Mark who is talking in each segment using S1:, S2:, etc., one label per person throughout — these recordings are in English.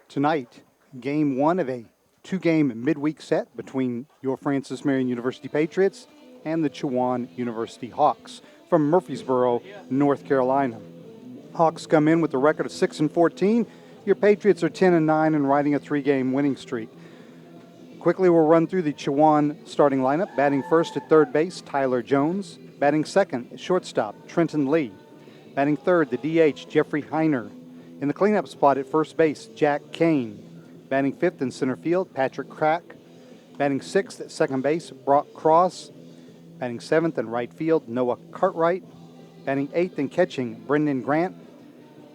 S1: Tonight, game one of a two-game midweek set between your Francis Marion University Patriots and the Chowan University Hawks from Murfreesboro, North Carolina. Hawks come in with a record of 6-14. Your Patriots are 10-9 and riding a three-game winning streak. Quickly, we'll run through the Chowan starting lineup. Batting first at third base, Tyler Jones. Batting second at shortstop, Trenton Lee. Batting third, the DH, Jeffrey Heiner. In the cleanup spot at first base, Jack Kane. Batting fifth in center field, Patrick Crack. Batting sixth at second base, Brock Cross. Batting seventh in right field, Noah Cartwright. Batting eighth and catching, Brendan Grant.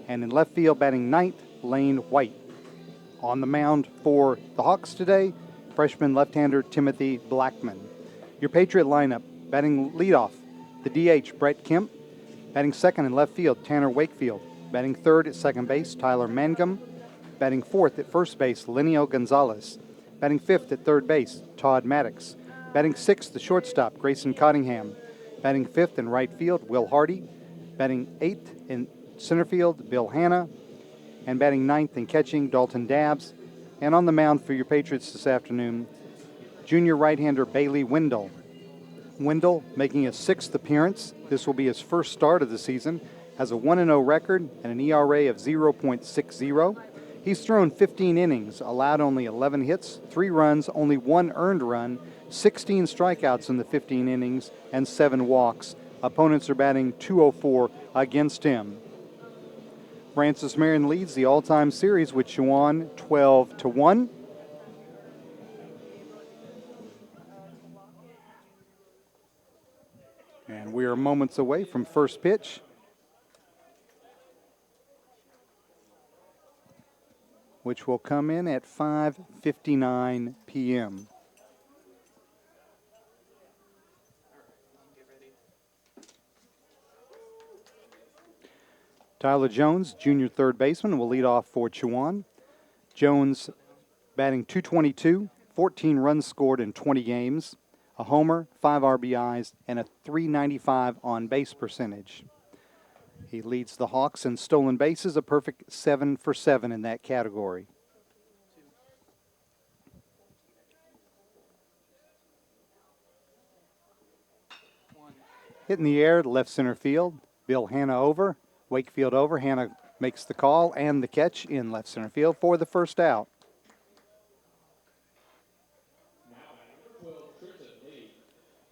S1: And in left field, batting ninth, Lane White. On the mound for the Hawks today, freshman left-hander Timothy Blackman. Your Patriot lineup, batting leadoff, the DH, Brett Kemp. Batting second in left field, Tanner Wakefield. Batting third at second base, Tyler Mangum. Batting fourth at first base, Linio Gonzalez. Batting fifth at third base, Todd Maddox. Batting sixth, the shortstop, Grayson Cottingham. Batting fifth in right field, Will Hardy. Batting eighth in center field, Bill Hanna. And batting ninth and catching, Dalton Dabbs. And on the mound for your Patriots this afternoon, junior right-hander Bailey Wendell. Wendell making his sixth appearance. This will be his first start of the season. Has a 1-0 record and an ERA of 0.60. He's thrown 15 innings, allowed only 11 hits, 3 runs, only 1 earned run, 16 strikeouts in the 15 innings, and 7 walks. Opponents are batting .204 against him. Francis Marion leads the all-time series with Chowan 12-1. And we are moments away from first pitch. Which will come in at 5:59 p.m. Tyler Jones, junior third baseman, will lead off for Chowan. Jones batting .222, 14 runs scored in 20 games, a homer, 5 RBIs, and a .395 on-base percentage. He leads the Hawks in stolen bases, a perfect 7 for 7 in that category. Hit in the air to left center field. Bill Hanna over, Wakefield over. Hanna makes the call and the catch in left center field for the first out.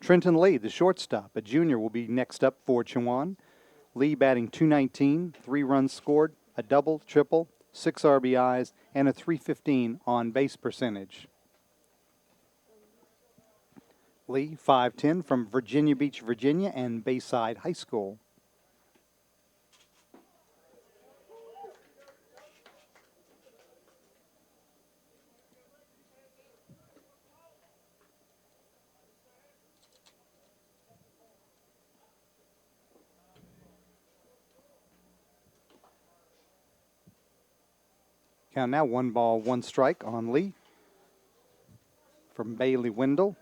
S1: Trenton Lee, the shortstop, a junior, will be next up for Chowan. Lee batting .219, 3 runs scored, a double, triple, 6 RBIs, and a .315 on-base percentage. Lee, 5'10", from Virginia Beach, Virginia, and Bayside High School. Count now 1 ball, 1 strike on Lee from Bailey Wendell.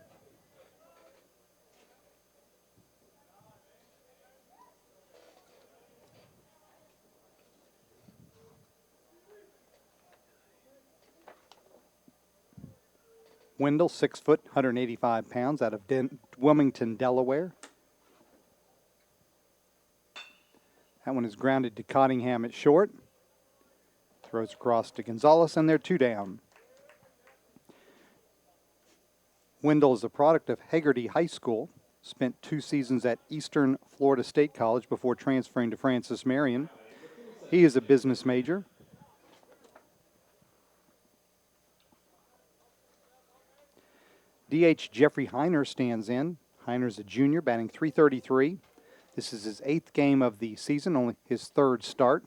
S1: Wendell, 6 foot, 185 pounds, out of Wilmington, Delaware. That one is grounded to Cottingham at short. Throws across to Gonzalez, and they're 2 down. Wendell is a product of Hagerty High School. Spent 2 seasons at Eastern Florida State College before transferring to Francis Marion. He is a business major. DH Jeffrey Heiner stands in. Heiner's a junior, batting .333. This is his 8th game of the season, only his 3rd start.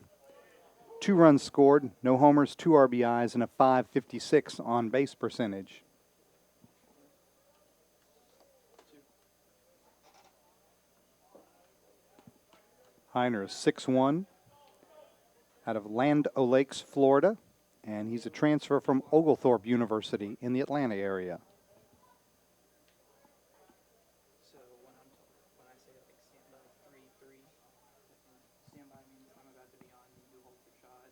S1: 2 runs scored, no homers, 2 RBIs, and a .556 on-base percentage. Heiner is 6'1", out of Land O'Lakes, Florida, and he's a transfer from Oglethorpe University in the Atlanta area.
S2: So when I say like stand by 3-3, stand by means I'm about to be on, you hold your shot.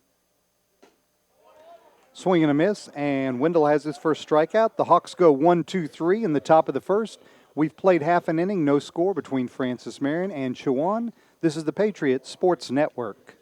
S1: Swing and a miss, and Wendell has his first strikeout. The Hawks go 1-2-3 in the top of the first. We've played half an inning, no score between Francis Marion and Chowan. This is the Patriots Sports Network.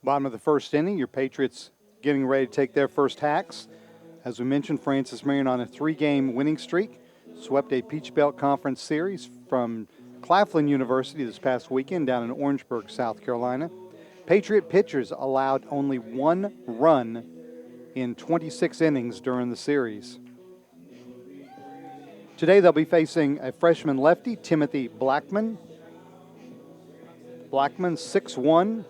S1: Bottom of the first inning, your Patriots getting ready to take their first hacks. As we mentioned, Francis Marion on a 3-game winning streak, swept a Peach Belt Conference series from Claflin University this past weekend down in Orangeburg, South Carolina. Patriot pitchers allowed only 1 run in 26 innings during the series. Today they'll be facing a freshman lefty, Timothy Blackman. Blackman, 6'1",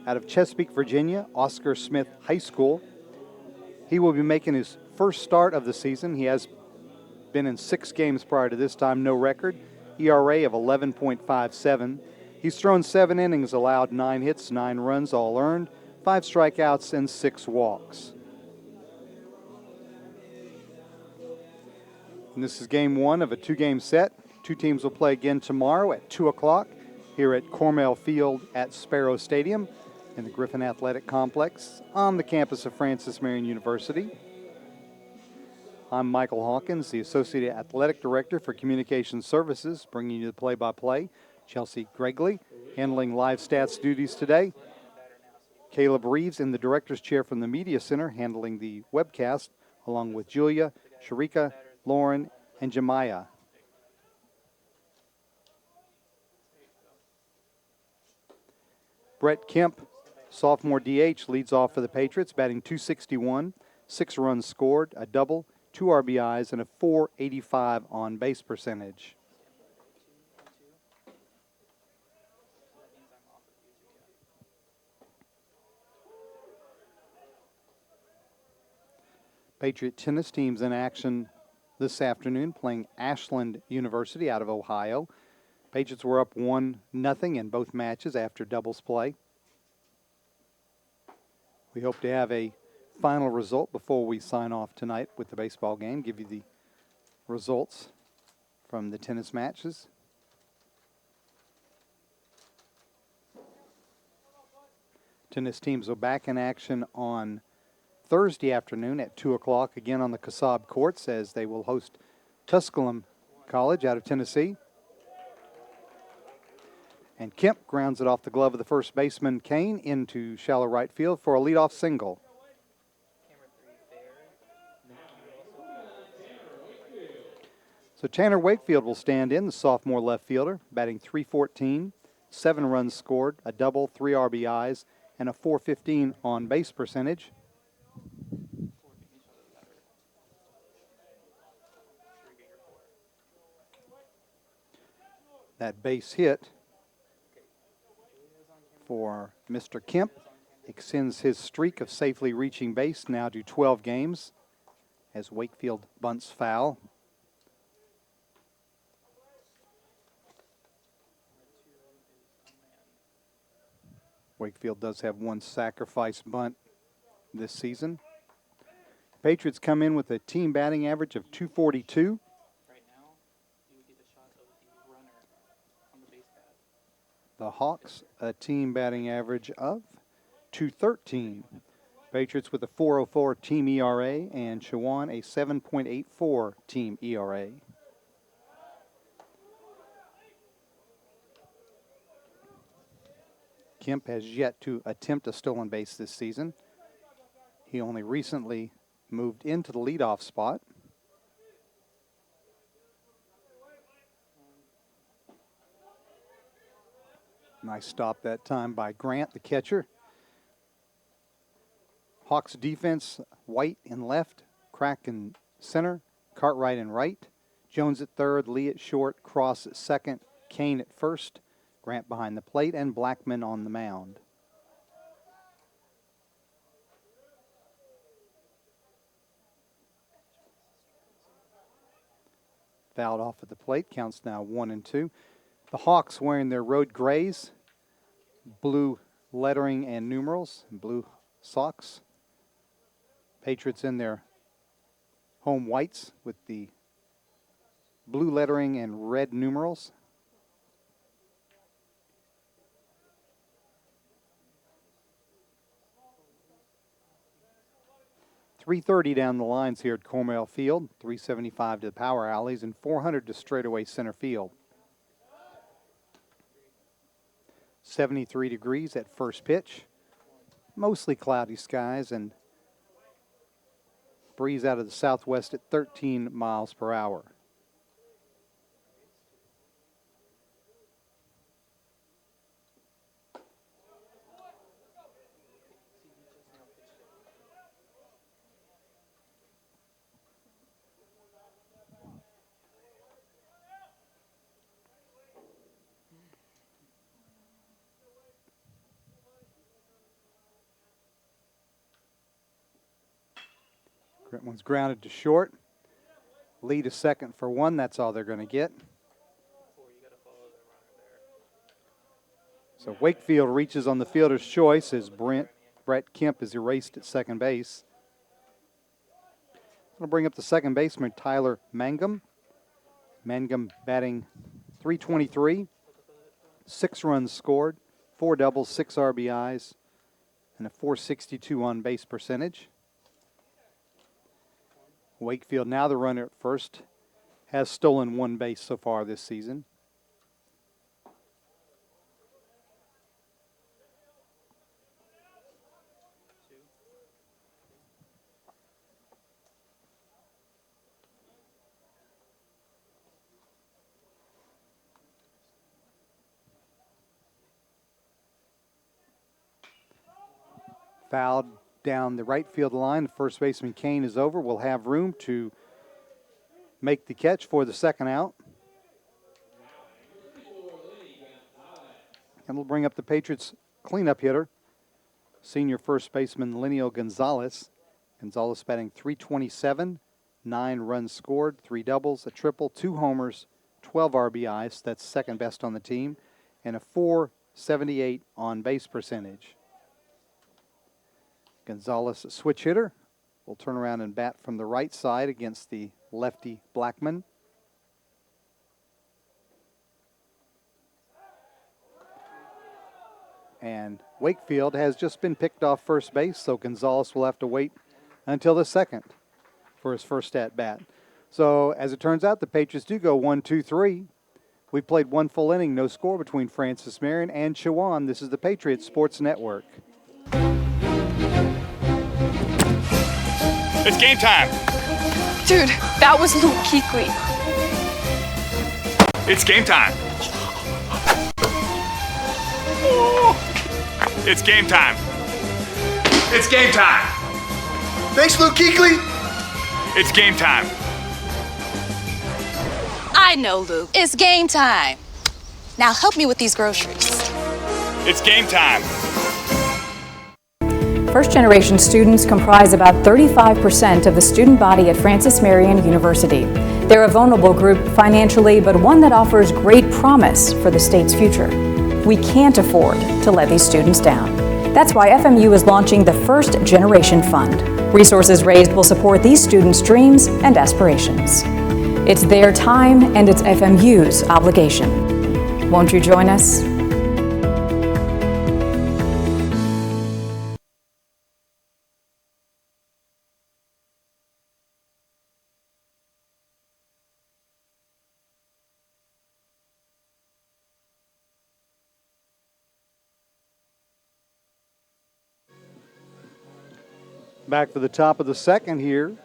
S1: out of Chesapeake, Virginia, Oscar Smith High School. He will be making his first start of the season. He has been in 6 games prior to this time, no record. ERA of 11.57. He's thrown 7 innings, allowed 9 hits, 9 runs, all earned, 5 strikeouts, and 6 walks. And this is game 1 of a 2-game set. 2 teams will play again tomorrow at 2 o'clock here at Cormel Field at Sparrow Stadium in the Griffin Athletic Complex on the campus of Francis Marion University. I'm Michael Hawkins, the Associate Athletic Director for Communication Services, bringing you the play-by-play. Chelsea Gregley handling live stats duties today. Caleb Reeves in the Director's Chair from the Media Center handling the webcast, along with Julia, Sharika, Lauren, and Jemiah. Brett Kemp, sophomore DH, leads off for the Patriots, batting .261, 6 runs scored, a double, 2 RBIs, and a .485 on-base percentage. Patriot tennis teams in action this afternoon, playing Ashland University out of Ohio. Patriots were up 1-0 in both matches after doubles play. We hope to have a final result before we sign off tonight with the baseball game, give you the results from the tennis matches. Tennis teams are back in action on Thursday afternoon at 2 o'clock, again on the Kasab courts, as they will host Tusculum College out of Tennessee. And Kemp grounds it off the glove of the first baseman, Kane, into shallow right field for a leadoff single. So Tanner Wakefield will stand in, the sophomore left fielder, batting .314, 7 runs scored, a double, 3 RBIs, and a .415 on-base percentage. That base hit for Mr. Kemp extends his streak of safely reaching base now to 12 games as Wakefield bunts foul. Wakefield does have 1 sacrifice bunt this season. Patriots come in with a team batting average of .242. The Hawks, a team batting average of .213. Patriots with a .404 team ERA, and Chowan a 7.84 team ERA. Kemp has yet to attempt a stolen base this season. He only recently moved into the leadoff spot. Nice stop that time by Grant, the catcher. Hawks defense, White in left, Crack in center, Cartwright in right, Jones at third, Lee at short, Cross at second, Kane at first, Grant behind the plate and Blackman on the mound. Fouled off at the plate. Counts now 1-2. The Hawks wearing their road grays, blue lettering and numerals, and blue socks. Patriots in their home whites with the blue lettering and red numerals. .330 down the lines here at Cornell Field, 375 to the power alleys, and 400 to straightaway center field. 73 degrees at first pitch. Mostly cloudy skies and breeze out of the southwest at 13 miles per hour. One's grounded to short. Lead a second for one. That's all they're going to get. So Wakefield reaches on the fielder's choice as Brett Kemp is erased at second base. Going to bring up the second baseman, Tyler Mangum. Mangum batting .323, 6 runs scored, 4 doubles, 6 RBIs, and a .462 on base percentage. Wakefield, now the runner at first, has stolen 1 base so far this season. Fouled down the right field line. First baseman Kane is over. Will have room to make the catch for the second out. And we'll bring up the Patriots cleanup hitter, senior first baseman Lenio Gonzalez. Gonzalez batting .327, 9 runs scored, 3 doubles, a triple, 2 homers, 12 RBIs. That's second best on the team, and a .478 on base percentage. Gonzalez, a switch hitter, will turn around and bat from the right side against the lefty Blackman. And Wakefield has just been picked off first base, so Gonzalez will have to wait until the second for his first at-bat. So, as it turns out, the Patriots do go 1-2-3. We played 1 full inning, no score between Francis Marion and Chowan. This is the Patriots Sports Network.
S3: It's game time.
S4: Dude, that was Luke Kuechly.
S3: It's game time. It's game time. It's game time.
S5: Thanks, Luke Kuechly.
S3: It's game time.
S6: I know, Luke. It's game time. Now help me with these groceries.
S3: It's game time.
S7: First-generation students comprise about 35% of the student body at Francis Marion University. They're a vulnerable group financially, but one that offers great promise for the state's future. We can't afford to let these students down. That's why FMU is launching the First Generation Fund. Resources raised will support these students' dreams and aspirations. It's their time and it's FMU's obligation. Won't you join us?
S1: Back for the top of the second here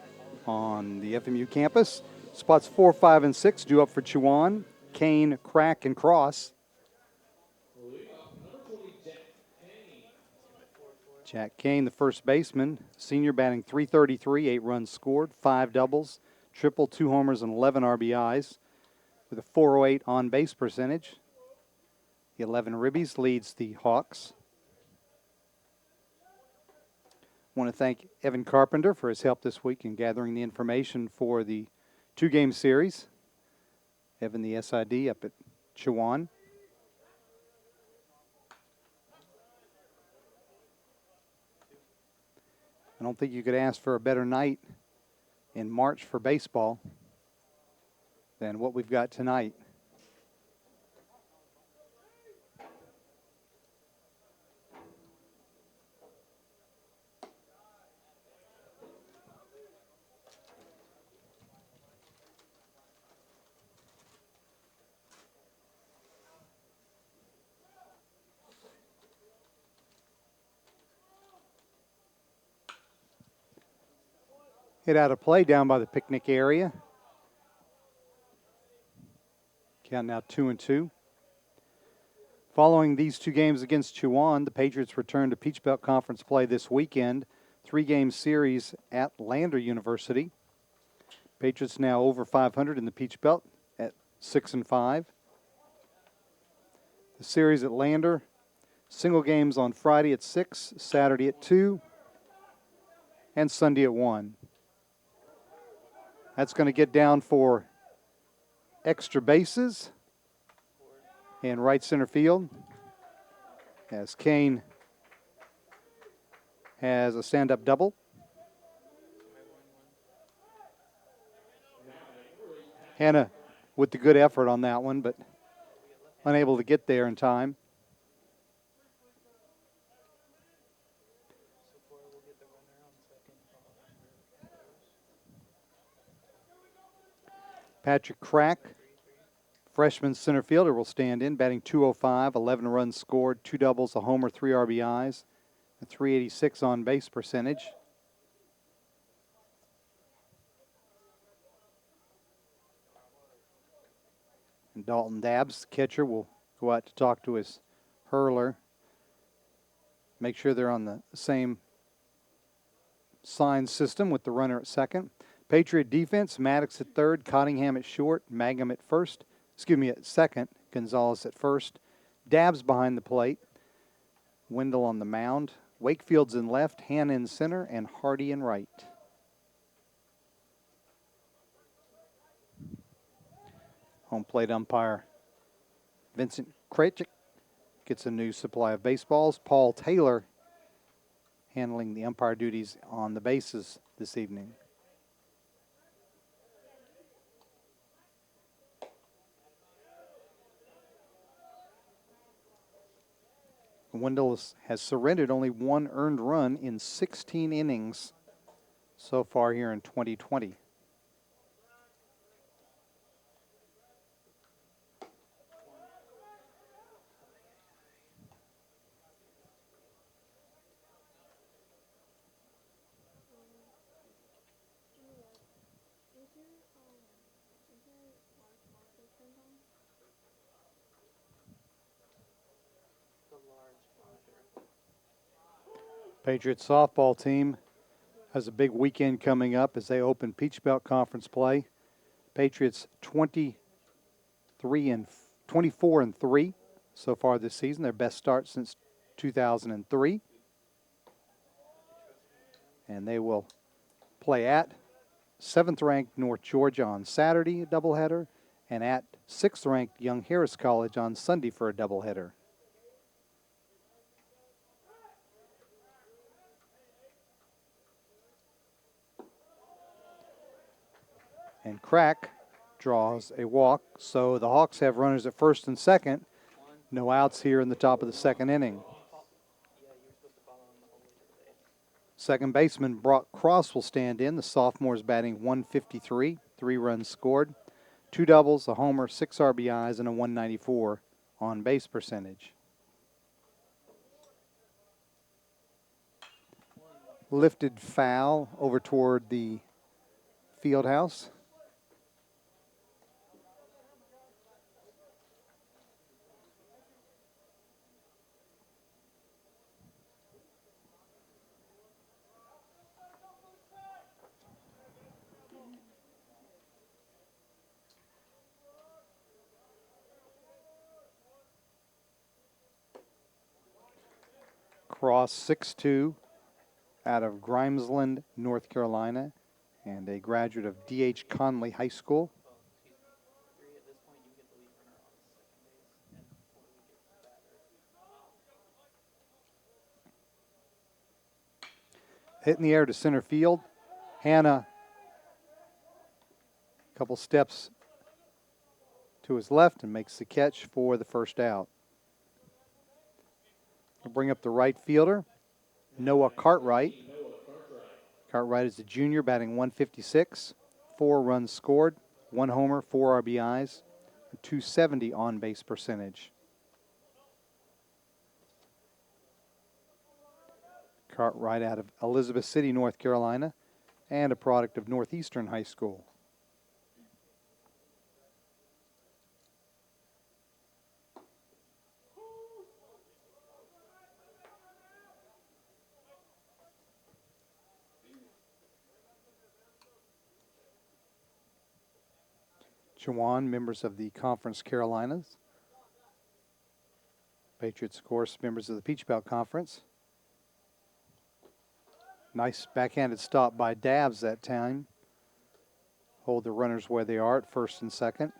S1: on the FMU campus. Spots 4, 5, and 6 due up for Chowan, Kane, Crack, and Cross. Jack Kane, the first baseman, senior, batting .333, 8 runs scored, 5 doubles, triple, 2 homers, and 11 RBIs with a .408 on base percentage. The 11 Ribbies leads the Hawks. Want to thank Evan Carpenter for his help this week in gathering the information for the 2-game series. Evan, the SID up at Chowan. I don't think you could ask for a better night in March for baseball than what we've got tonight. Hit out of play down by the picnic area. Count now 2-2. Following these 2 games against Chowan, the Patriots return to Peach Belt Conference play this weekend. 3-game series at Lander University. Patriots now over 500 in the Peach Belt at 6-5. The series at Lander, single games on Friday at 6, Saturday at 2, and Sunday at 1. That's going to get down for extra bases in right center field as Kane has a stand-up double. Hannah with the good effort on that one, but unable to get there in time. Patrick Crack, freshman center fielder, will stand in, batting .205, 11 runs scored, 2 doubles, a homer, 3 RBIs, a .386 on base percentage. And Dalton Dabbs, the catcher, will go out to talk to his hurler. Make sure they're on the same sign system with the runner at second. Patriot defense, Maddox at third, Cottingham at short, Mangum at second, Gonzalez at first. Dabbs behind the plate, Wendell on the mound, Wakefield's in left, Hannah in center, and Hardy in right. Home plate umpire Vincent Krejcik gets a new supply of baseballs. Paul Taylor handling the umpire duties on the bases this evening. Wendell has surrendered only 1 earned run in 16 innings so far here in 2020. Patriots softball team has a big weekend coming up as they open Peach Belt Conference play. Patriots 24-3 so far this season, their best start since 2003. And they will play at 7th-ranked North Georgia on Saturday, a doubleheader, and at 6th-ranked Young Harris College on Sunday for a doubleheader. And Crack draws a walk, so the Hawks have runners at first and second. No outs here in the top of the second inning. Second baseman Brock Cross will stand in. The sophomore is batting .153, 3 runs scored, 2 doubles, a homer, 6 RBIs, and a .194 on base percentage. Lifted foul over toward the field house. Cross, 6'2", out of Grimesland, North Carolina, and a graduate of D.H. Conley High School. Hit in the air to center field. Hannah, a couple steps to his left and makes the catch for the first out. We'll bring up the right fielder, Noah Cartwright. Cartwright is a junior, batting 156, 4 runs scored, 1 homer, 4 RBIs, and 270 on-base percentage. Cartwright out of Elizabeth City, North Carolina, and a product of Northeastern High School. Chowan, members of the Conference Carolinas. Patriots, of course, members of the Peach Belt Conference. Nice backhanded stop by Dabbs that time. Hold the runners where they are at first and second.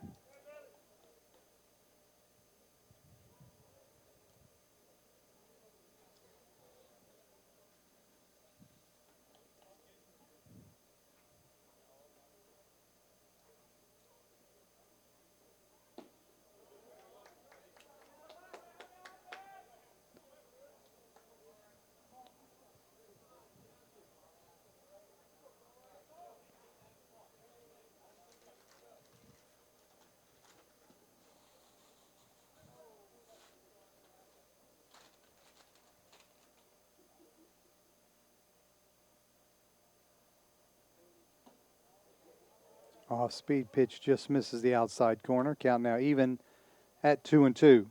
S1: Off-speed pitch just misses the outside corner. Count now even at 2-2.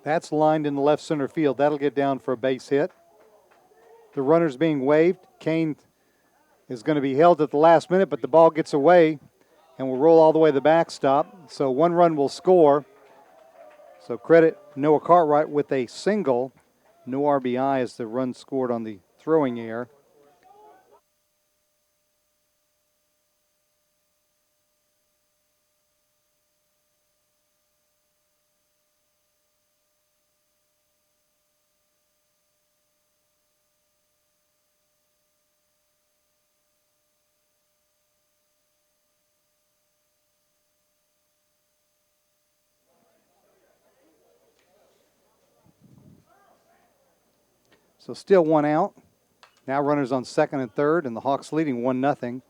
S1: That's lined in the left center field. That'll get down for a base hit. The runner's being waved. Kane is going to be held at the last minute, but the ball gets away and will roll all the way to the backstop. So 1 run will score. So credit Noah Cartwright with a single. No RBI as the run scored on the throwing error. So still 1 out. Now runners on second and third, and the Hawks leading 1-0.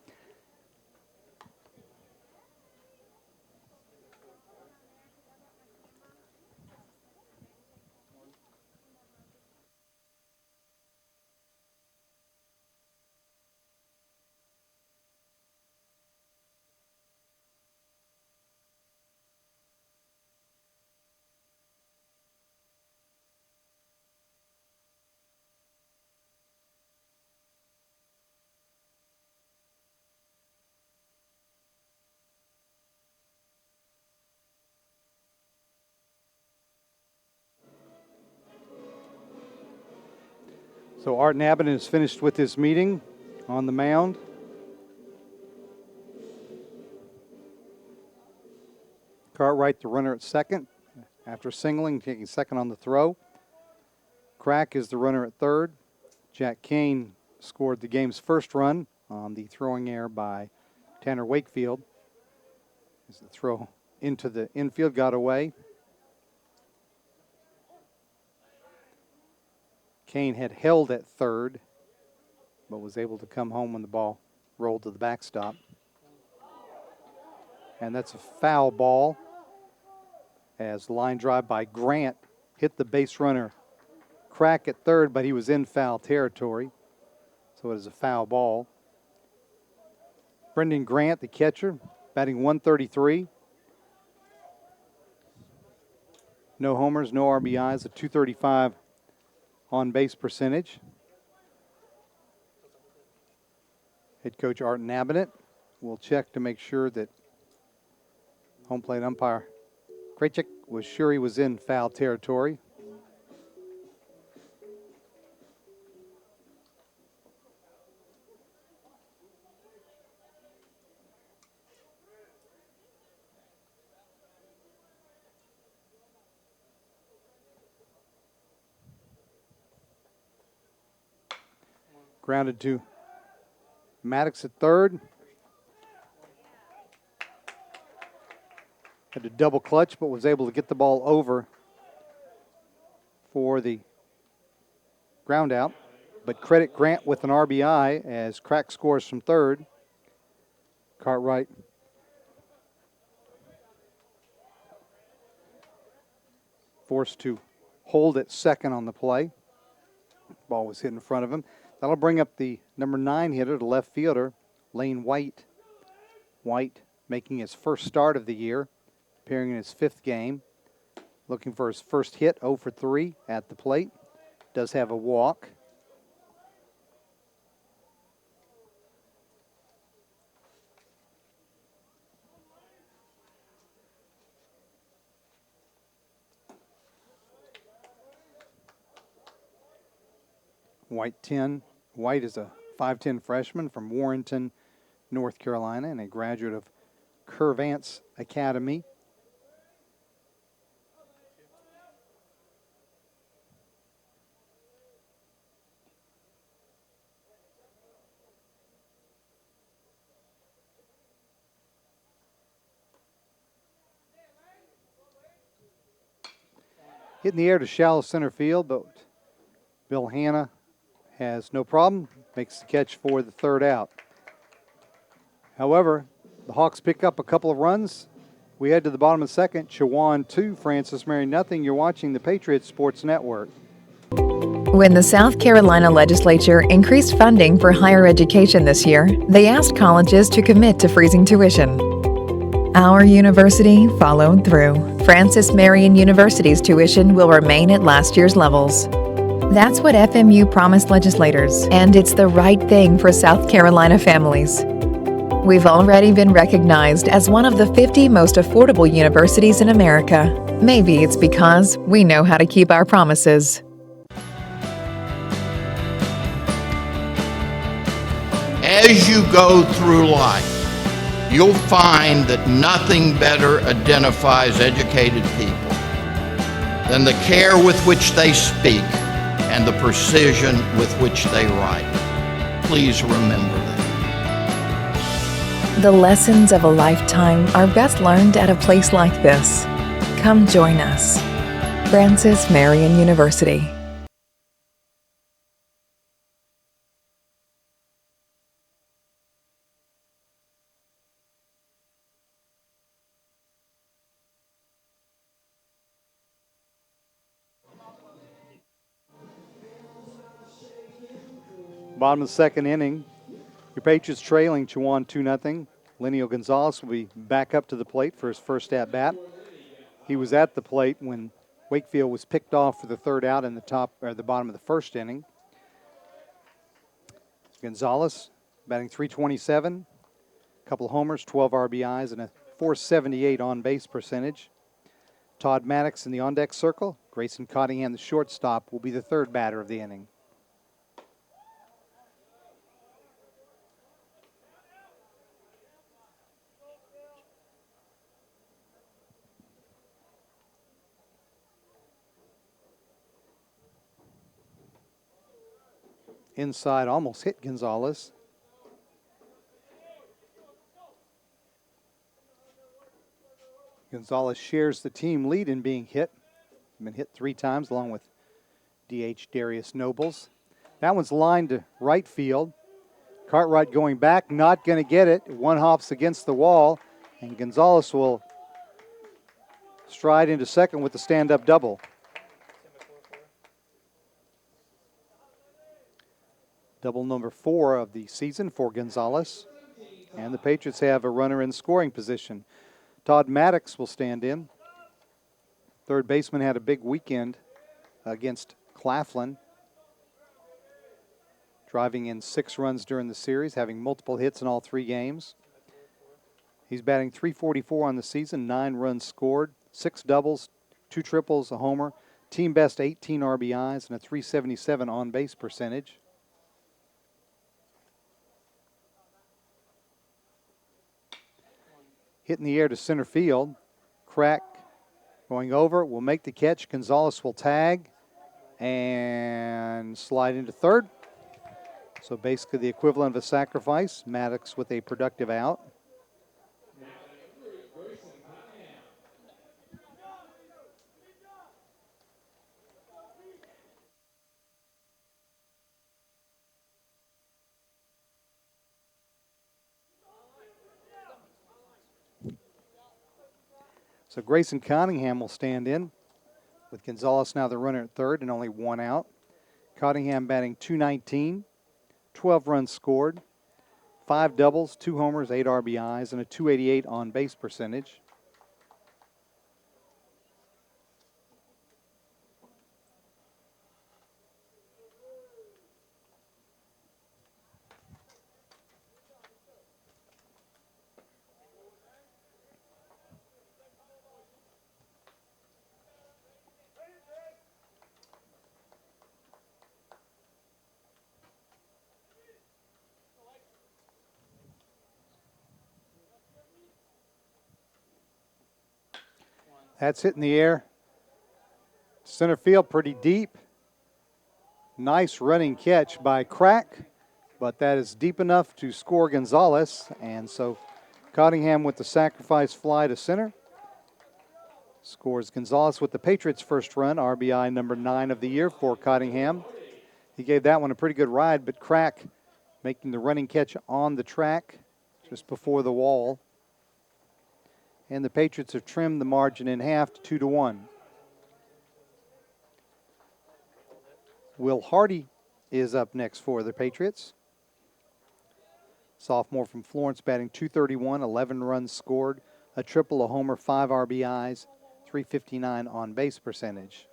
S1: So Art Nabin is finished with his meeting on the mound. Cartwright, the runner at second, after singling, taking second on the throw. Crack is the runner at third. Jack Kane scored the game's first run on the throwing error by Tanner Wakefield. As the throw into the infield got away. Kane had held at third, but was able to come home when the ball rolled to the backstop. And that's a foul ball as line drive by Grant hit the base runner Crack at third, but he was in foul territory, so it is a foul ball. Brendan Grant, the catcher, batting 133. No homers, no RBIs, a 235 on base percentage. Head coach Art Nabinet will check to make sure that home plate umpire Krejcik was sure he was in foul territory. Grounded to Maddox at third. Had to double clutch, but was able to get the ball over for the ground out. But credit Grant with an RBI as Crack scores from third. Cartwright forced to hold at second on the play. Ball was hit in front of him. That'll bring up the number 9 hitter, the left fielder, Lane White. White making his first start of the year, appearing in his 5th game. Looking for his first hit, 0 for 3 at the plate. Does have a walk. White is a 5'10 freshman from Warrenton, North Carolina, and a graduate of Curvance Academy. Hit in the air to shallow center field, but Bill Hanna has no problem, makes the catch for the third out. However, the Hawks pick up a couple of runs. We head to the bottom of the second. Chowan 2, Francis Marion nothing. You're watching the Patriots Sports Network.
S8: When the South Carolina legislature increased funding for higher education this year, they asked colleges to commit to freezing tuition. Our university followed through. Francis Marion University's tuition will remain at last year's levels. That's what FMU promised legislators, and it's the right thing for South Carolina families. We've already been recognized as one of the 50 most affordable universities in America. Maybe it's because we know how to keep our promises.
S9: As you go through life, you'll find that nothing better identifies educated people than the care with which they speak and the precision with which they write. Please remember that.
S8: The lessons of a lifetime are best learned at a place like this. Come join us. Francis Marion University.
S1: Bottom of the second inning. Your Patriots trailing Chowan 2-0. Lenio Gonzalez will be back up to the plate for his first at-bat. He was at the plate when Wakefield was picked off for the third out in the bottom of the first inning. Gonzalez batting .327, a couple of homers, 12 RBIs, and a .478 on-base percentage. Todd Maddox in the on-deck circle. Grayson Cottingham, the shortstop, will be the third batter of the inning. Inside, almost hit Gonzalez. Gonzalez shares the team lead in being hit. Been hit 3 times along with DH Darius Nobles. That one's lined to right field. Cartwright going back, not going to get it. One hops against the wall, and Gonzalez will stride into second with the stand-up double. Double number 4 of the season for Gonzalez. And the Patriots have a runner in scoring position. Todd Maddox will stand in. Third baseman had a big weekend against Claflin, driving in 6 runs during the series, having multiple hits in all 3 games. He's batting .344 on the season, 9 runs scored, 6 doubles, 2 triples, a homer, team best 18 RBIs, and a .377 on-base percentage. Hit in the air to center field. Crack going over, will make the catch. Gonzalez will tag and slide into third. So basically the equivalent of a sacrifice. Maddox with a productive out. So Grayson Cottingham will stand in with Gonzalez now the runner at third and only 1 out. Cottingham batting .219, 12 runs scored, 5 doubles, 2 homers, 8 RBIs, and a .288 on-base percentage. That's hit in the air. Center field pretty deep. Nice running catch by Crack, but that is deep enough to score Gonzalez. And so Cottingham with the sacrifice fly to center. Scores Gonzalez with the Patriots' first run, RBI number 9 of the year for Cottingham. He gave that one a pretty good ride, but Crack making the running catch on the track just before the wall. And the Patriots have trimmed the margin in half to 2-1. Will Hardy is up next for the Patriots. Sophomore from Florence batting .231, 11 runs scored, a triple, a homer, 5 RBIs, .359 on-base percentage.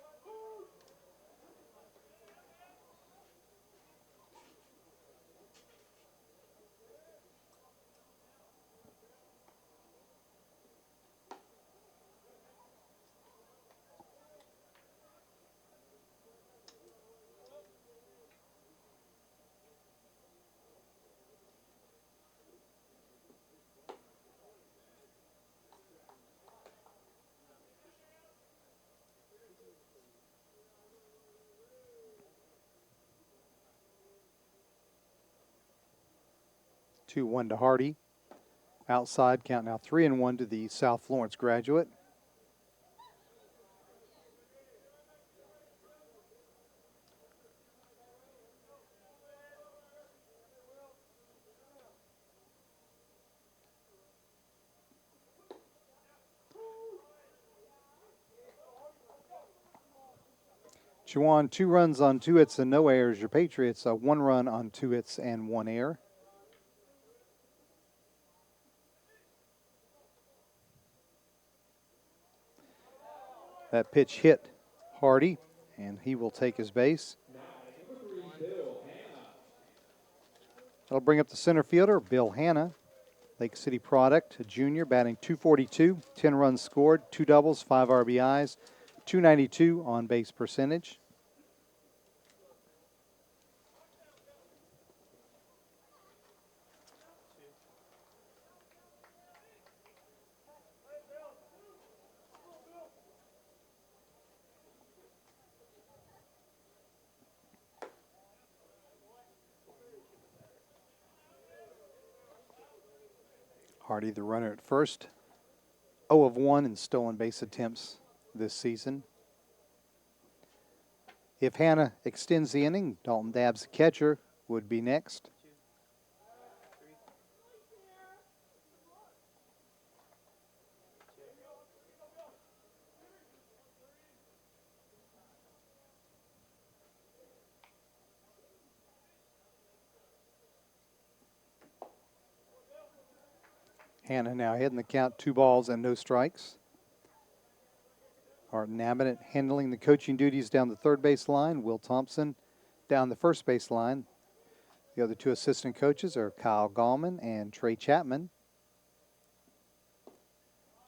S1: Two-one to Hardy. Outside count now 3-1 to the South Florence graduate. Chowan, 2 runs on 2 hits and no errors. Your Patriots, 1 run on 2 hits and 1 error. That pitch hit Hardy, and he will take his base. That'll bring up the center fielder, Bill Hanna, Lake City product, a junior, batting .242, 10 runs scored, 2 doubles, 5 RBIs, .292 on base percentage. Hardy, the runner at first, 0 of 1 in stolen base attempts this season. If Hanna extends the inning, Dalton Dabbs, the catcher, would be next. Hanna now ahead in the count, 2 balls and no strikes. Martin Abbott handling the coaching duties down the third base line. Will Thompson down the first base line. The other two assistant coaches are Kyle Gallman and Trey Chapman.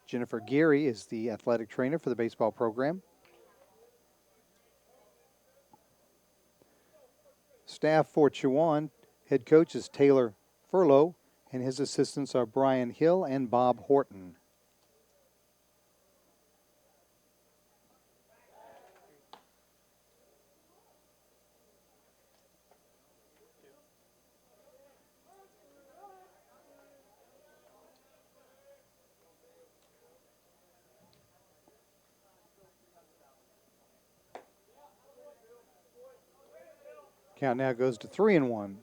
S1: Jennifer Geary is the athletic trainer for the baseball program. Staff for Chowan, head coach is Taylor Furlow, and his assistants are Brian Hill and Bob Horton. Count now goes to 3-1.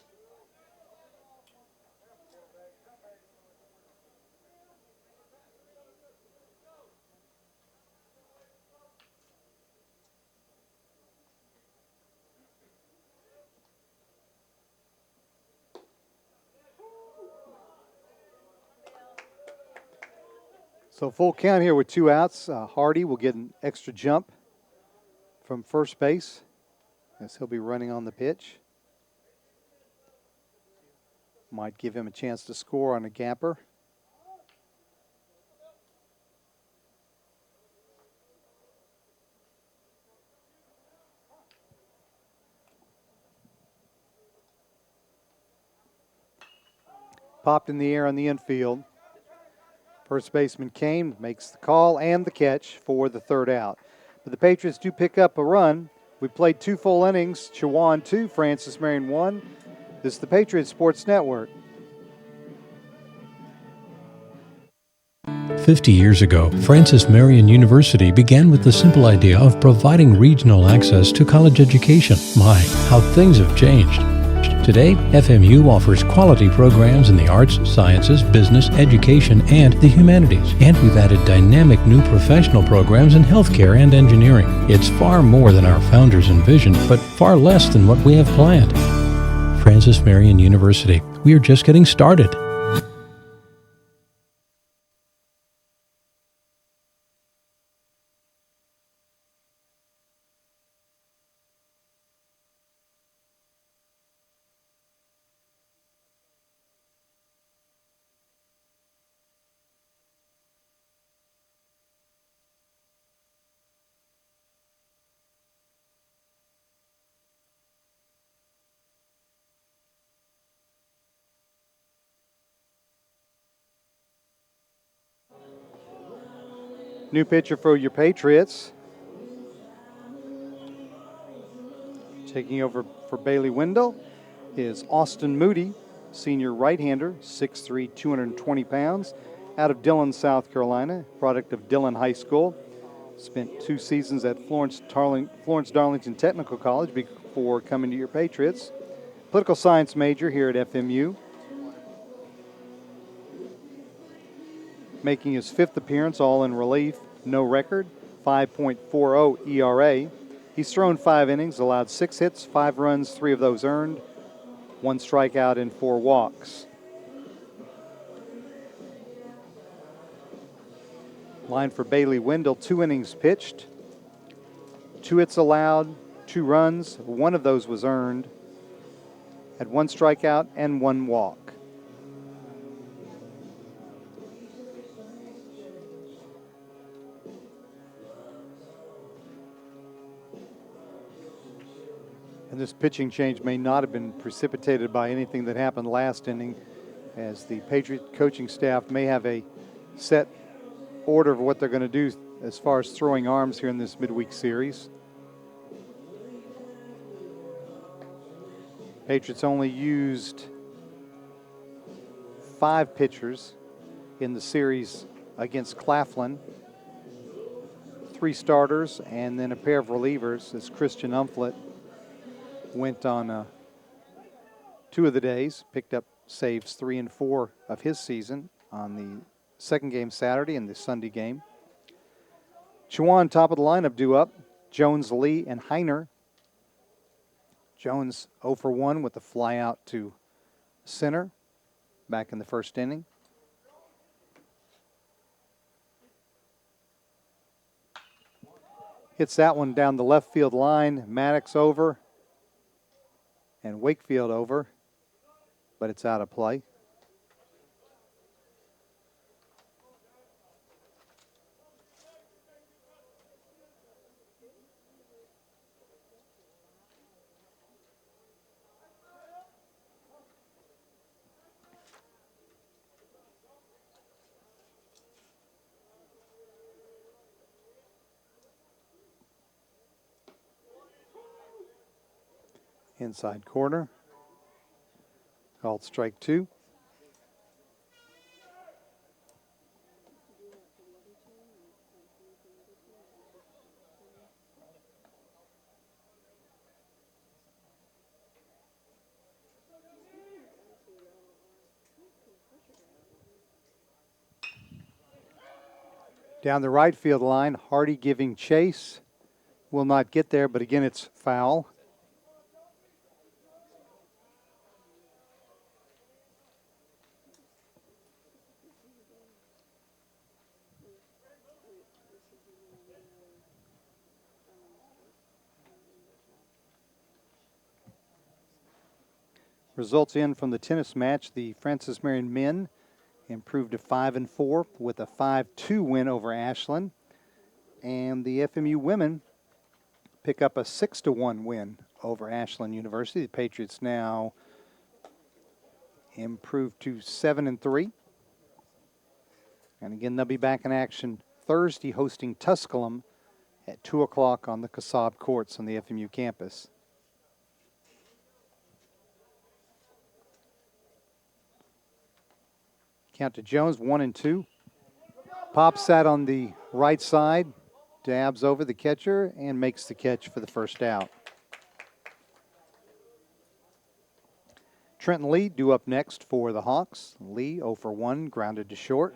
S1: So full count here with 2 outs. Hardy will get an extra jump from first base as he'll be running on the pitch. Might give him a chance to score on a gapper. Popped in the air on the infield. First baseman Kane makes the call and the catch for the third out. But the Patriots do pick up a run. We played 2 full innings. Chowan 2, Francis Marion 1. This is the Patriots Sports Network.
S10: 50 years ago, Francis Marion University began with the simple idea of providing regional access to college education. My, how things have changed. Today, FMU offers quality programs in the arts, sciences, business, education, and the humanities. And we've added dynamic new professional programs in healthcare and engineering. It's far more than our founders envisioned, but far less than what we have planned. Francis Marion University. We are just getting started.
S1: New pitcher for your Patriots. Taking over for Bailey Wendell is Austin Moody, senior right-hander, 6'3", 220 pounds, out of Dillon, South Carolina, product of Dillon High School. Spent 2 seasons at Florence Darlington Technical College before coming to your Patriots. Political science major here at FMU. Making his 5th appearance, all in relief, no record, 5.40 ERA. He's thrown 5 innings, allowed 6 hits, 5 runs, 3 of those earned, 1 strikeout and 4 walks. Line for Bailey Wendell, 2 innings pitched, 2 hits allowed, 2 runs, 1 of those was earned, had 1 strikeout and 1 walk. And this pitching change may not have been precipitated by anything that happened last inning, as the Patriot coaching staff may have a set order of what they're going to do as far as throwing arms here in this midweek series. Patriots only used 5 pitchers in the series against Claflin. 3 starters and then a pair of relievers, as Christian Umflett went on 2 of the days, picked up saves 3 and 4 of his season on the second game Saturday and the Sunday game. Chowan, top of the lineup, due up. Jones, Lee, and Heiner. Jones 0 for 1 with a fly out to center back in the first inning. Hits that one down the left field line. Maddox over and Wakefield over, but it's out of play. Inside corner. Called strike 2. Down the right field line, Hardy giving chase. Will not get there, but again, it's foul. Results in from the tennis match, the Francis Marion men improved to 5-4 with a 5-2 win over Ashland. And the FMU women pick up a 6-1 win over Ashland University. The Patriots now improved to 7-3. And again, they'll be back in action Thursday hosting Tusculum at 2 o'clock on the Kasab courts on the FMU campus. Count to Jones, 1-2. Pops that on the right side, dabs over the catcher, and makes the catch for the first out. Trenton Lee due up next for the Hawks. Lee 0 for 1, grounded to short.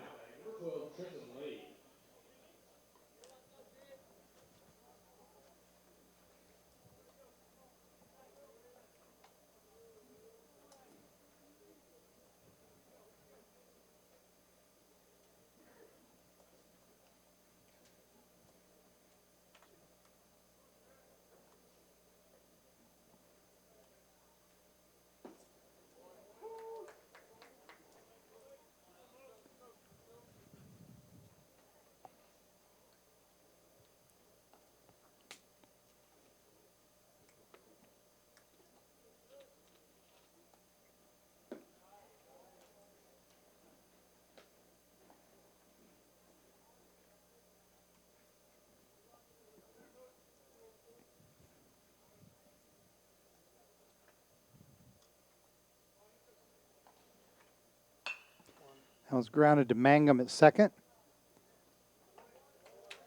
S1: That was grounded to Mangum at second.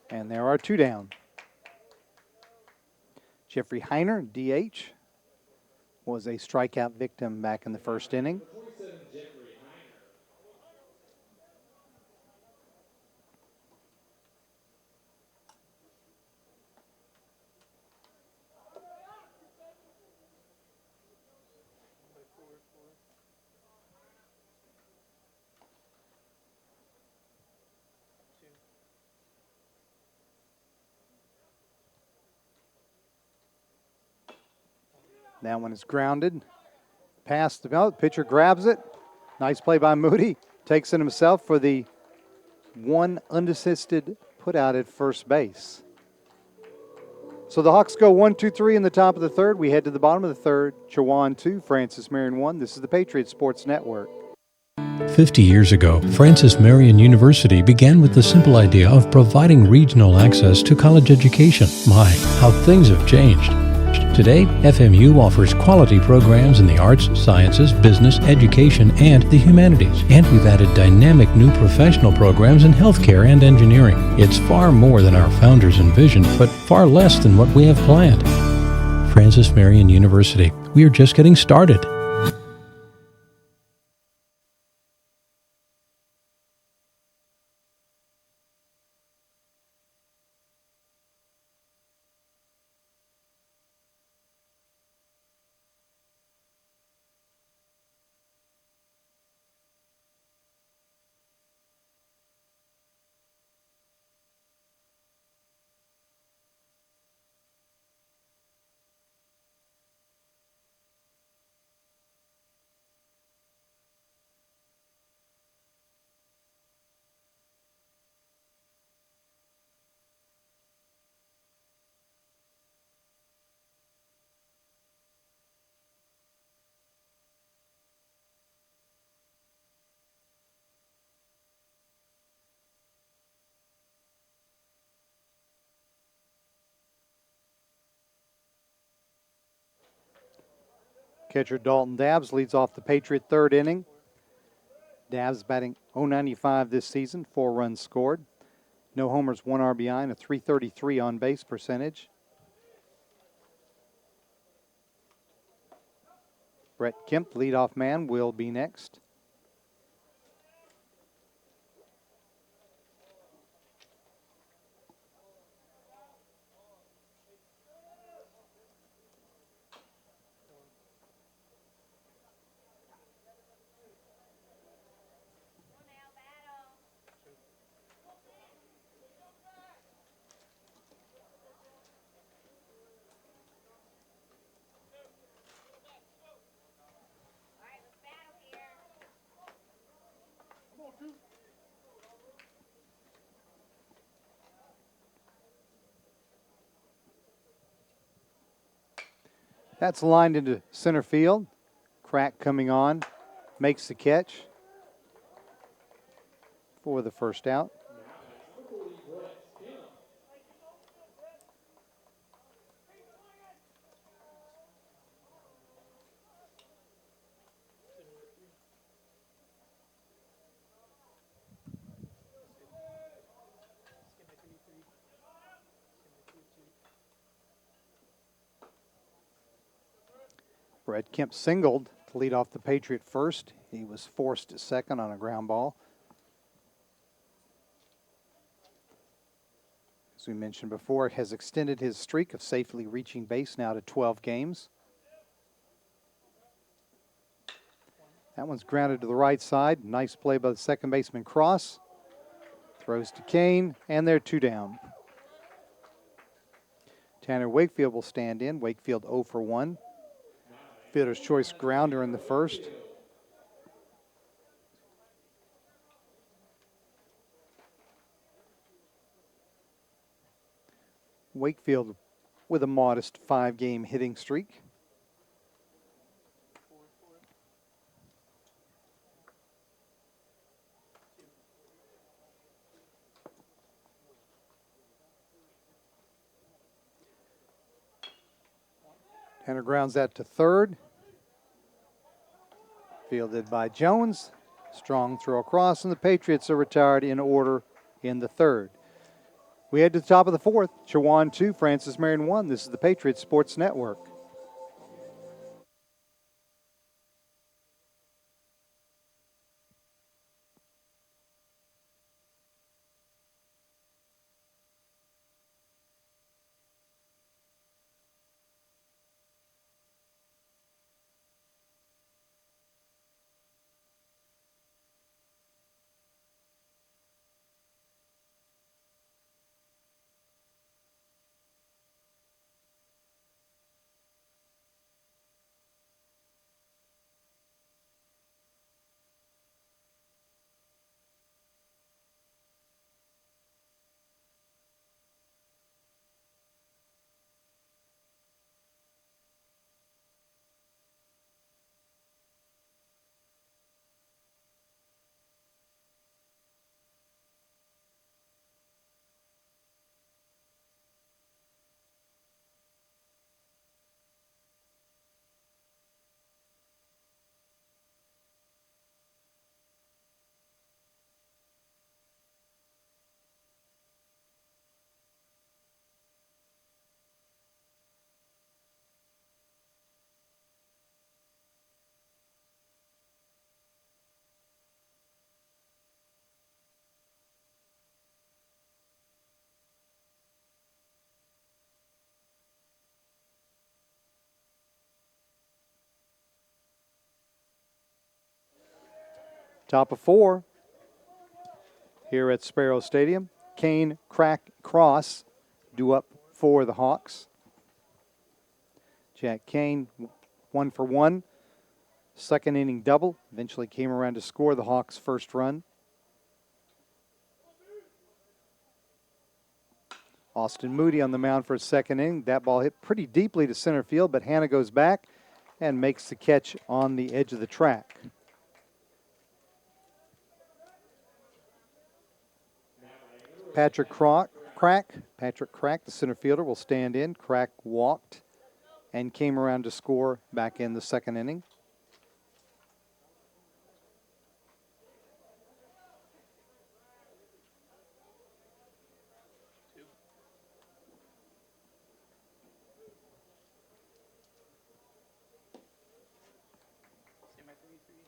S1: And there are 2 down. Jeffrey Heiner, DH, was a strikeout victim back in the first inning. That one is grounded. Past the belt. Pitcher grabs it. Nice play by Moody. Takes it himself for the one unassisted put out at first base. So the Hawks go 1-2-3 in the top of the third. We head to the bottom of the third. Chowan 2, Francis Marion 1. This is the Patriots Sports Network.
S10: 50 years ago, Francis Marion University began with the simple idea of providing regional access to college education. My, how things have changed. Today, FMU offers quality programs in the arts, sciences, business, education, and the humanities. And we've added dynamic new professional programs in healthcare and engineering. It's far more than our founders envisioned, but far less than what we have planned. Francis Marion University. We are just getting started.
S1: Catcher Dalton Dabbs leads off the Patriot third inning. Dabbs batting .095 this season, 4 runs scored. No homers, 1 RBI, and a .333 on-base percentage. Brett Kemp, leadoff man, will be next. That's lined into center field. Crack coming on, makes the catch for the first out. Brett Kemp singled to lead off the Patriot first. He was forced at second on a ground ball. As we mentioned before, has extended his streak of safely reaching base now to 12 games. That one's grounded to the right side. Nice play by the second baseman Cross. Throws to Kane, and they're 2 down. Tanner Wakefield will stand in. Wakefield 0 for 1. Fielder's choice grounder in the first. Wakefield with a modest 5-game hitting streak. Tanner grounds that to third. Fielded by Jones. Strong throw across, and the Patriots are retired in order in the third. We head to the top of the fourth. Chowan 2, Francis Marion 1. This is the Patriots Sports Network. Top of 4 here at Sparrow Stadium. Kane, Crack, Cross due up for the Hawks. Jack Kane, 1 for 1. Second inning double. Eventually came around to score the Hawks' first run. Austin Moody on the mound for a second inning. That ball hit pretty deeply to center field, but Hannah goes back and makes the catch on the edge of the track. Patrick Crack, the center fielder, will stand in. Crack walked and came around to score back in the second inning.
S2: Say my 3-3.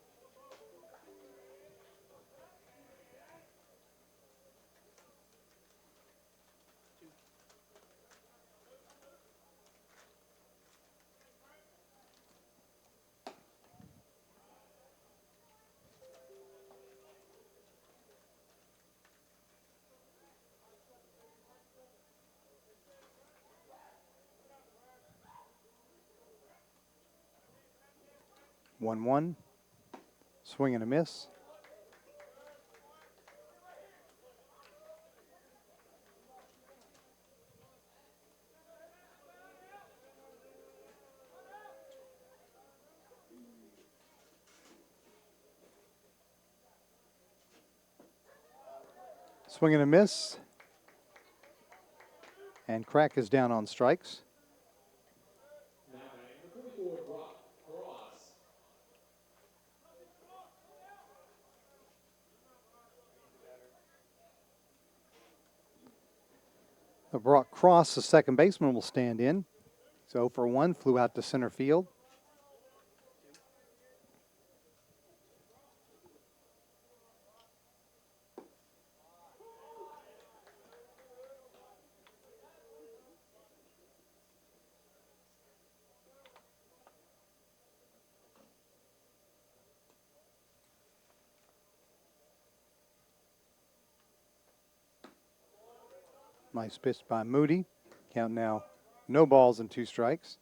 S1: 1-1. Swing and a miss. Swing and a miss. And Crack is down on strikes. Brock Cross, the second baseman, will stand in. He's 0 for 1, flew out to center field. Nice pitch by Moody. Count now, no balls and 2 strikes.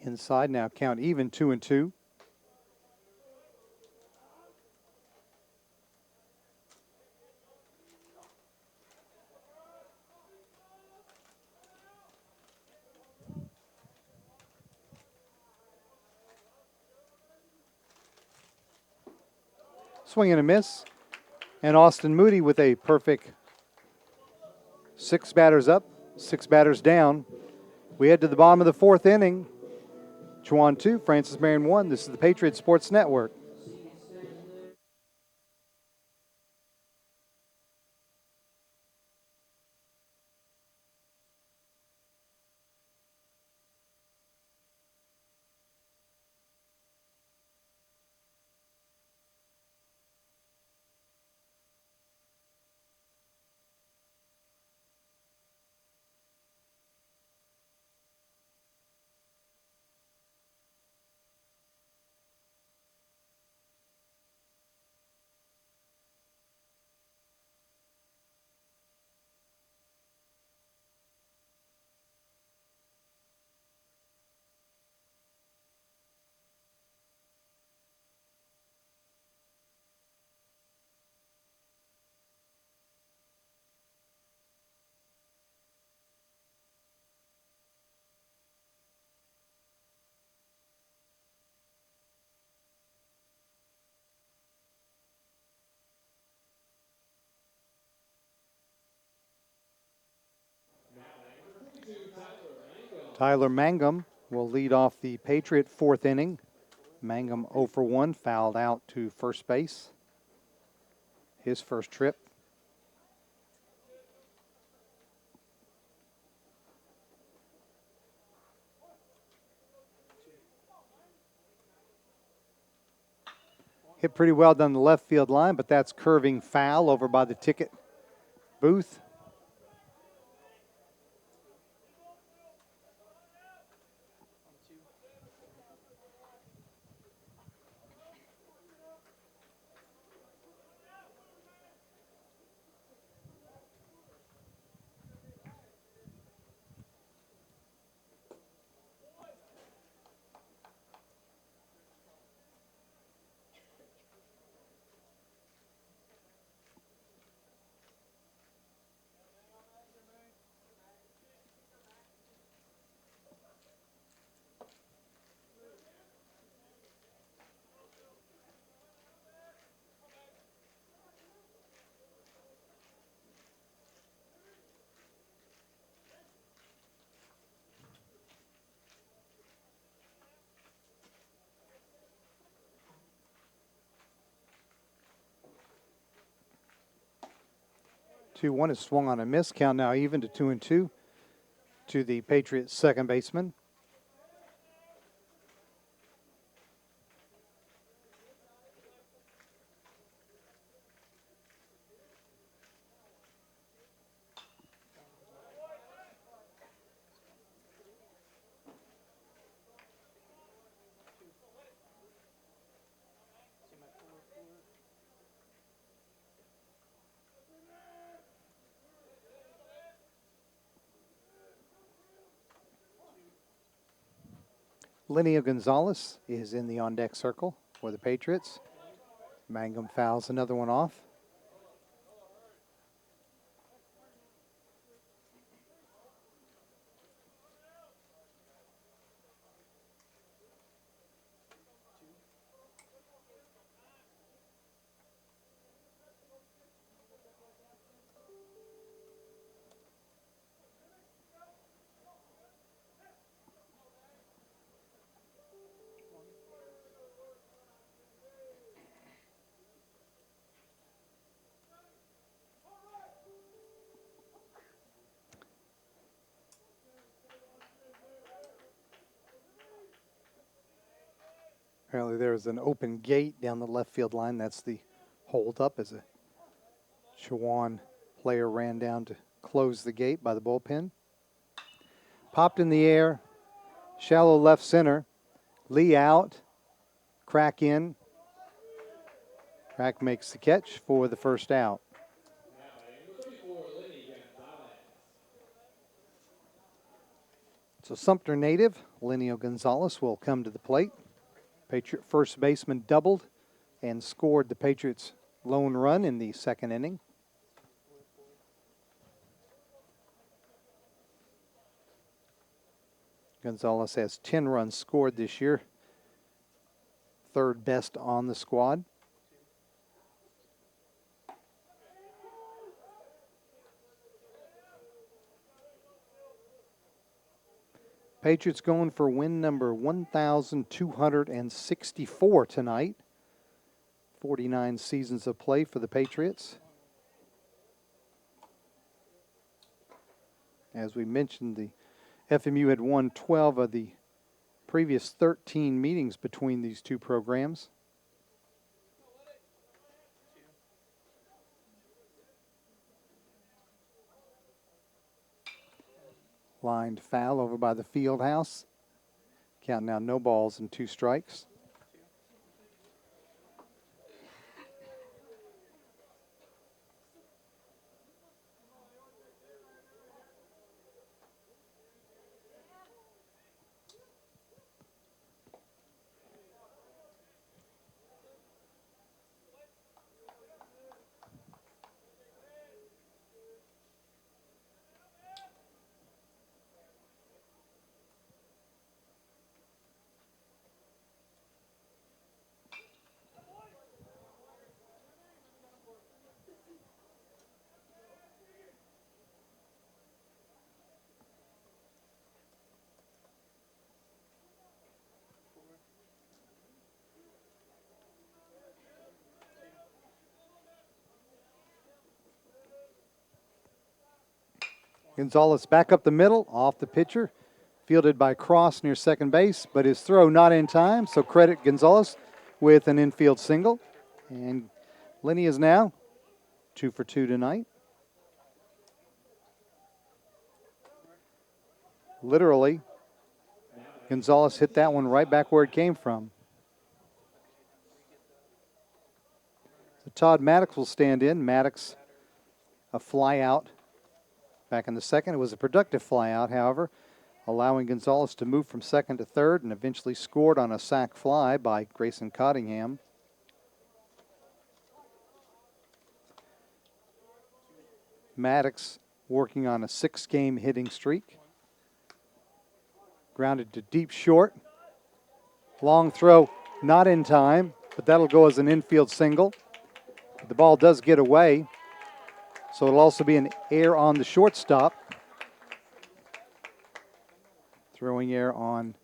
S1: Inside now, count even 2-2. Swing and a miss. And Austin Moody with a perfect 6 batters up, 6 batters down. We head to the bottom of the 4th inning. Chowan 2, Francis Marion 1. This is the Patriots Sports Network. Tyler Mangum will lead off the Patriot 4th inning. Mangum 0 for 1, fouled out to first base. His first trip. Hit pretty well down the left field line, but that's curving foul over by the ticket booth. 2-1 is swung on a miss. Count now even to 2-2 to the Patriots second baseman. Linnea Gonzalez is in the on-deck circle for the Patriots. Mangum fouls another one off. Apparently there was an open gate down the left field line. That's the hold up as a Chowan player ran down to close the gate by the bullpen. Popped in the air, shallow left center. Lee out, Crack in. Crack makes the catch for the first out. So Sumter native Linnea Gonzalez will come to the plate. Patriot first baseman doubled and scored the Patriots' lone run in the second inning. Gonzalez has 10 runs scored this year, third best on the squad. Patriots going for win number 1,264 tonight. 49 seasons of play for the Patriots. As we mentioned, the FMU had won 12 of the previous 13 meetings between these two programs. Lined foul over by the field house. Count now no balls and 2 strikes. Gonzalez back up the middle, off the pitcher, fielded by Cross near second base, but his throw not in time, so credit Gonzalez with an infield single. And Linnea is now 2 for 2 tonight. Literally, Gonzalez hit that one right back where it came from. So Todd Maddox will stand in. Maddox, a fly out back in the second. It was a productive fly out, however, allowing Gonzalez to move from second to third and eventually scored on a sac fly by Grayson Cottingham. Maddox working on a 6-game hitting streak. Grounded to deep short. Long throw, not in time, but that'll go as an infield single. The ball does get away, so it'll also be an error on the shortstop. Throwing error on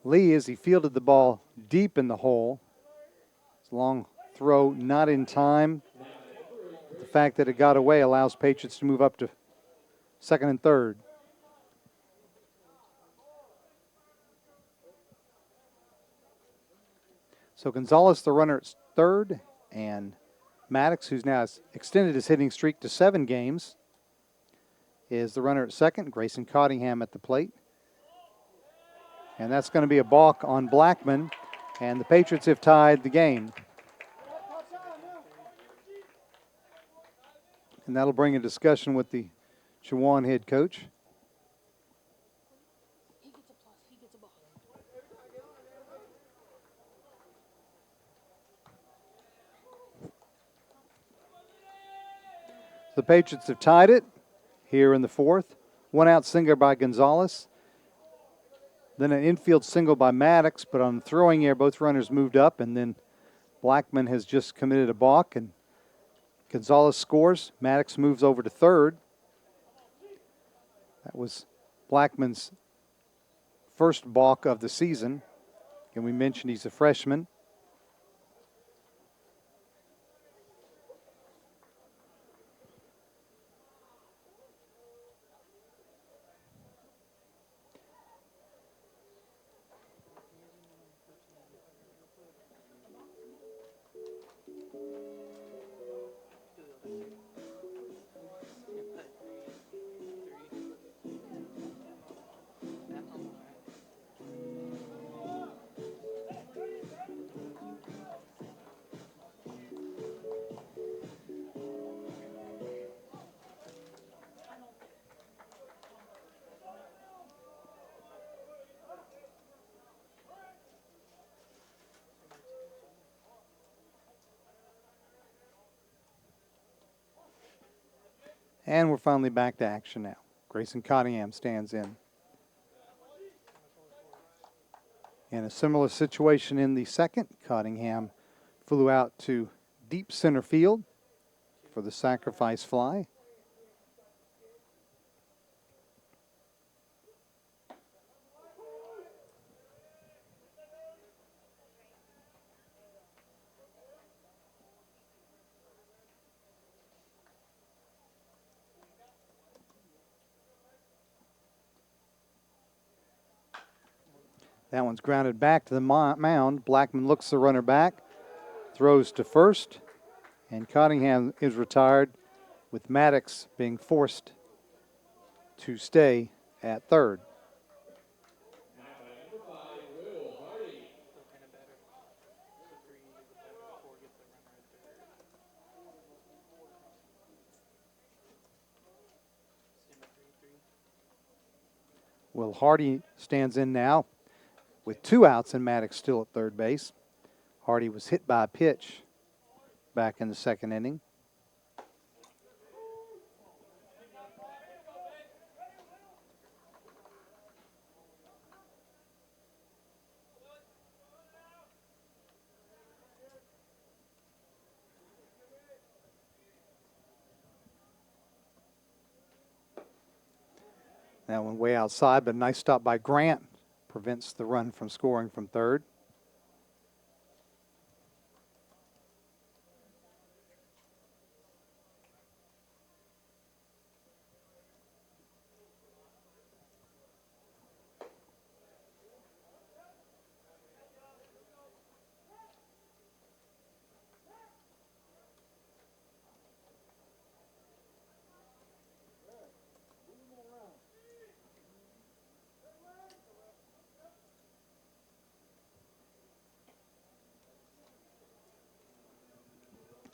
S1: Lee as he fielded the ball deep in the hole. It's a long throw, not in time. The fact that it got away allows Patriots to move up to second and third. So Gonzalez, the runner, at third, and Maddox, who's now extended his hitting streak to 7 games, is the runner at second. Grayson Cottingham at the plate. And that's going to be a balk on Blackman, and the Patriots have tied the game. And that'll bring a discussion with the Chowan head coach. The Patriots have tied it here in the fourth. 1 out single by Gonzalez. Then an infield single by Maddox, but on the throwing air, both runners moved up, and then Blackman has just committed a balk, and Gonzalez scores. Maddox moves over to third. That was Blackman's first balk of the season, and we mentioned he's a freshman. And we're finally back to action now. Grayson Cottingham stands in. In a similar situation in the second, Cottingham flew out to deep center field for the sacrifice fly. That one's grounded back to the mound. Blackman looks the runner back, throws to first, and Cottingham is retired, with Maddox being forced to stay at third. Will Hardy stands in now with 2 outs and Maddox still at third base. Hardy was hit by a pitch back in the second inning. That one way outside, but a nice stop by Grant. Prevents the run from scoring from third.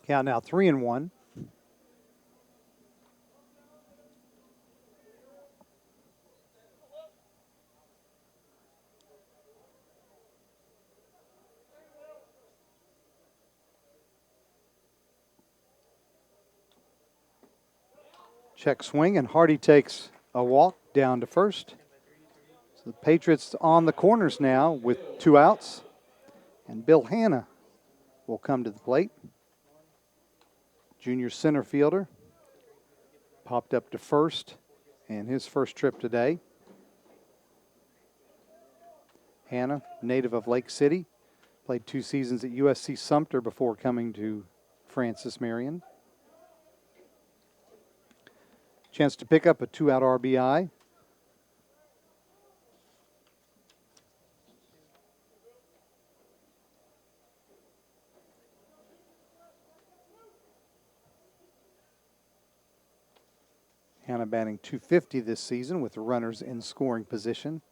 S1: Count now 3-1. Check swing, and Hardy takes a walk down to first. So the Patriots on the corners now with 2 outs, and Bill Hanna will come to the plate. Junior center fielder, popped up to first in his first trip today. Hanna, native of Lake City, played 2 seasons at USC Sumter before coming to Francis Marion. Chance to pick up a 2-out RBI. Hannah batting .250 this season with runners in scoring position.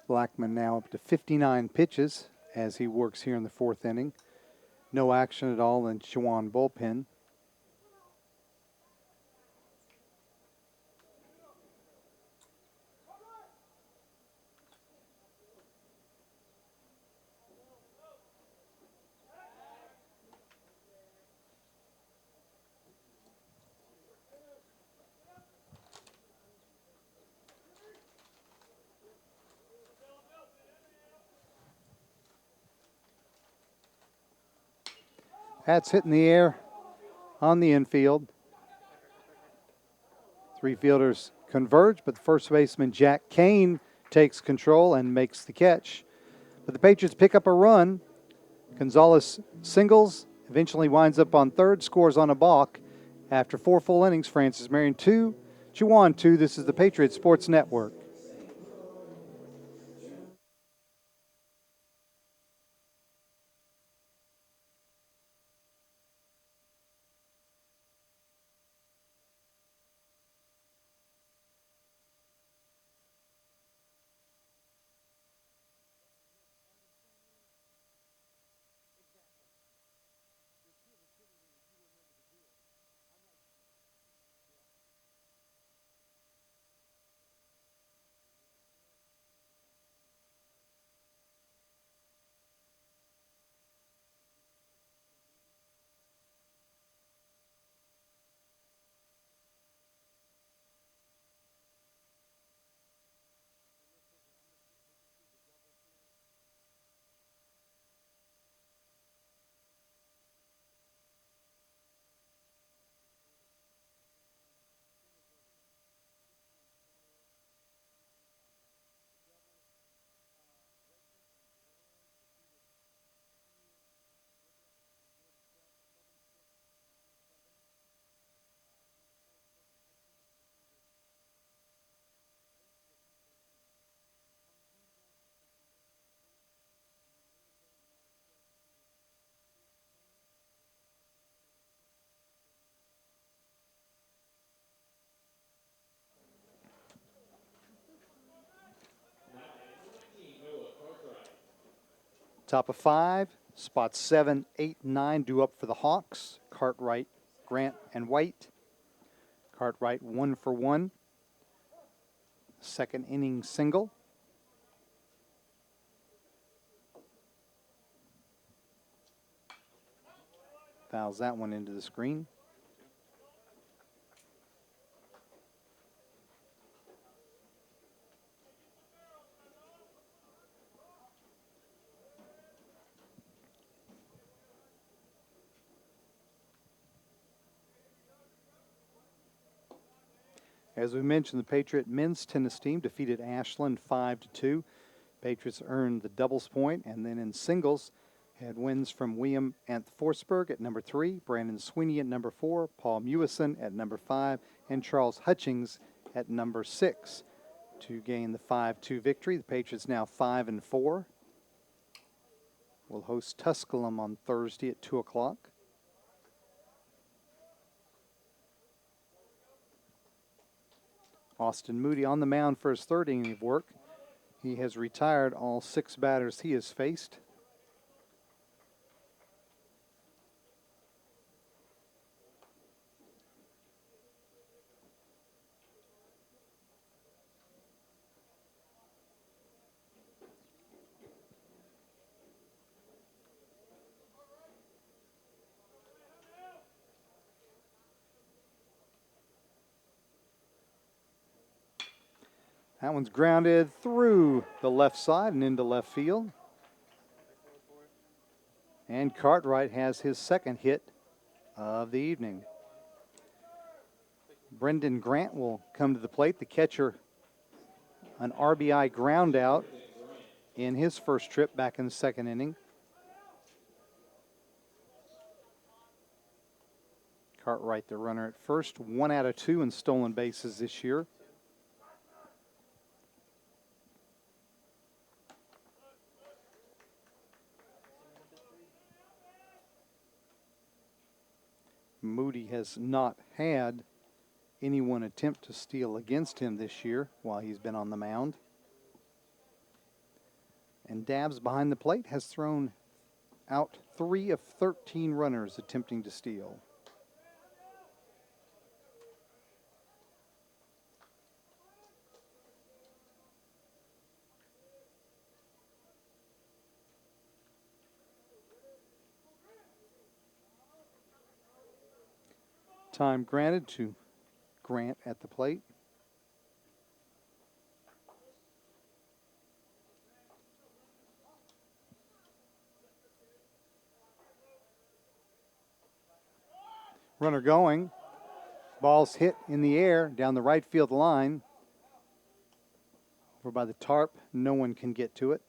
S1: Blackman now up to 59 pitches as he works here in the 4th inning. No action at all in Chowan bullpen. That's hit in the air on the infield. 3 fielders converge, but the first baseman, Jack Kane, takes control and makes the catch. But the Patriots pick up a run. Gonzalez singles, eventually winds up on third, scores on a balk. After 4 full innings, Francis Marion 2, Chowan 2. This is the Patriots Sports Network. Top of 5, spots 7, 8, 9 due up for the Hawks. Cartwright, Grant, and White. Cartwright 1 for 1. Second inning single. Fouls that one into the screen. As we mentioned, the Patriot men's tennis team defeated Ashland 5-2. Patriots earned the doubles point, and then in singles had wins from William Anth Forsberg at number 3, Brandon Sweeney at number 4, Paul Mewison at number 5, and Charles Hutchings at number 6 to gain the 5-2 victory. The Patriots now 5-4. Will host Tusculum on Thursday at 2 o'clock. Austin Moody on the mound for his 3rd inning of work. He has retired all 6 batters he has faced. That one's grounded through the left side and into left field. And Cartwright has his 2nd hit of the evening. Brendan Grant will come to the plate. The catcher, an RBI ground out in his first trip back in the second inning. Cartwright, the runner at first, 1 out of 2 in stolen bases this year. Moody has not had anyone attempt to steal against him this year while he's been on the mound. And Dabbs behind the plate has thrown out 3 of 13 runners attempting to steal. Time granted to Grant at the plate. Runner going. Ball's hit in the air down the right field line. Over by the tarp. No one can get to it.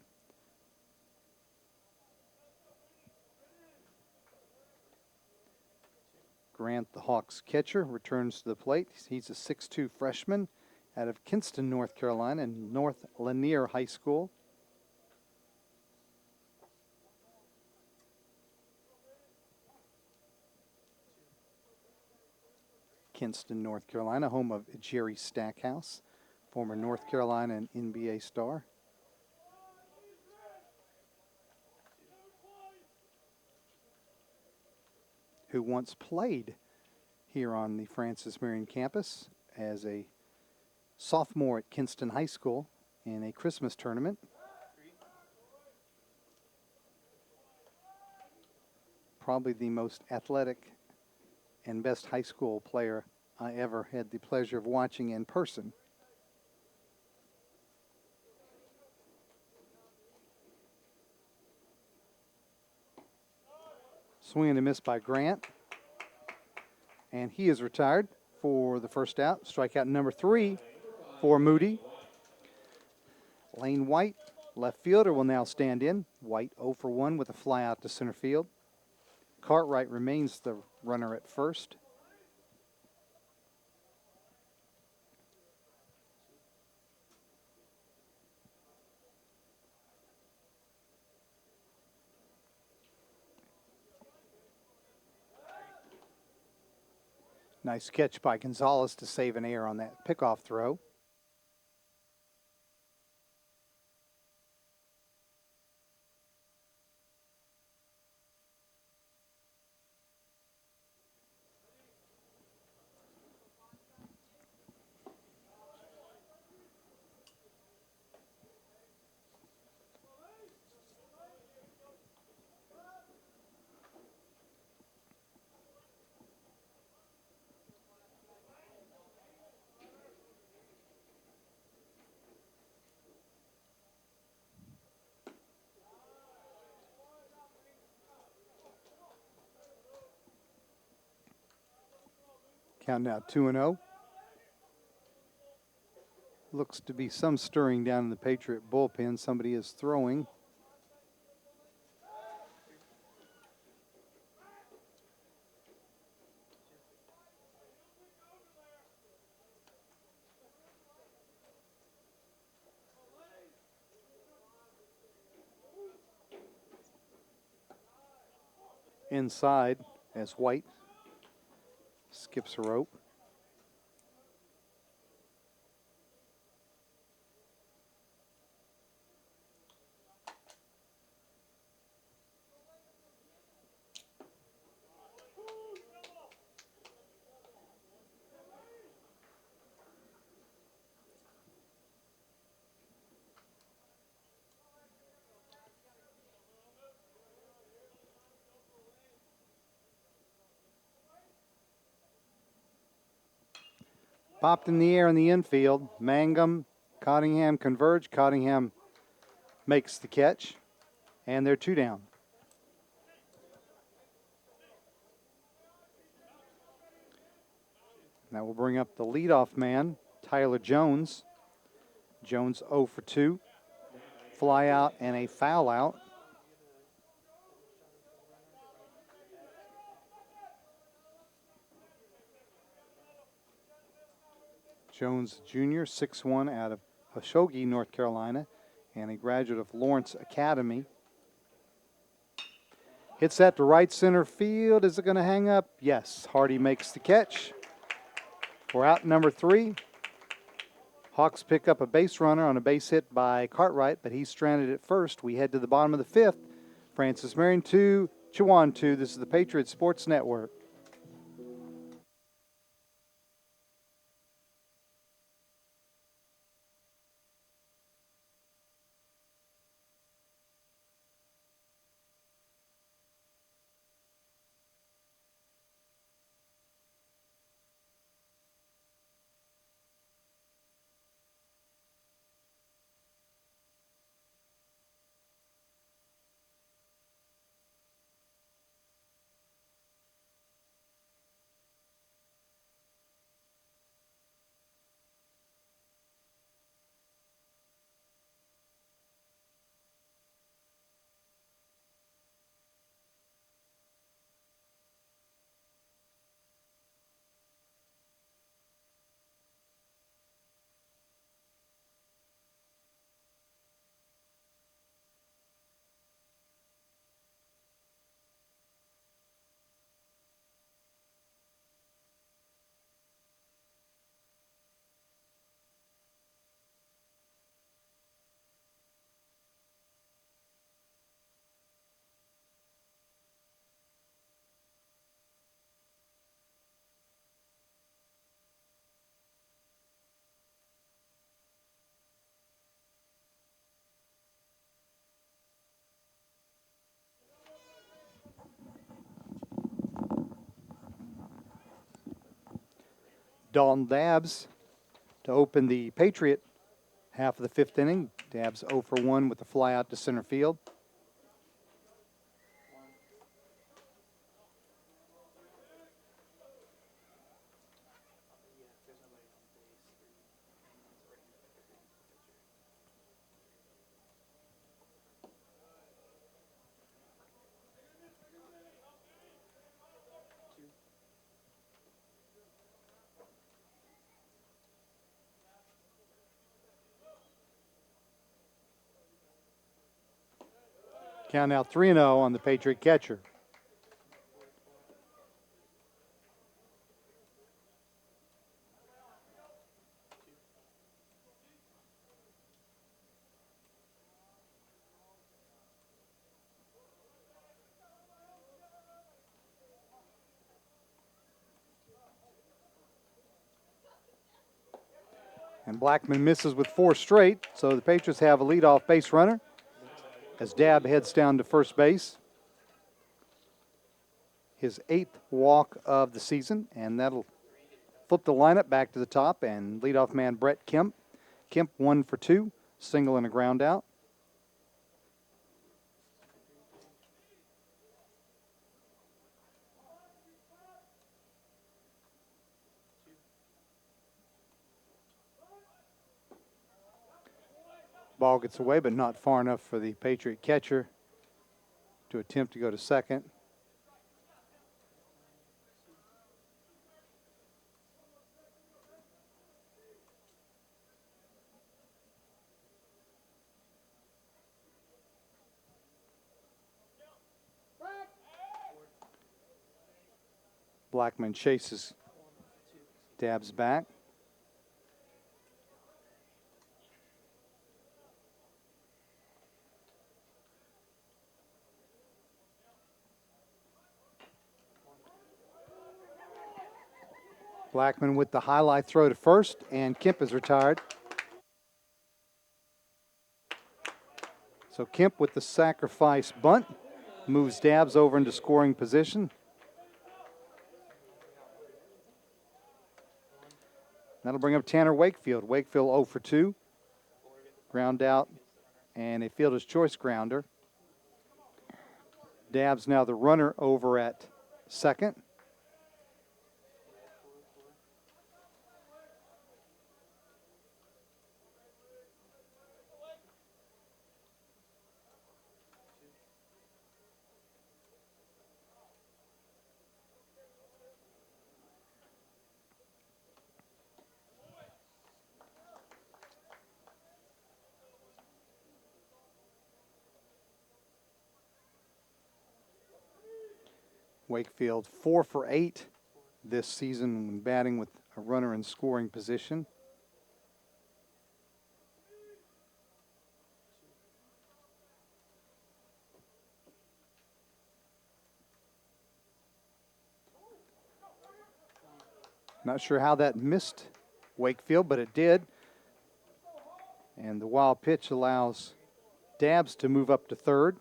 S1: Grant, the Hawks catcher, returns to the plate. He's a 6'2" freshman out of Kinston, North Carolina, and North Lanier High School. Kinston, North Carolina, home of Jerry Stackhouse, former North Carolina and NBA star. Who once played here on the Francis Marion campus as a sophomore at Kinston High School in a Christmas tournament. Probably the most athletic and best high school player I ever had the pleasure of watching in person. Swing and a miss by Grant. And he is retired for the first out. Strikeout number 3 for Moody. Lane White, left fielder, will now stand in. White 0 for 1 with a fly out to center field. Cartwright remains the runner at first. Nice catch by Gonzalez to save an error on that pickoff throw. Count now 2-0. Looks to be some stirring down in the Patriot bullpen. Somebody is throwing. Inside as White skips a rope. Popped in the air in the infield. Mangum, Cottingham converge. Cottingham makes the catch, and they're 2 down. That will bring up the leadoff man, Tyler Jones. Jones 0 for 2. fly out and a foul out. Jones Jr., 6'1", out of Hoshogi, North Carolina, and a graduate of Lawrence Academy. Hits that to right center field. Is it going to hang up? Yes. Hardy makes the catch. We're out number 3. Hawks pick up a base runner on a base hit by Cartwright, but he's stranded at first. We head to the bottom of the 5th. Francis Marion 2, Chowan 2. This is the Patriots Sports Network. Dalton Dabbs to open the Patriot half of the 5th inning. Dabbs 0 for 1 with a fly out to center field. Count now 3-0 on the Patriot catcher. And Blackman misses with 4 straight, so the Patriots have a leadoff base runner as Dabb heads down to first base. His 8th walk of the season, and that'll flip the lineup back to the top, and leadoff man Brett Kemp. Kemp 1 for 2, single and a ground out. Ball gets away, but not far enough for the Patriot catcher to attempt to go to second. Blackman chases Dabbs back. Blackman with the highlight throw to first, and Kemp is retired. So Kemp with the sacrifice bunt moves Dabbs over into scoring position. That'll bring up Tanner Wakefield. Wakefield 0 for 2. Ground out and a fielder's choice grounder. Dabbs now the runner over at second. Wakefield 4 for 8 this season when batting with a runner in scoring position. Not sure how that missed Wakefield, but it did. And the wild pitch allows Dabbs to move up to third.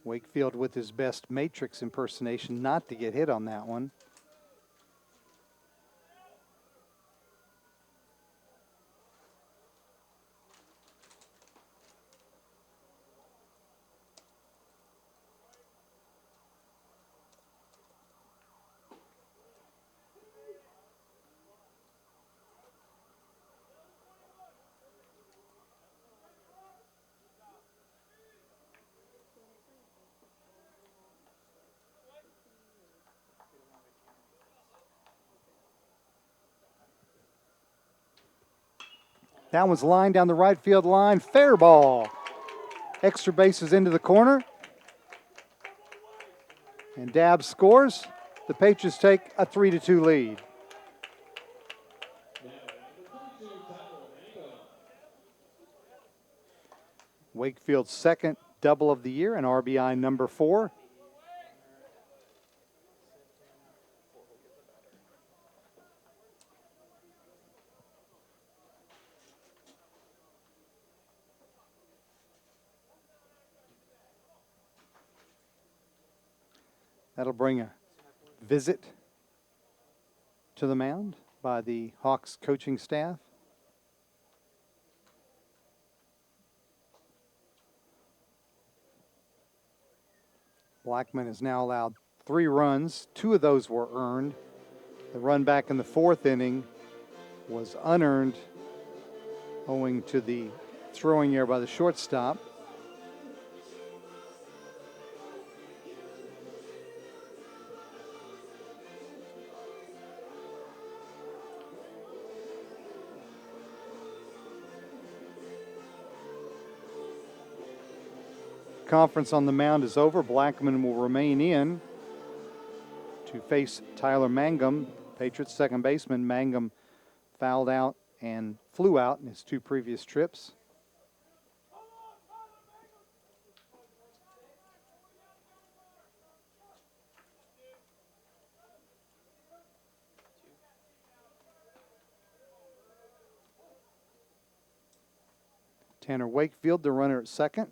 S1: Wakefield with his best Matrix impersonation not to get hit on that one. That one's lined down the right field line. Fair ball. Extra bases into the corner. And Dabbs scores. The Patriots take a 3-2 lead. Wakefield's second double of the year and RBI number 4. That'll bring a visit to the mound by the Hawks coaching staff. Blackman has now allowed 3 runs. 2 of those were earned. The run back in the 4th inning was unearned owing to the throwing error by the shortstop. Conference on the mound is over. Blackman will remain in to face Tyler Mangum, Patriots second baseman. Mangum fouled out and flew out in his 2 previous trips. Tanner Wakefield, the runner at second.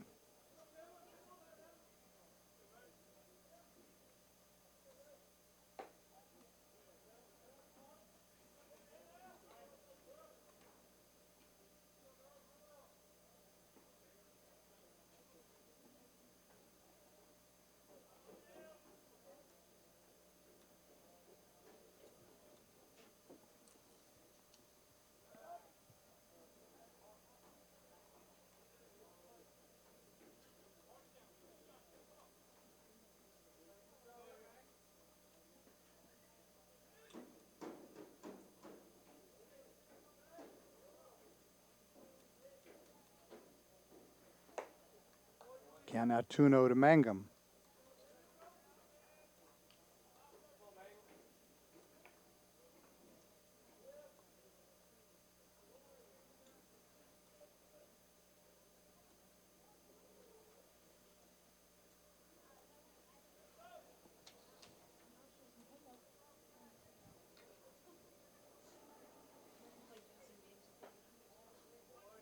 S1: Count now 2-0 to Mangum.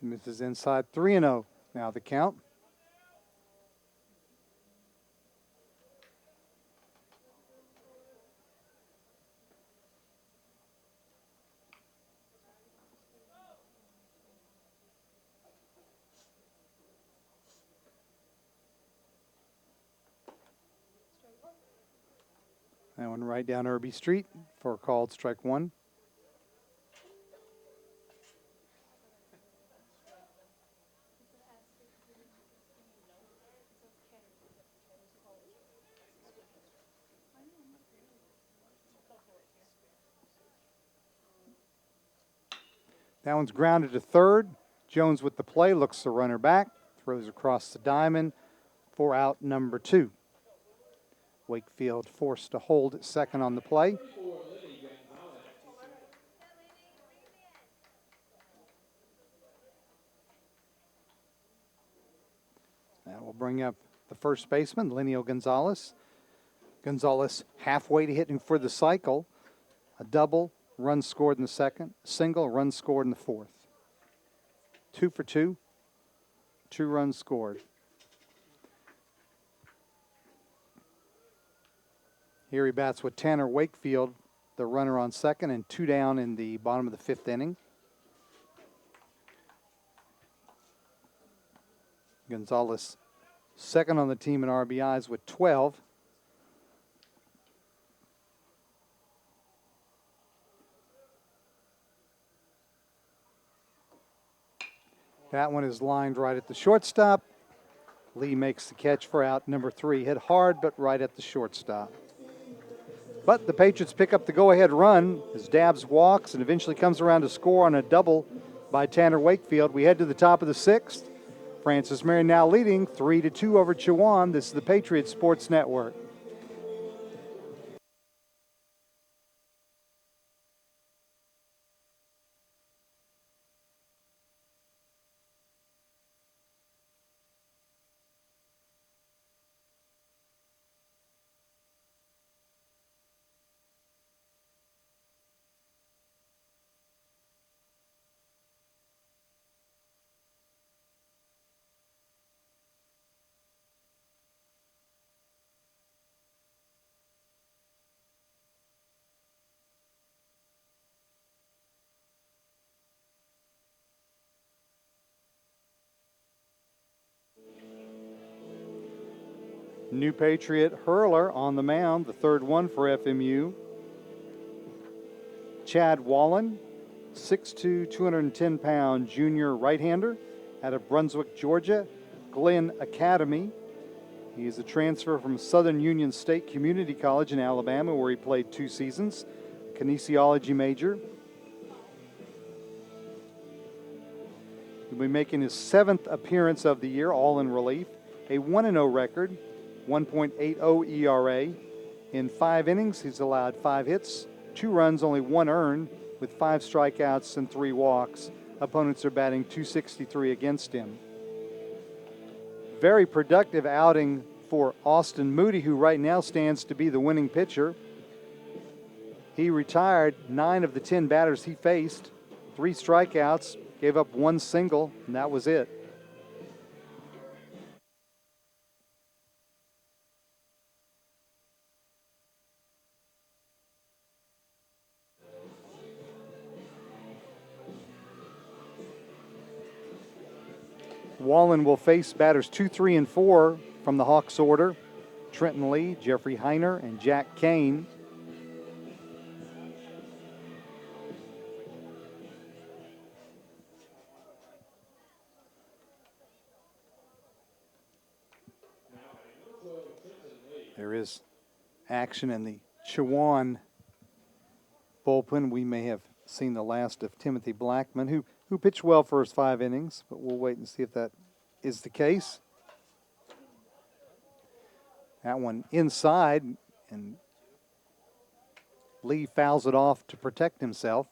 S1: Misses inside 3-0. Now the count. That one right down Irby Street for a called strike 1. That one's grounded to third. Jones with the play, looks the runner back, throws across the diamond, for out number 2. Wakefield forced to hold at second on the play. That will bring up the first baseman, Lenio Gonzalez. Gonzalez halfway to hitting for the cycle. A double, run scored in the second. Single, run scored in the fourth. 2 for 2. 2 runs scored. Here he bats with Tanner Wakefield, the runner on second, and 2 down in the bottom of the 5th inning. Gonzalez second on the team in RBIs with 12. That one is lined right at the shortstop. Lee makes the catch for out number 3. Hit hard, but right at the shortstop. But the Patriots pick up the go-ahead run as Dabbs walks and eventually comes around to score on a double by Tanner Wakefield. We head to the top of the 6th. Francis Marion now leading 3-2 over Chowan. This is the Patriots Sports Network. New Patriot hurler on the mound, the third one for FMU. Chad Wallen, 6'2", 210-pound junior right-hander out of Brunswick, Georgia, Glenn Academy. He is a transfer from Southern Union State Community College in Alabama, where he played 2 seasons, kinesiology major. He'll be making his 7th appearance of the year, all in relief. A 1-0 record, 1.80 ERA. In 5 innings, he's allowed 5 hits, 2 runs, only 1 earned, with 5 strikeouts and 3 walks. Opponents are batting .263 against him. Very productive outing for Austin Moody, who right now stands to be the winning pitcher. He retired 9 of the 10 batters he faced, 3 strikeouts, gave up 1 single, and that was it. Wallen will face batters 2, 3, and 4 from the Hawks order. Trenton Lee, Jeffrey Heiner, and Jack Kane. There is action in the Chowan bullpen. We may have seen the last of Timothy Blackman, who pitched well for his 5 innings, but we'll wait and see if that is the case. That one inside, and Lee fouls it off to protect himself.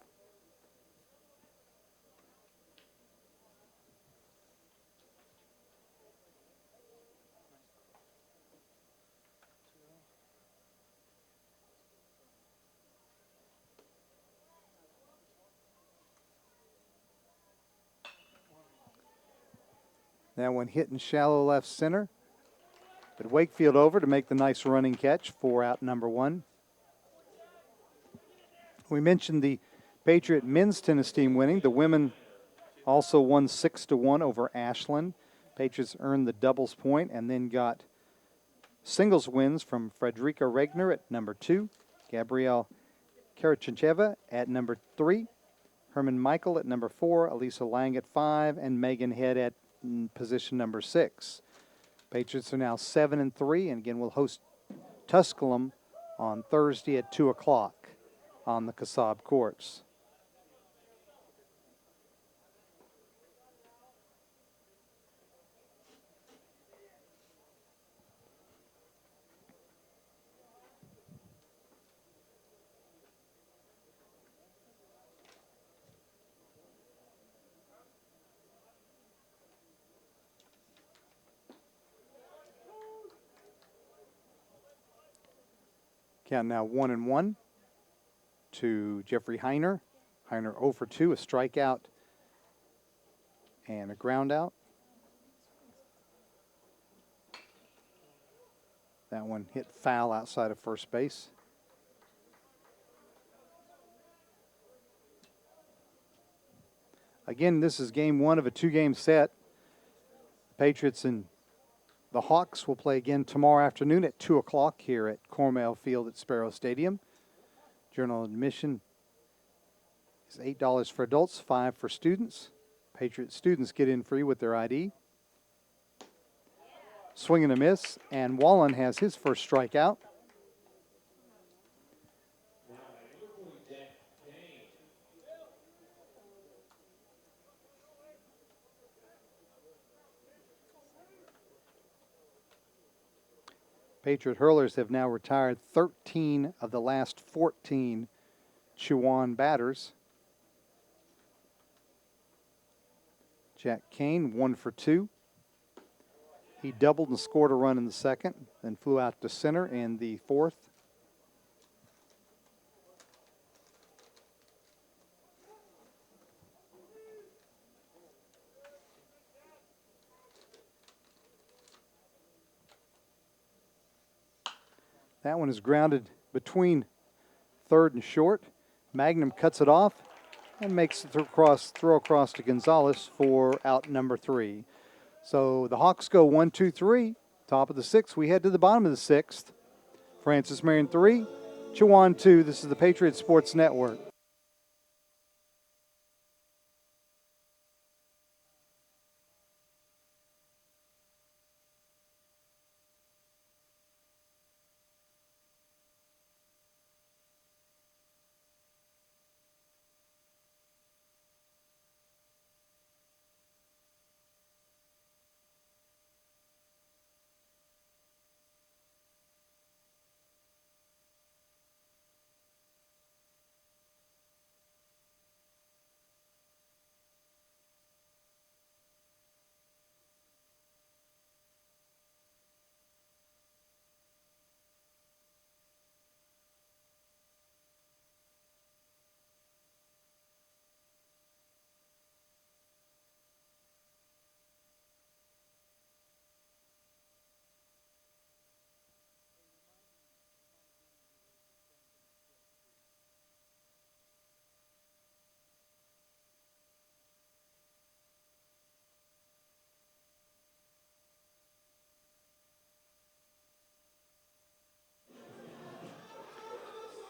S1: That one hit in shallow left center. But Wakefield over to make the nice running catch for out number 1. We mentioned the Patriot men's tennis team winning. The women also won 6-1 over Ashland. Patriots earned the doubles point and then got singles wins from Fredrika Regner at number 2, Gabrielle Karachacheva at number 3, Herman Michael at number 4, Elisa Lang at 5, and Megan Head at position number 6. Patriots are now 7-3, and again, will host Tusculum on Thursday at 2 o'clock on the Kasab courts. Count now 1-1 to Jeffrey Heiner. Heiner 0 for 2, a strikeout and a ground out. That one hit foul outside of first base. Again, this is game one of a two-game set. Patriots and the Hawks will play again tomorrow afternoon at 2 o'clock here at Cornell Field at Sparrow Stadium. General admission is $8 for adults, $5 for students. Patriot students get in free with their ID. Swing and a miss, and Wallen has his first strikeout. Patriot hurlers have now retired 13 of the last 14 Chowan batters. Jack Kane, 1 for 2. He doubled and scored a run in the second, then flew out to center in the fourth. That one is grounded between third and short. Magnum cuts it off and makes the throw across to Gonzalez for out number 3. So the Hawks go 1, 2, 3. Top of the 6th. We head to the bottom of the 6th. Francis Marion 3, Chowan 2. This is the Patriot Sports Network.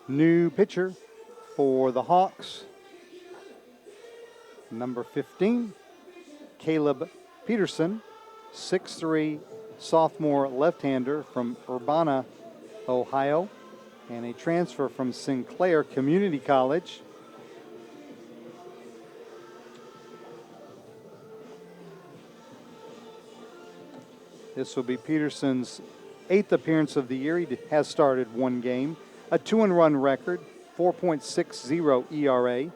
S1: New pitcher for the Hawks, number 15, Caleb Peterson, 6'3", sophomore left-hander from Urbana, Ohio, and a transfer from Sinclair Community College. This will be Peterson's 8th appearance of the year. He has started one game. A 2-run record, 4.60 ERA.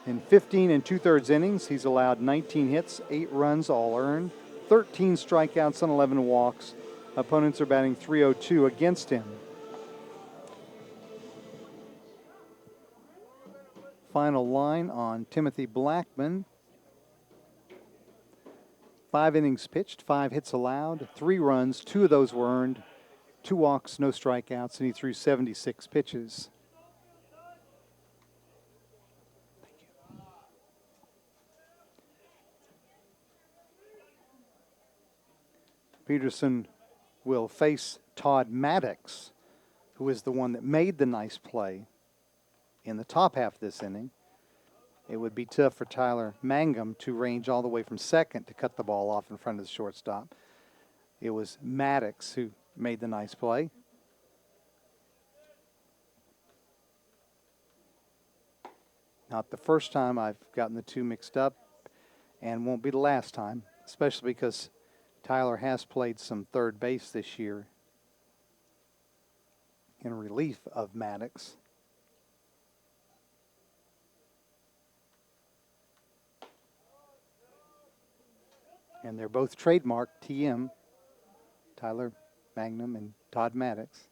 S1: In 15 2/3 innings, he's allowed 19 hits, 8 runs, all earned, 13 strikeouts, and 11 walks. Opponents are batting .302 against him. Final line on Timothy Blackman. 5 innings pitched, 5 hits allowed, 3 runs, 2 of those were earned, 2 walks, no strikeouts, and he threw 76 pitches. Peterson will face Todd Maddox, who is the one that made the nice play in the top half of this inning. It would be tough for Tyler Mangum to range all the way from second to cut the ball off in front of the shortstop. It was Maddox who made the nice play. Not the first time I've gotten the two mixed up, and won't be the last time, especially because Tyler has played some third base this year in relief of Maddox. And they're both trademarked TM, Tyler Magnum and Todd Maddox.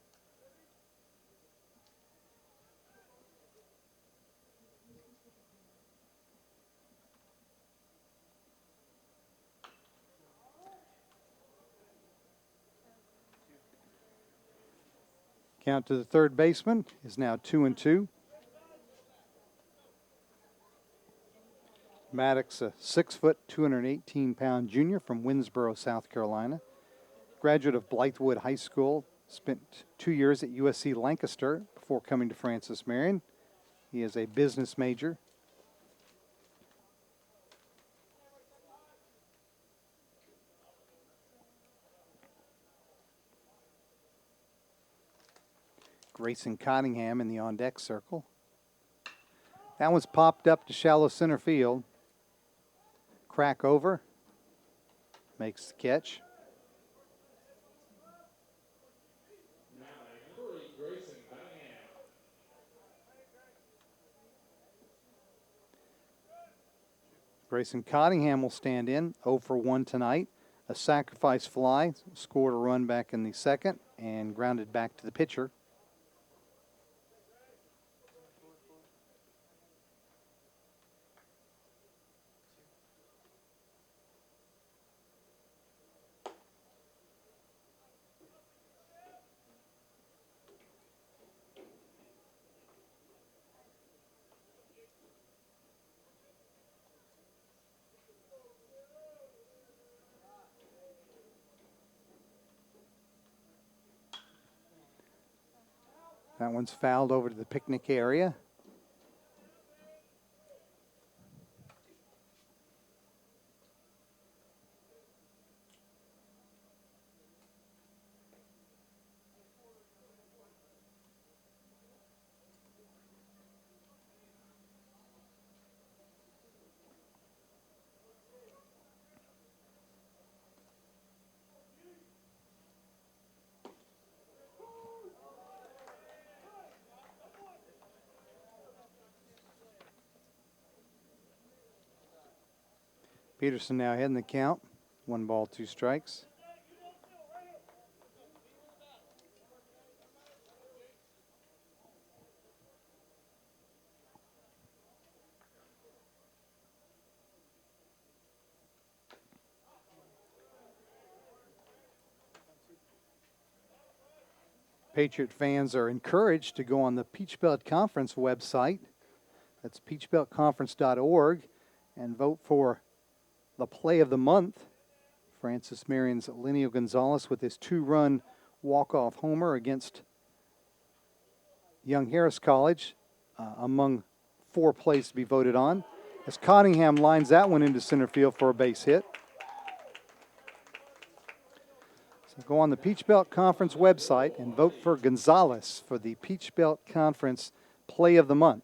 S1: Count to the third baseman is now 2-2. Maddox, a 6-foot, 218-pound junior from Winnsboro, South Carolina. Graduate of Blythewood High School, spent 2 years at USC Lancaster before coming to Francis Marion. He is a business major. Grayson Cottingham in the on-deck circle. That one's popped up to shallow center field. Crack over. Makes the catch. Grayson Cottingham will stand in, 0 for 1 tonight. A sacrifice fly, scored a run back in the second, and grounded back to the pitcher. That one's fouled over to the picnic area. Peterson now heading the count. 1 ball, 2 strikes. Patriot fans are encouraged to go on the Peach Belt Conference website. That's peachbeltconference.org and vote for the play of the month. Francis Marion's Lenio Gonzalez with his 2-run walk-off homer against Young Harris College among 4 plays to be voted on. As Cottingham lines that one into center field for a base hit. So go on the Peach Belt Conference website and vote for Gonzalez for the Peach Belt Conference play of the month.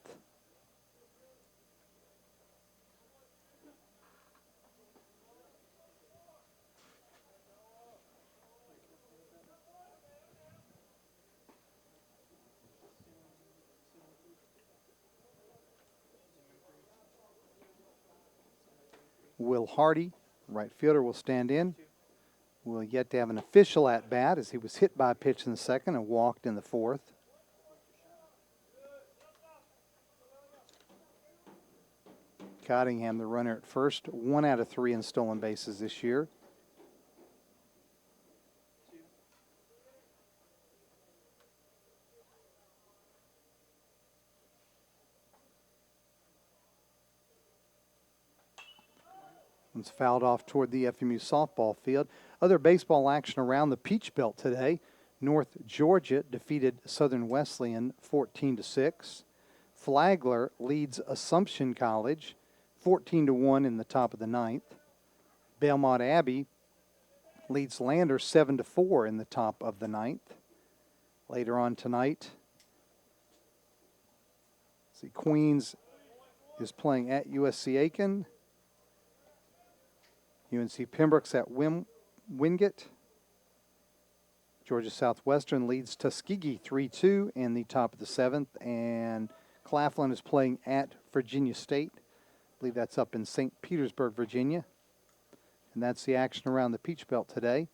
S1: Will Hardy, right fielder, will stand in. Will yet to have an official at-bat as he was hit by a pitch in the second and walked in the fourth. Cottingham, the runner at first, 1 out of 3 in stolen bases this year. One's fouled off toward the FMU softball field. Other baseball action around the Peach Belt today. North Georgia defeated Southern Wesleyan 14-6. Flagler leads Assumption College 14-1 in the top of the ninth. Belmont Abbey leads Lander 7-4 in the top of the ninth. Later on tonight, Queens is playing at USC Aiken. UNC Pembroke's at Wingate. Georgia Southwestern leads Tuskegee 3-2 in the top of the 7th. And Claflin is playing at Virginia State. I believe that's up in St. Petersburg, Virginia. And that's the action around the Peach Belt today.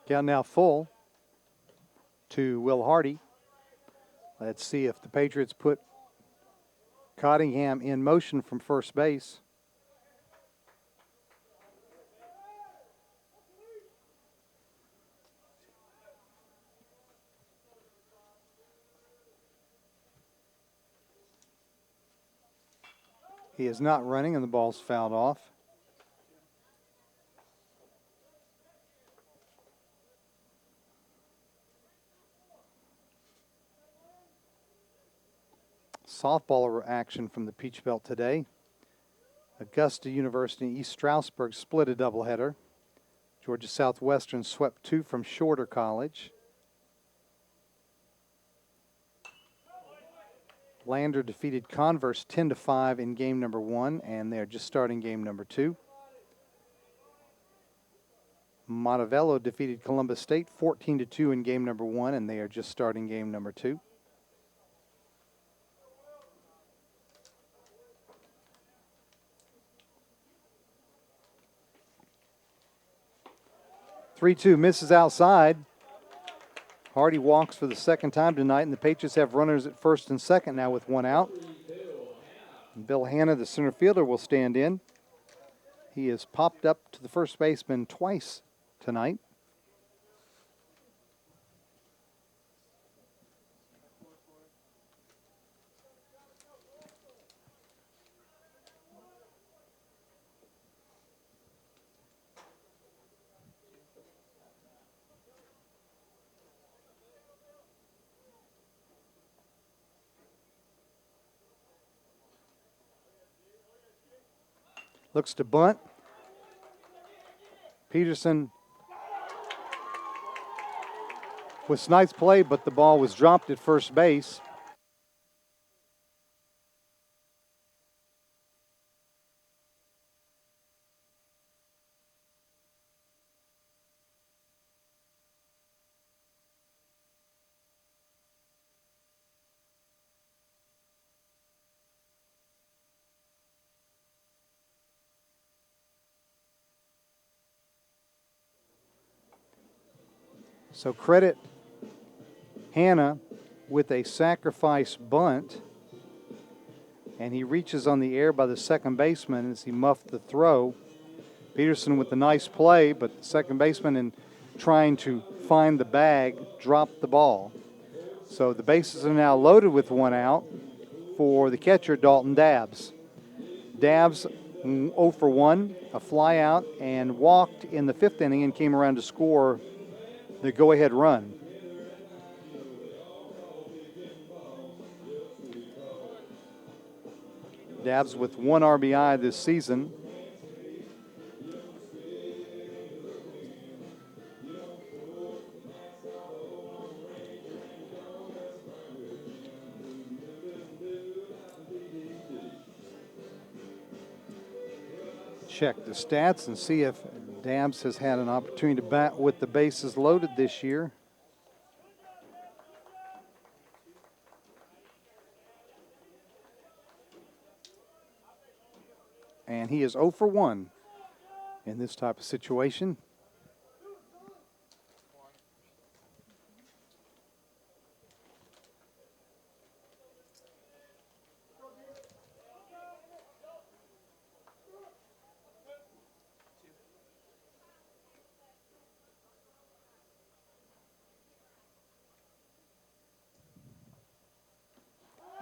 S1: Count now full to Will Hardy. Let's see if the Patriots put Cottingham in motion from first base. He is not running, and the ball's fouled off. Softball action from the Peach Belt today. Augusta University and East Stroudsburg split a doubleheader. Georgia Southwestern swept 2 from Shorter College. Lander defeated Converse 10-5 in game number 1, and they're just starting game number 2. Montevello defeated Columbus State 14-2 in game number 1, and they are just starting game number 2. Three-two misses outside. Hardy walks for the second time tonight, and the Patriots have runners at first and second now with 1 out. And Bill Hanna, the center fielder, will stand in. He has popped up to the first baseman twice tonight. Looks to bunt. Peterson with nice play, but the ball was dropped at first base. So credit Hanna with a sacrifice bunt. And he reaches on the air by the second baseman as he muffed the throw. Peterson with a nice play, but the second baseman, in trying to find the bag, dropped the ball. So the bases are now loaded with 1 out for the catcher, Dalton Dabbs. Dabbs 0 for 1, a fly out, and walked in the 5th inning and came around to score the go-ahead run. Dabbs with 1 RBI this season. Check the stats and see if Dabbs has had an opportunity to bat with the bases loaded this year. And he is 0 for 1 in this type of situation.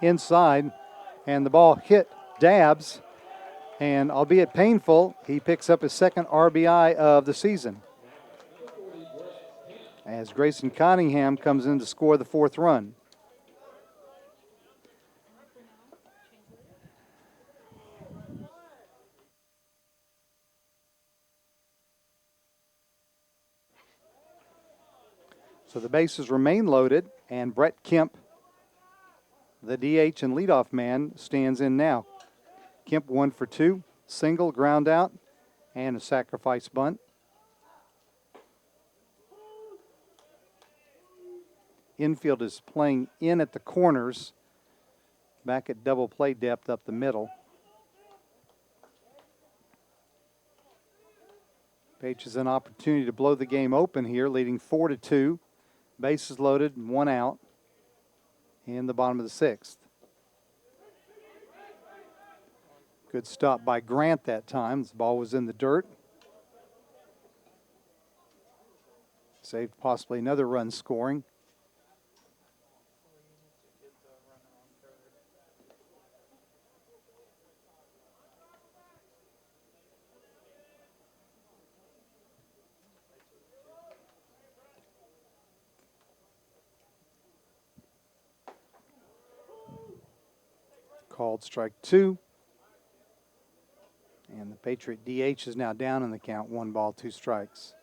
S1: Inside, and the ball hit Dabbs, and albeit painful, he picks up his 2nd RBI of the season as Grayson Cottingham comes in to score the 4th run. So the bases remain loaded, and Brett Kemp, the DH and leadoff man, stands in now. Kemp 1 for 2, single, ground out, and a sacrifice bunt. Infield is playing in at the corners, back at double play depth up the middle. Patriots an opportunity to blow the game open here, leading 4-2. Bases loaded, and 1 out in the bottom of the 6th. Good stop by Grant that time. The ball was in the dirt. Saved possibly another run scoring. Called strike 2. And the Patriot DH is now down in the count, 1 ball, 2 strikes.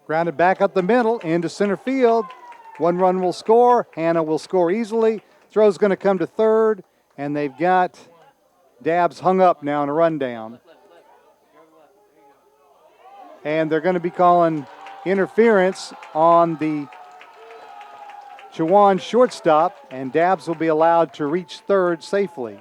S1: Grounded back up the middle into center field. 1 run will score. Hannah will score easily. Throw's going to come to third, and they've got Dabbs hung up now in a rundown. And they're going to be calling interference on the Chowan shortstop, and Dabbs will be allowed to reach third safely.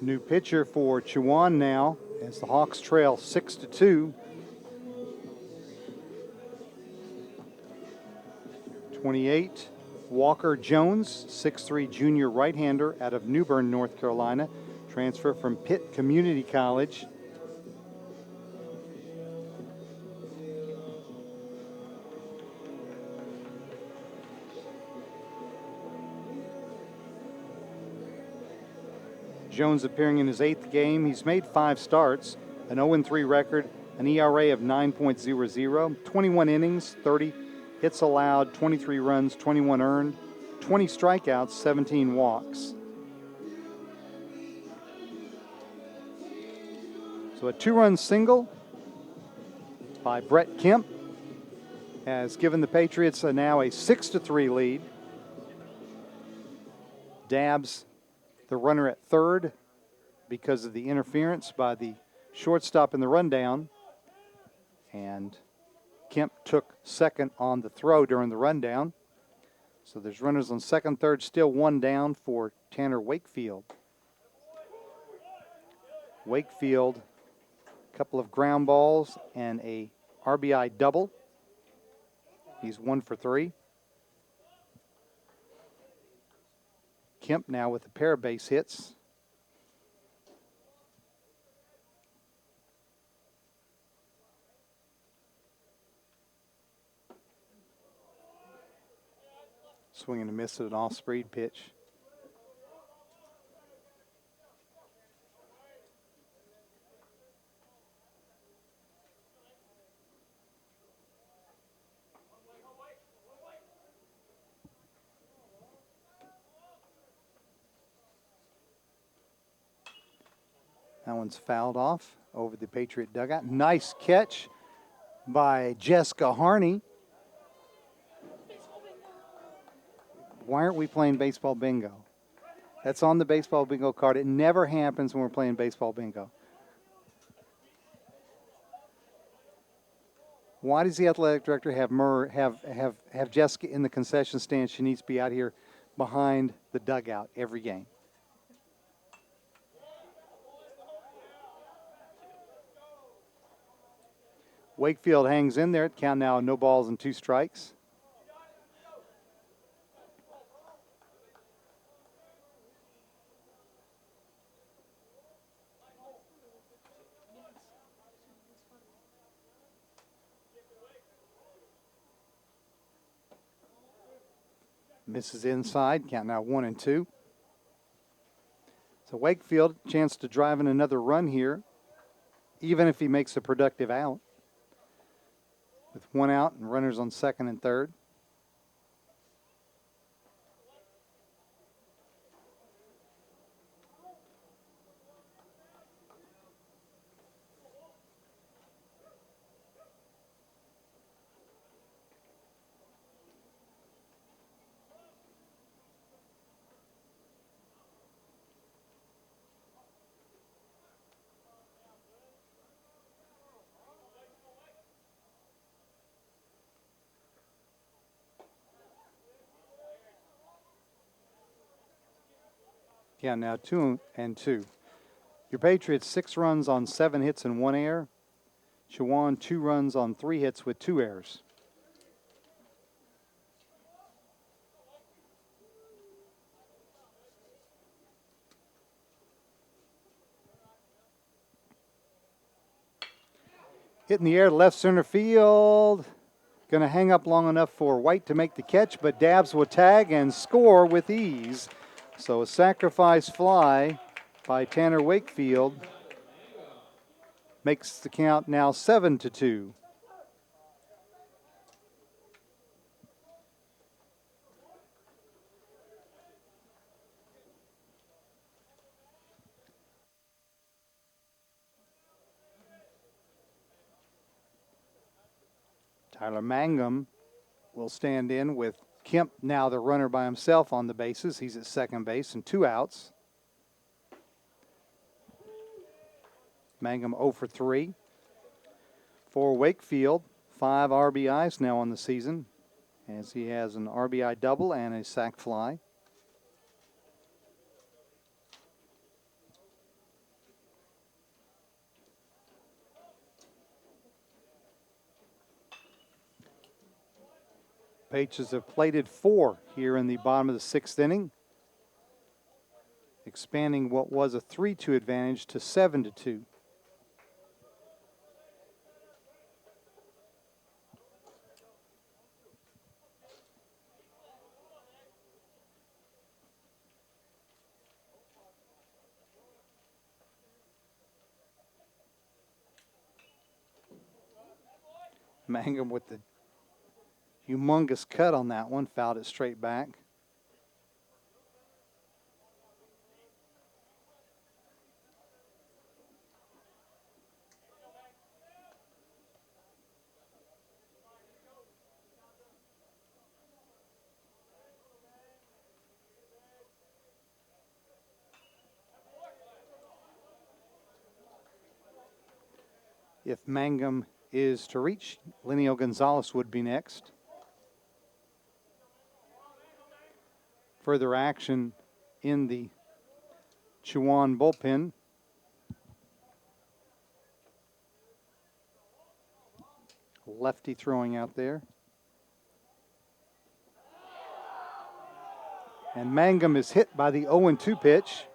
S1: New pitcher for Chowan now as the Hawks trail 6-2. 28, Walker Jones, 6'3" junior right-hander out of New Bern, North Carolina. Transfer from Pitt Community College. Jones appearing in his 8th game. He's made 5 starts, an 0-3 record, an ERA of 9.00, 21 innings, 30 hits allowed, 23 runs, 21 earned, 20 strikeouts, 17 walks. So a 2-run single by Brett Kemp has given the Patriots now a 6-3 lead. Dabbs, the runner at third, because of the interference by the shortstop in the rundown. And Kemp took second on the throw during the rundown. So there's runners on second, third, still 1 down for Tanner Wakefield. Wakefield couple of ground balls and a RBI double. He's 1 for 3. Kemp now with a pair of base hits. Swing and a miss at an off-speed pitch. That one's fouled off over the Patriot dugout. Nice catch by Jessica Harney. Why aren't we playing baseball bingo? That's on the baseball bingo card. It never happens when we're playing baseball bingo. Why does the athletic director have Jessica in the concession stand? She needs to be out here behind the dugout every game. Wakefield hangs in there. Count now, no balls and 2 strikes. Misses inside. Count now 1 and 2. So Wakefield, chance to drive in another run here, even if he makes a productive out. With 1 out and runners on second and third. Yeah, now 2 and 2. Your Patriots 6 runs on 7 hits and 1 error. Chowan 2 runs on 3 hits with 2 errors. Hit in the air to left center field. Going to hang up long enough for White to make the catch, but Dabbs will tag and score with ease. So a sacrifice fly by Tanner Wakefield makes the count now 7-2. Tyler Mangum will stand in with Kemp, now the runner by himself on the bases. He's at second base and 2 outs. Mangum 0 for 3. For Wakefield, 5 RBIs now on the season, as he has an RBI double and a sac fly. Patriots have plated 4 here in the bottom of the 6th inning, expanding what was a 3-2 advantage to 7-2. Mangum with the humongous cut on that one, fouled it straight back. If Mangum is to reach, Lenio Gonzalez would be next. Further action in the Chowan bullpen. lefty throwing out there. And Mangum is hit by the 0-2 pitch.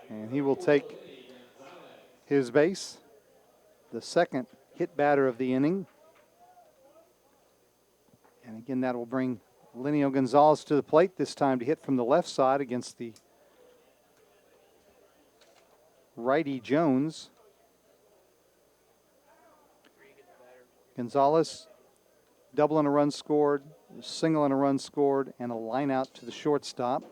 S1: And he will take his base, the second hit batter of the inning. And again, that will bring Lenio Gonzalez to the plate, this time to hit from the left side against the righty Jones. Gonzalez, double and a run scored, single and a run scored, and a line out to the shortstop.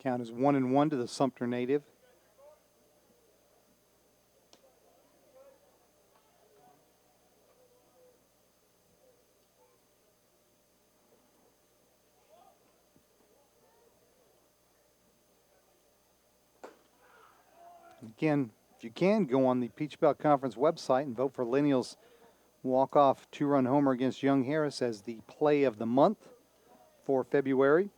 S1: Count is 1-1 to the Sumter native. Again, if you can, go on the Peach Belt Conference website and vote for Lenio's walk-off two-run homer against Young Harris as the play of the month for February.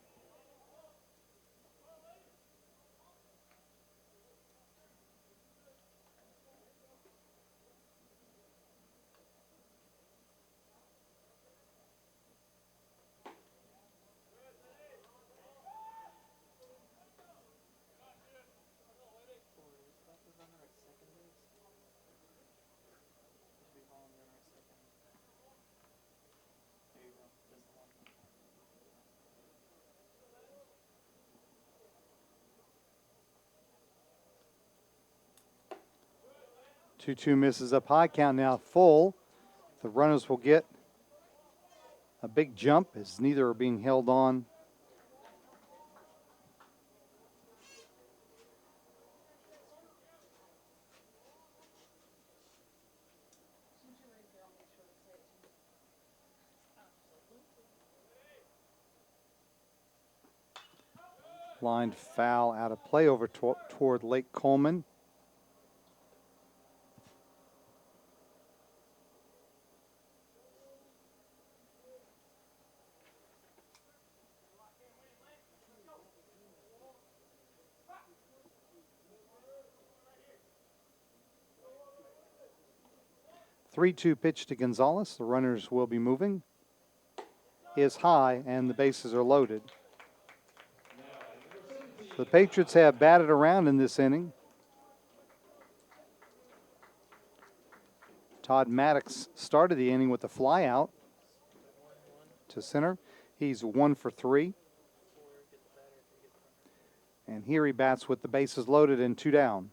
S1: Two misses up high. Count now full. The runners will get a big jump as neither are being held on. Lined foul out of play over toward Lake Coleman. Three-two pitch to Gonzalez. The runners will be moving. Is high and the bases are loaded. The Patriots have batted around in this inning. Todd Maddox started the inning with a fly out to center. He's 1 for 3. And here he bats with the bases loaded and 2 down.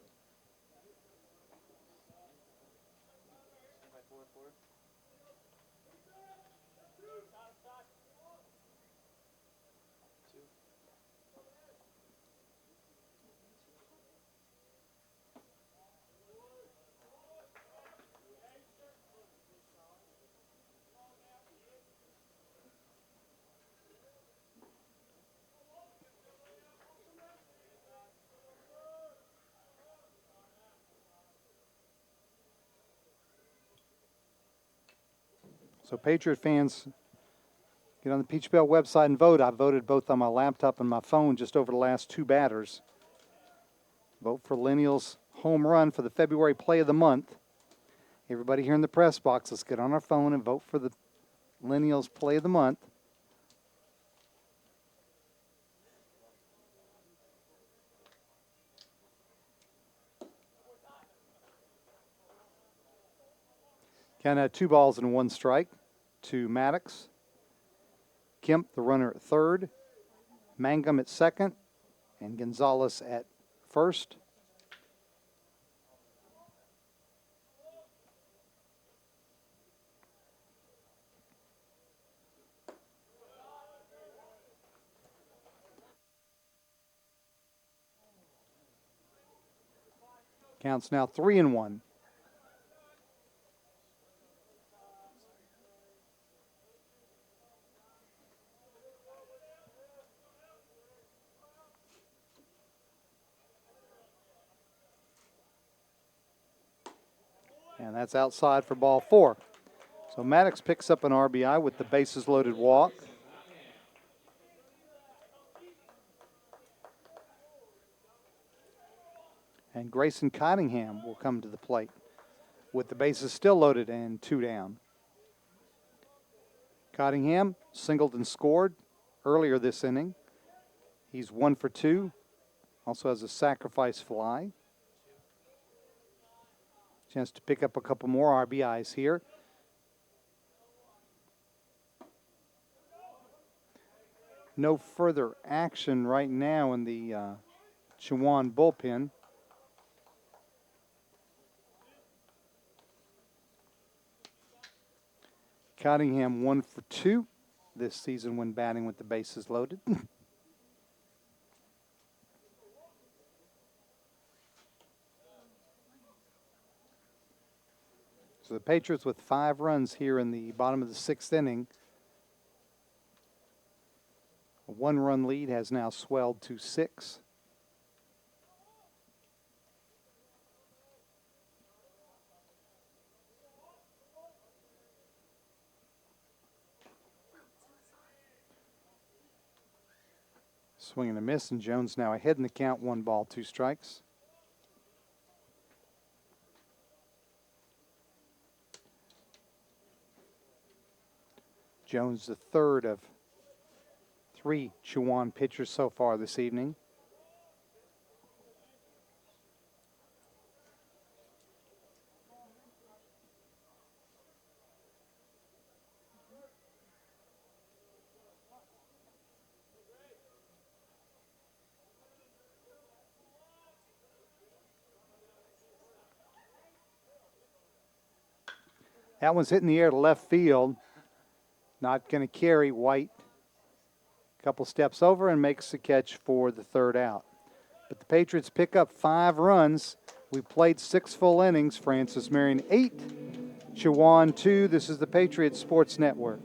S1: So Patriot fans, get on the Peach Belt website and vote. I voted both on my laptop and my phone just over the last 2 batters. Vote for Lenio's home run for the February play of the month. Everybody here in the press box, let's get on our phone and vote for the Lenio's play of the month. Count at 2 balls and 1 strike to Maddox. Kemp, the runner, at third. Mangum at second. And Gonzalez at first. Counts now 3-1. And that's outside for ball 4. So Maddox picks up an RBI with the bases loaded walk. And Grayson Cottingham will come to the plate with the bases still loaded and 2 down. Cottingham singled and scored earlier this inning. He's 1 for 2. Also has a sacrifice fly. Chance to pick up a couple more RBIs here. No further action right now in the Chowan bullpen. Cottingham 1 for 2 this season when batting with the bases loaded. So the Patriots with 5 runs here in the bottom of the 6th inning. A 1-run lead has now swelled to 6. Swing and a miss, and Jones now ahead in the count, 1 ball, 2 strikes. Jones, the third of 3 Chowan pitchers so far this evening. That one's hitting the air to left field. Not going to carry. White a couple steps over and makes the catch for the 3rd out. But the Patriots pick up 5 runs. We played 6 full innings. Francis Marion 8, Chowan 2. This is the Patriots Sports Network.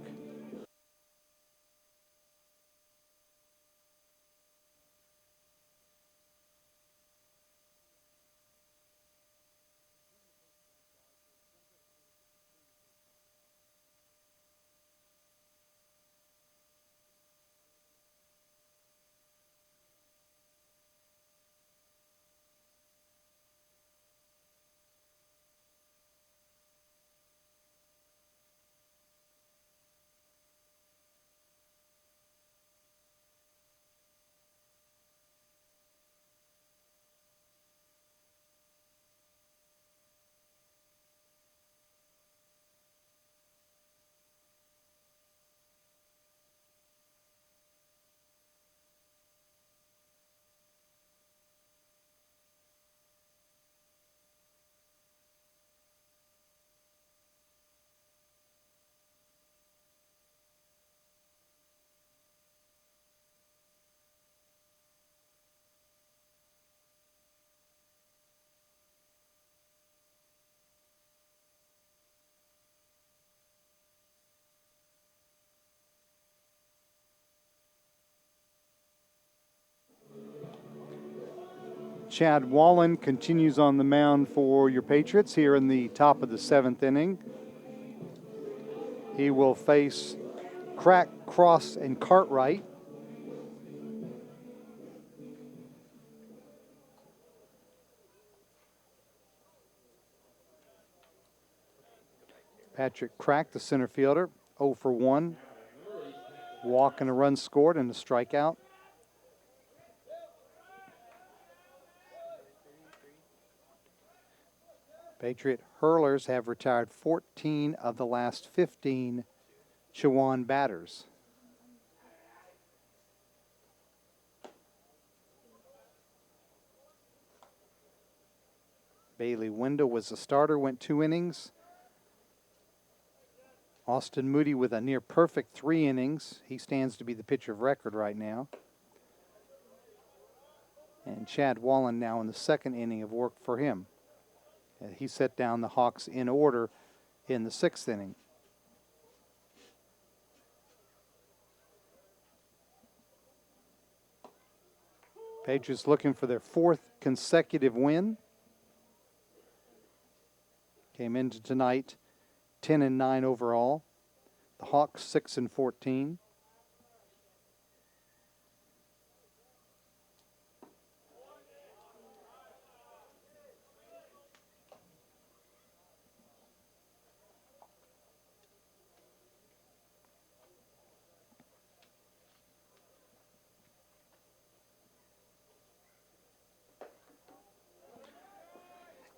S1: Chad Wallen continues on the mound for your Patriots here in the top of the 7th inning. He will face Crack, Cross, and Cartwright. Patrick Crack, the center fielder, 0 for 1. Walk and a run scored and a strikeout. Patriot hurlers have retired 14 of the last 15 Chowan batters. Bailey Wendell was the starter, went 2 innings. Austin Moody with a near perfect 3 innings. He stands to be the pitcher of record right now. And Chad Wallen now in the 2nd inning of work for him. he set down the Hawks in order in the 6th inning. Patriots looking for their 4th consecutive win. Came into tonight 10-9 overall. The Hawks 6-14.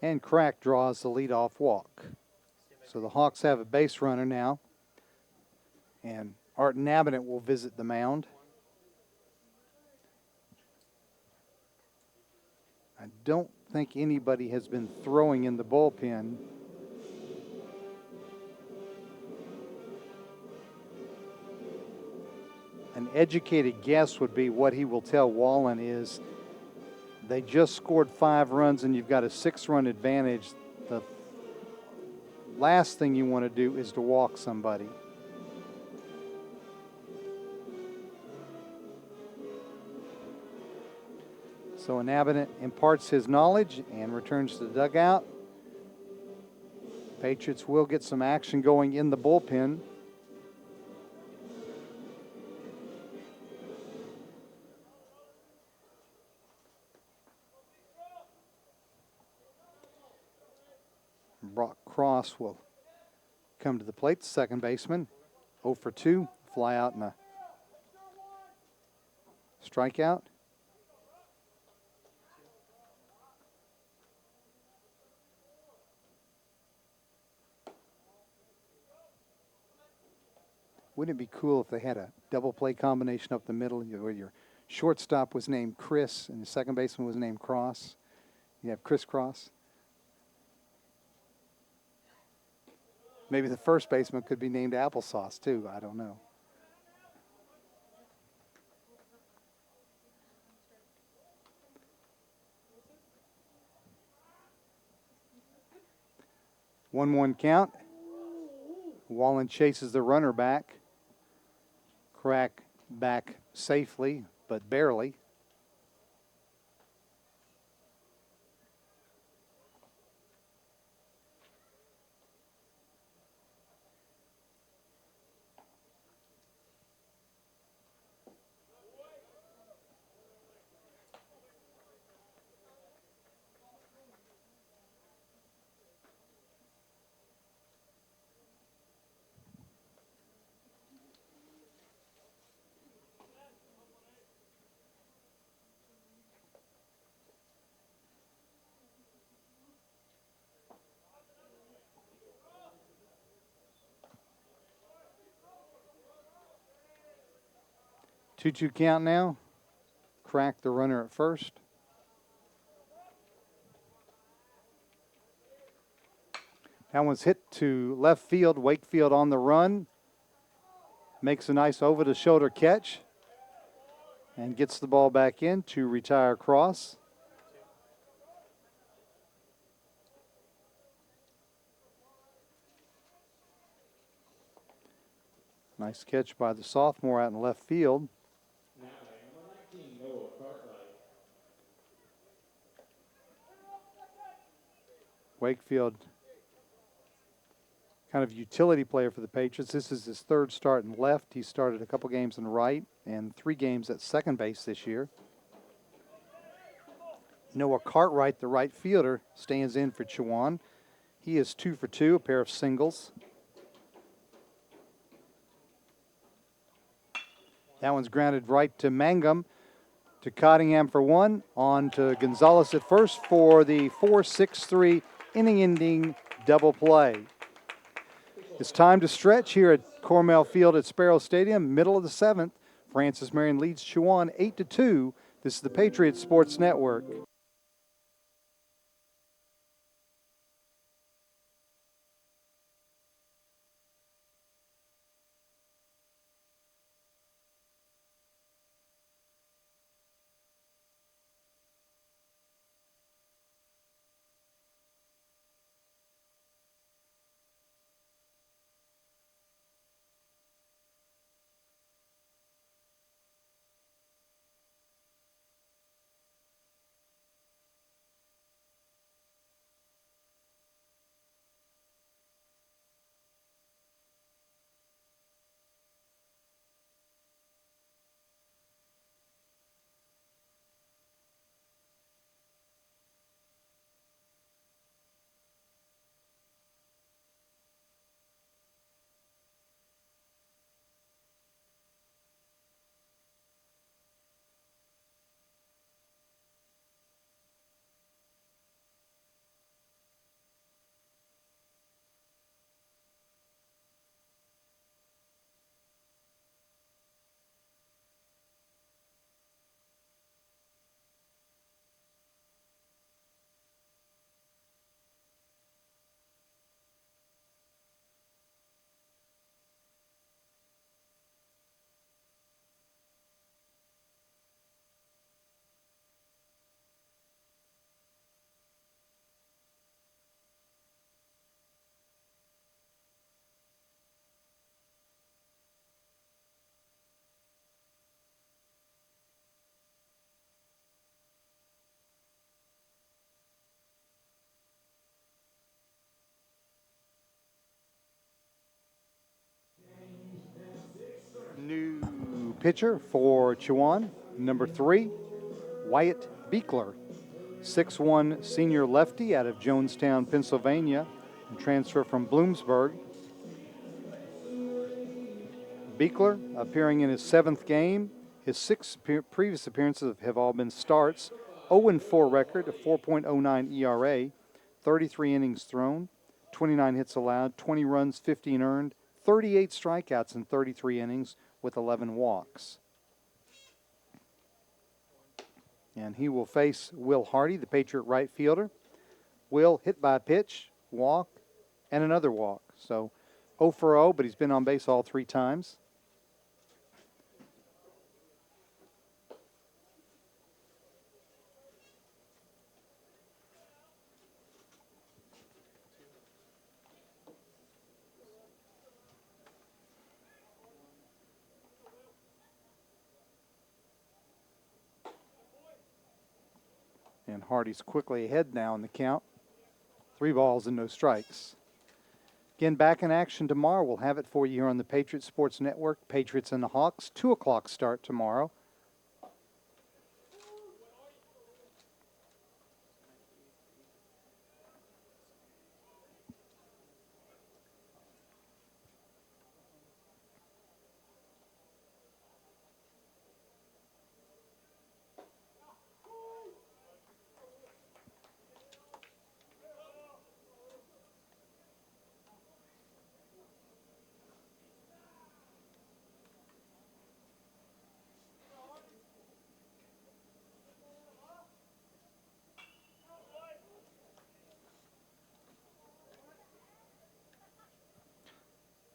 S1: And Crack draws the leadoff walk. So the Hawks have a base runner now. And Art Nabinet will visit the mound. I don't think anybody has been throwing in the bullpen. An educated guess would be what he will tell Wallen is they just scored 5 runs and you've got a 6-run advantage. The last thing you want to do is to walk somebody. So Nabinet imparts his knowledge and returns to the dugout. Patriots will get some action going in the bullpen. Brock Cross will come to the plate, the second baseman. 0 for 2, fly out and a strikeout. Wouldn't it be cool if they had a double play combination up the middle where your shortstop was named Chris and the second baseman was named Cross? You have Chris Cross. Maybe the first baseman could be named Applesauce too. I don't know. One count. Wallen chases the runner back. Crack back safely, but barely. Two count now. Crack the runner at first. That one's hit to left field. Wakefield on the run. Makes a nice over-the-shoulder catch. And gets the ball back in to retire Cross. Nice catch by the sophomore out in left field. Wakefield, kind of utility player for the Patriots. This is his 3rd start in left. He started a couple games in right and 3 games at second base this year. Noah Cartwright, the right fielder, stands in for Chowan. He is 2 for 2, a pair of singles. That one's grounded right to Mangum, to Cottingham for 1, on to Gonzalez at first for the 4-6-3 inning-ending double play. It's time to stretch here at Cornell Field at Sparrow Stadium, middle of the 7th. Francis Marion leads Chowan 8-2. This is the Patriots Sports Network. pitcher for Chowan, number 3, Wyatt Beekler, 6'1" senior lefty out of Jonestown, Pennsylvania, and transfer from Bloomsburg. Beekler appearing in his 7th game. His 6 previous appearances have all been starts. 0-4 record, a 4.09 ERA, 33 innings thrown, 29 hits allowed, 20 runs, 15 earned, 38 strikeouts in 33 innings with 11 walks. And he will face Will Hardy, the Patriot right fielder. Will hit by a pitch, walk, and another walk. So 0 for 0, but he's been on base all 3 times. And Hardy's quickly ahead now in the count. 3 balls and no strikes. Again, back in action tomorrow. We'll have it for you here on the Patriots Sports Network. Patriots and the Hawks, 2 o'clock start tomorrow.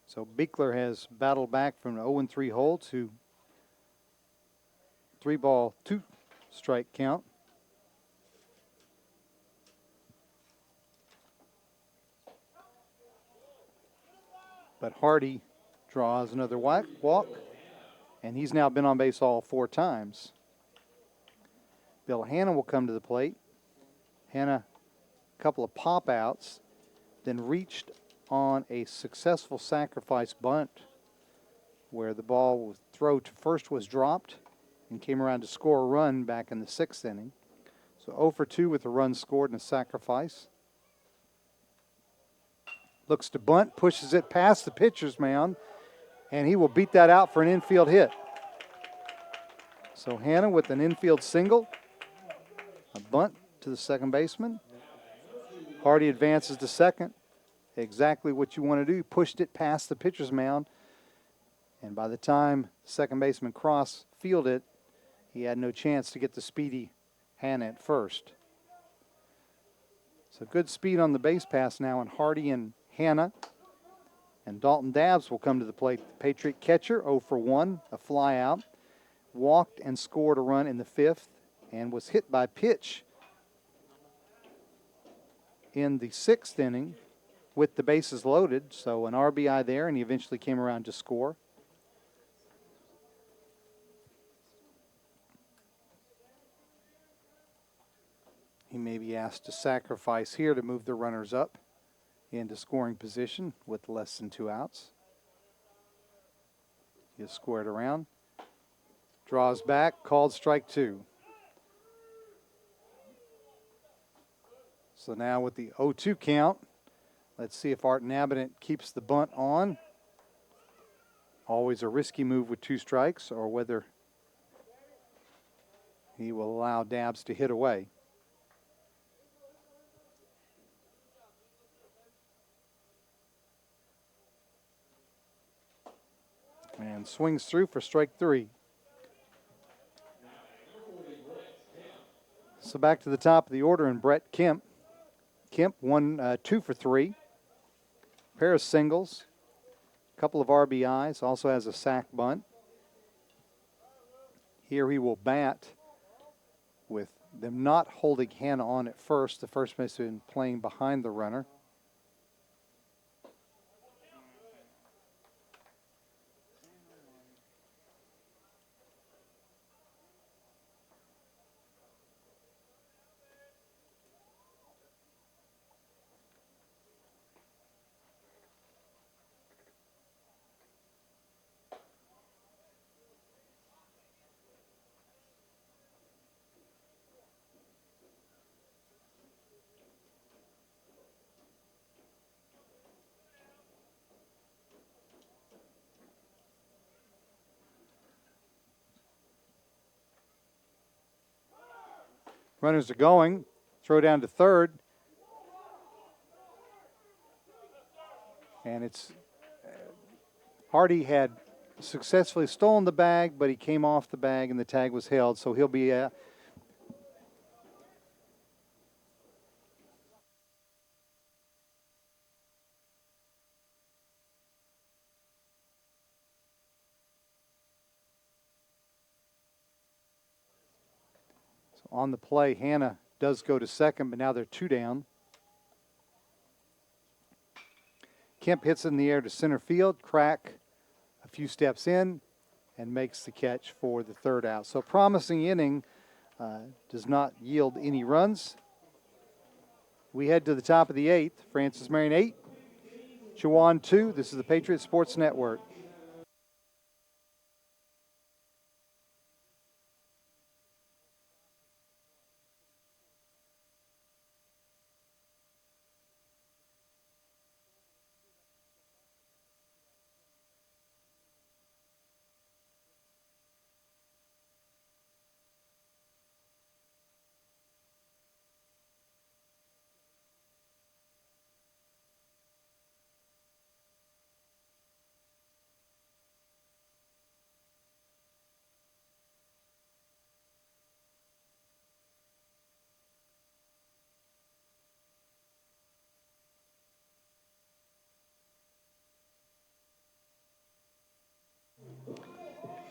S1: So Beekler has battled back from an 0-3 hole to 3-ball, 2-strike count. But Hardy draws another walk, and he's now been on base all 4 times. Bill Hanna will come to the plate. Hanna, a couple of pop outs, then reached on a successful sacrifice bunt where the ball was throw to first was dropped and came around to score a run back in the 6th inning. So 0 for 2 with a run scored and a sacrifice. Looks to bunt, pushes it past the pitcher's mound, and he will beat that out for an infield hit. So Hanna with an infield single, a bunt to the second baseman. Hardy advances to second. Exactly what you want to do. Pushed it past the pitcher's mound, and by the time second baseman Cross fielded it, he had no chance to get the speedy Hanna at first. So good speed on the base pass now on Hardy and Hanna. And Dalton Dabbs will come to the plate. The Patriot catcher, 0 for 1, a fly out. Walked and scored a run in the 5th and was hit by pitch in the 6th inning with the bases loaded. So an RBI there, and he eventually came around to score. He may be asked to sacrifice here to move the runners up into scoring position with less than 2 outs. He'll square it around. Draws back, called strike 2. So now with the 0-2 count, let's see if Art Nabinet keeps the bunt on. Always a risky move with 2 strikes, or whether he will allow Dabbs to hit away. And swings through for strike 3. So back to the top of the order, and Brett Kemp. Kemp 2 for 3. Pair of singles, a couple of RBIs, also has a sac bunt. Here he will bat with them not holding Hanna on at first. The first baseman playing behind the runner. Runners are going. Throw down to third. And it's Hardy had successfully stolen the bag, but he came off the bag and the tag was held. So he'll be so on the play. Hannah does go to second, but now they're 2 down. Kemp hits in the air to center field. Crack a few steps in and makes the catch for the third out. So promising inning, does not yield any runs. We head to the top of the 8th. Francis Marion 8, Chowan 2. This is the Patriots Sports Network.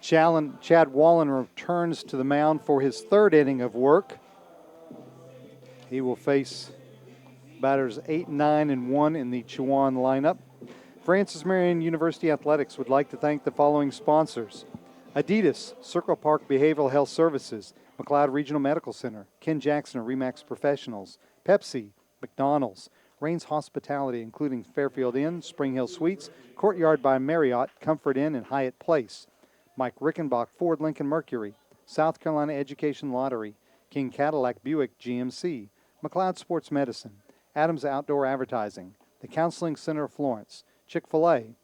S1: Chad Wallen returns to the mound for his third inning of work. He will face batters 8, 9, and 1 in the Chowan lineup. Francis Marion University Athletics would like to thank the following sponsors: Adidas, Circle Park Behavioral Health Services, McLeod Regional Medical Center, Ken Jackson of Remax Professionals, Pepsi, McDonald's, Rains Hospitality, including Fairfield Inn, Spring Hill Suites, Courtyard by Marriott, Comfort Inn, and Hyatt Place, Mike Rickenbach, Ford Lincoln Mercury, South Carolina Education Lottery, King Cadillac Buick GMC, McLeod Sports Medicine, Adams Outdoor Advertising, the Counseling Center of Florence, Chick-fil-A,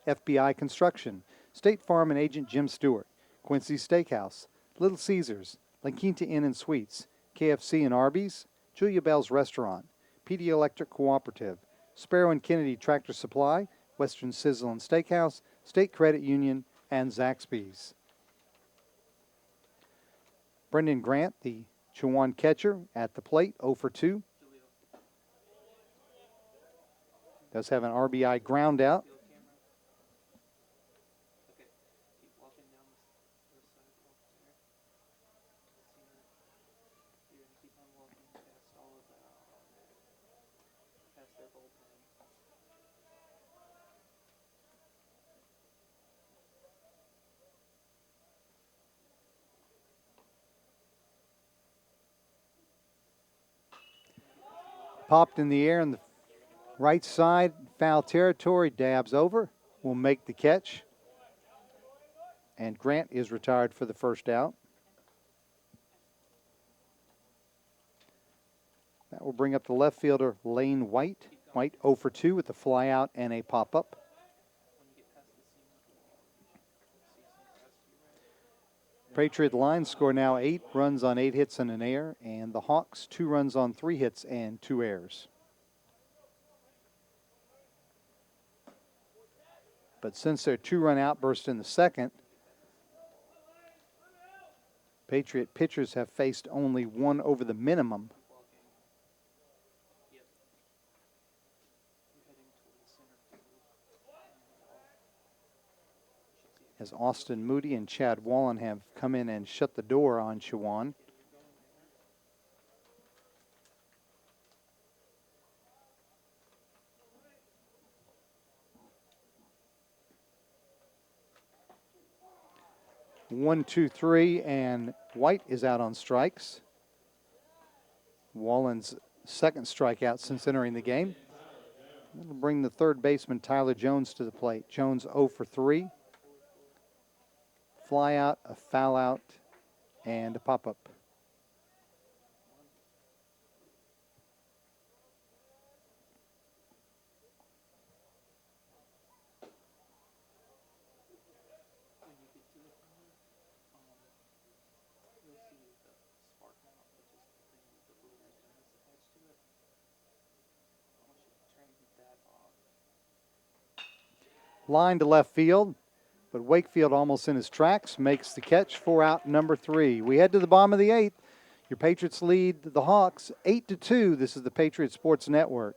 S1: FBI Construction, State Farm and Agent Jim Stewart, Quincy Steakhouse, Little Caesars, La Quinta Inn and Suites, KFC and Arby's, Julia Bell's Restaurant, PD Electric Cooperative, Sparrow and Kennedy Tractor Supply, Western Sizzle and Steakhouse, State Credit Union, and Zaxby's. Brendan Grant, the Chowan catcher, at the plate, 0 for 2. Does have an RBI ground out. Popped in the air on the right side, foul territory, dabs over, will make the catch. And Grant is retired for the first out. That will bring up the left fielder, Lane White. White 0 for 2 with a fly out and a pop-up. Patriot Lions score now 8 runs on 8 hits and an error, and the Hawks 2 runs on 3 hits and 2 errors. But since their 2-run outburst in the second, Patriot pitchers have faced only 1 over the minimum. As Austin Moody and Chad Wallen have come in and shut the door on Chowan. One, two, three, and White is out on strikes. Wallen's second strikeout since entering the game. That'll bring the third baseman Tyler Jones to the plate. Jones 0 for 3. Fly out, a foul out, and a pop-up. line to left field, but Wakefield almost in his tracks, makes the catch for out number 3. We head to the bottom of the 8th. Your Patriots lead the Hawks 8-2. This is the Patriot Sports Network.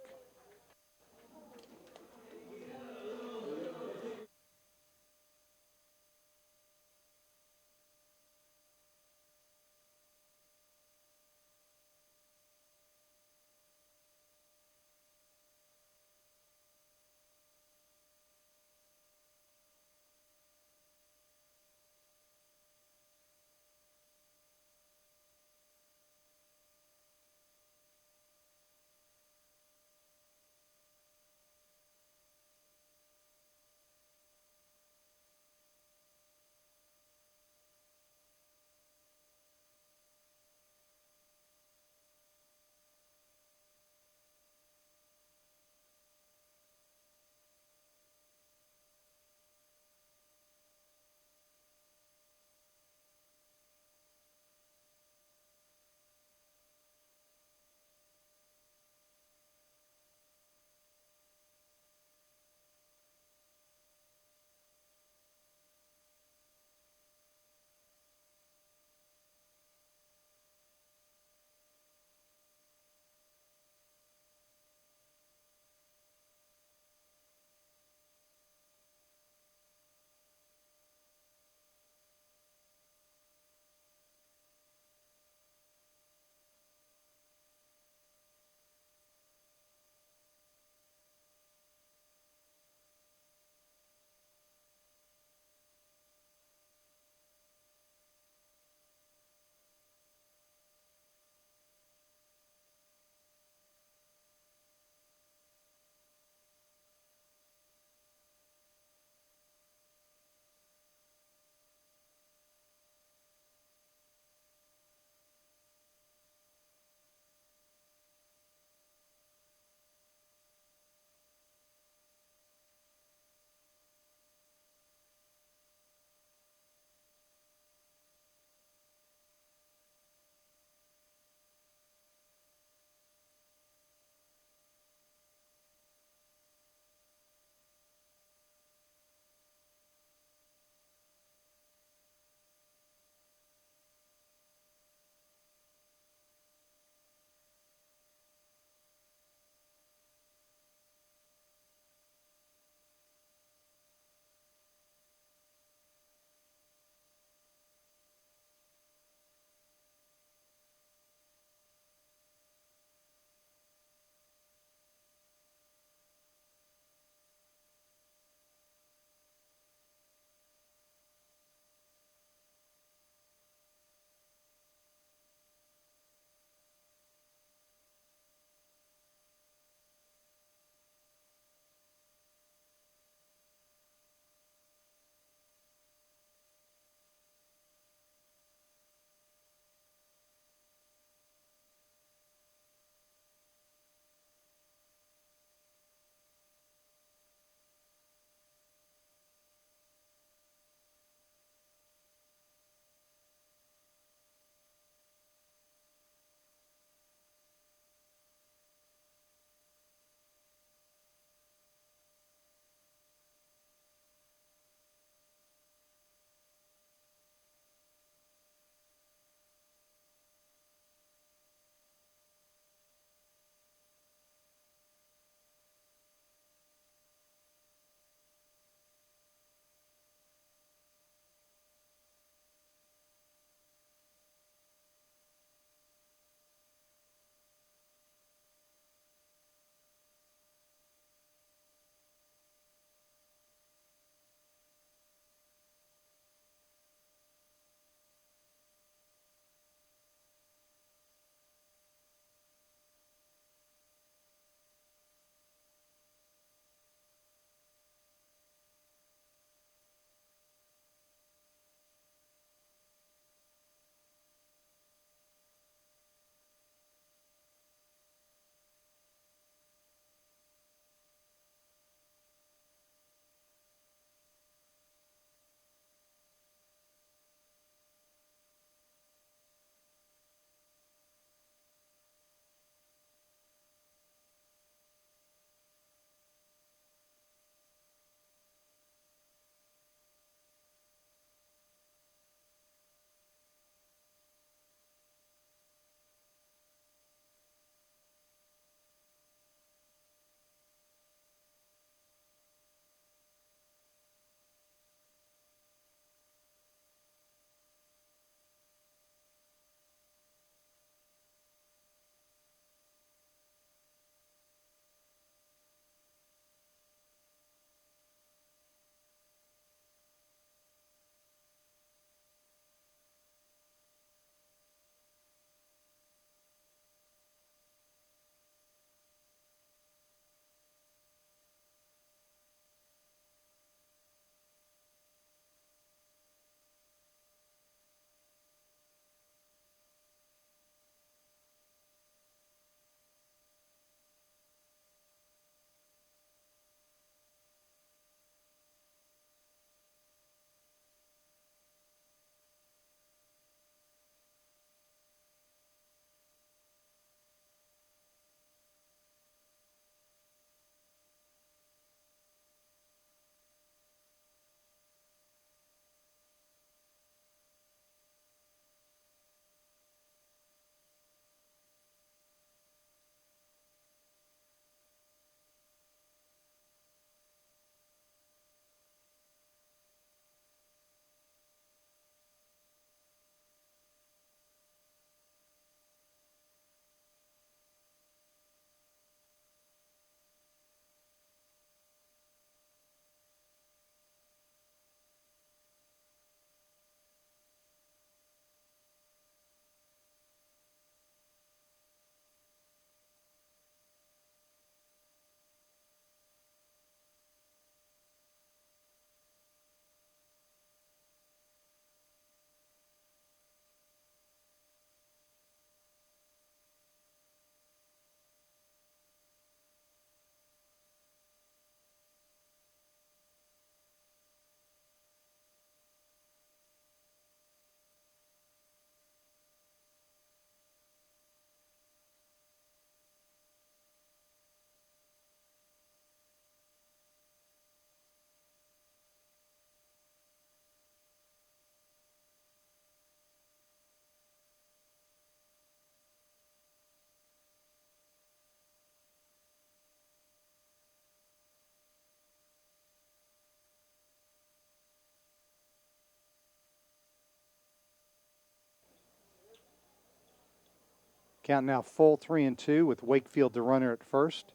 S1: Count now full 3-2 with Wakefield the runner at first.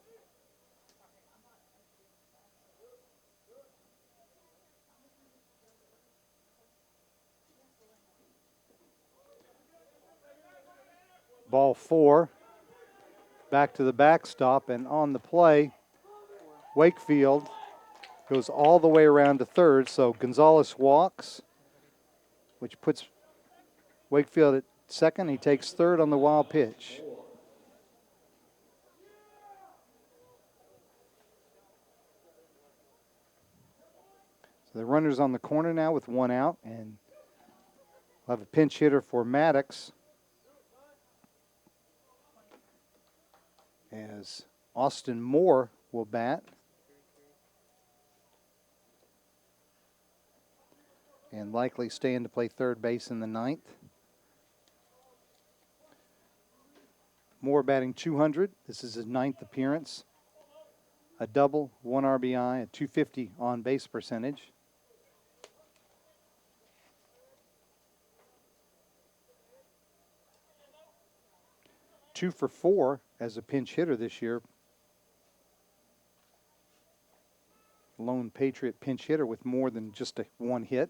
S1: Ball 4. Back to the backstop, and on the play, Wakefield goes all the way around to third, so Gonzalez walks, which puts Wakefield at second. He takes third on the wild pitch. So the runner's on the corner now with one out, and we'll have a pinch hitter for Maddox as Austin Moore will bat. And likely staying to play third base in the ninth. Moore batting 200. This is his ninth appearance. A double, 1 RBI, a .250 on base percentage. Two for 4 as a pinch hitter this year. Lone Patriot pinch hitter with more than just one hit.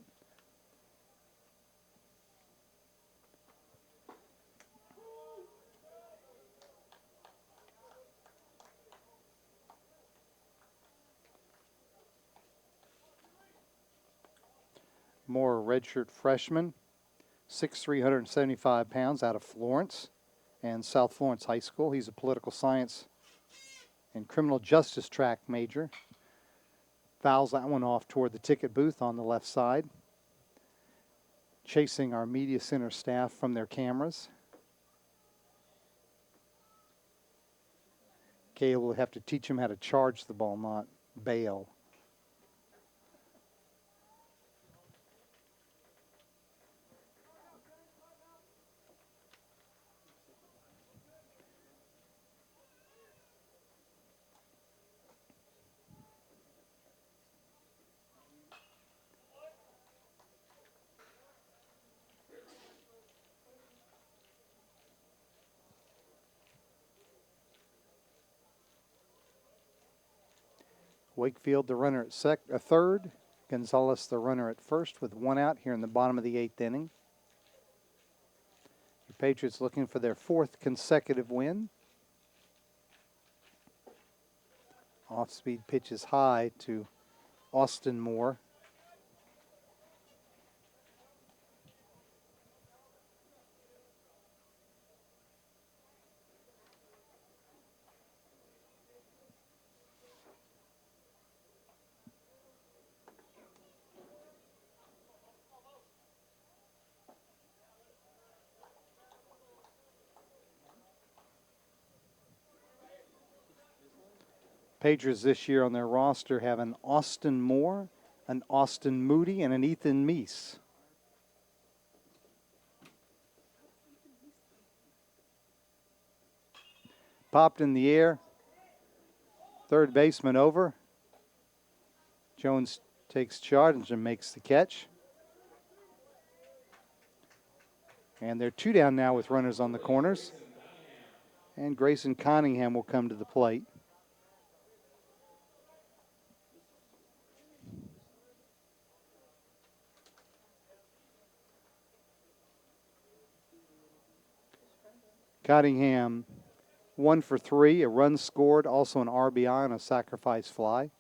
S1: Moore, redshirt freshman, 6'3", 375 pounds, out of Florence and South Florence High School. He's a political science and criminal justice track major. Fouls that one off toward the ticket booth on the left side, chasing our media center staff from their cameras. Kale will have to teach him how to charge the ball, not bail. Wakefield, the runner at third. Gonzalez, the runner at first, with one out here in the bottom of the 8th inning. The Patriots looking for their 4th consecutive win. Off-speed pitch is high to Austin Moore. Patriots this year on their roster have an Austin Moore, an Austin Moody, and an Ethan Meese. Popped in the air. Third baseman over. Jones takes charge and makes the catch. And they're 2 down now with runners on the corners. And Grayson Cunningham will come to the plate. Cunningham, 1 for 3, a run scored, also an RBI on a sacrifice fly.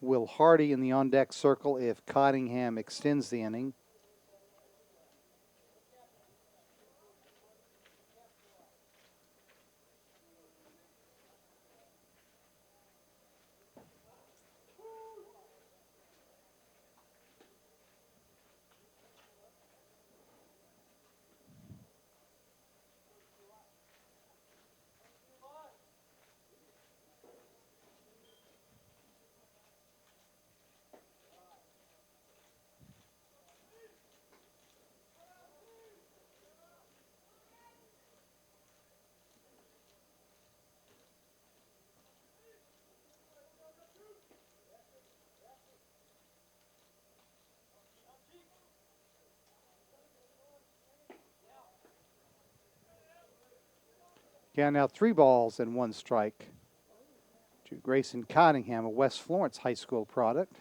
S1: Will Hardy in the on-deck circle if Cunningham extends the inning. Count now 3 balls and 1 strike to Grayson Cottingham, a West Florence High School product.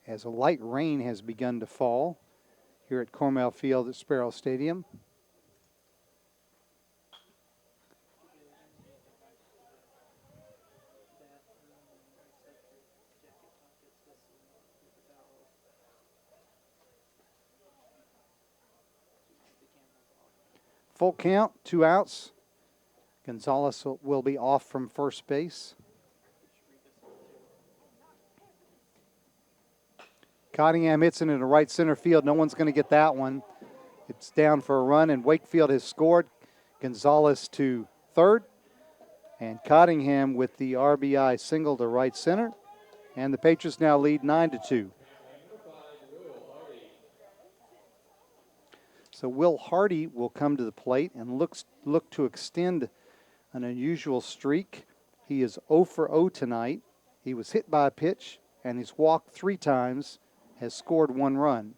S1: As a light rain has begun to fall here at Cornell Field at Sparrow Stadium. Full count, 2 outs. Gonzalez will be off from first base. Cottingham hits it into right center field. No one's going to get that one. It's down for a run, and Wakefield has scored. Gonzalez to third, and Cottingham with the RBI single to right center. And the Patriots now lead 9-2. So Will Hardy will come to the plate and look to extend an unusual streak. He is 0 for 0 tonight. He was hit by a pitch, and he's walked 3 times, has scored 1 run.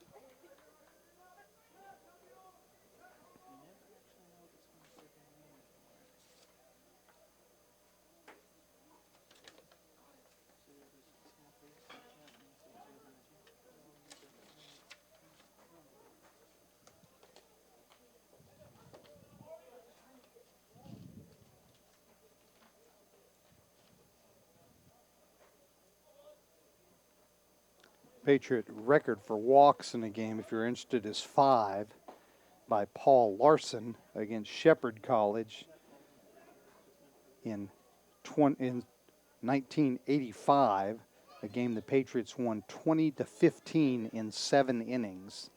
S1: Patriot record for walks in a game, if you're interested, is 5 by Paul Larson against Shepherd College in 1985, a game the Patriots won 20-15 in 7 innings.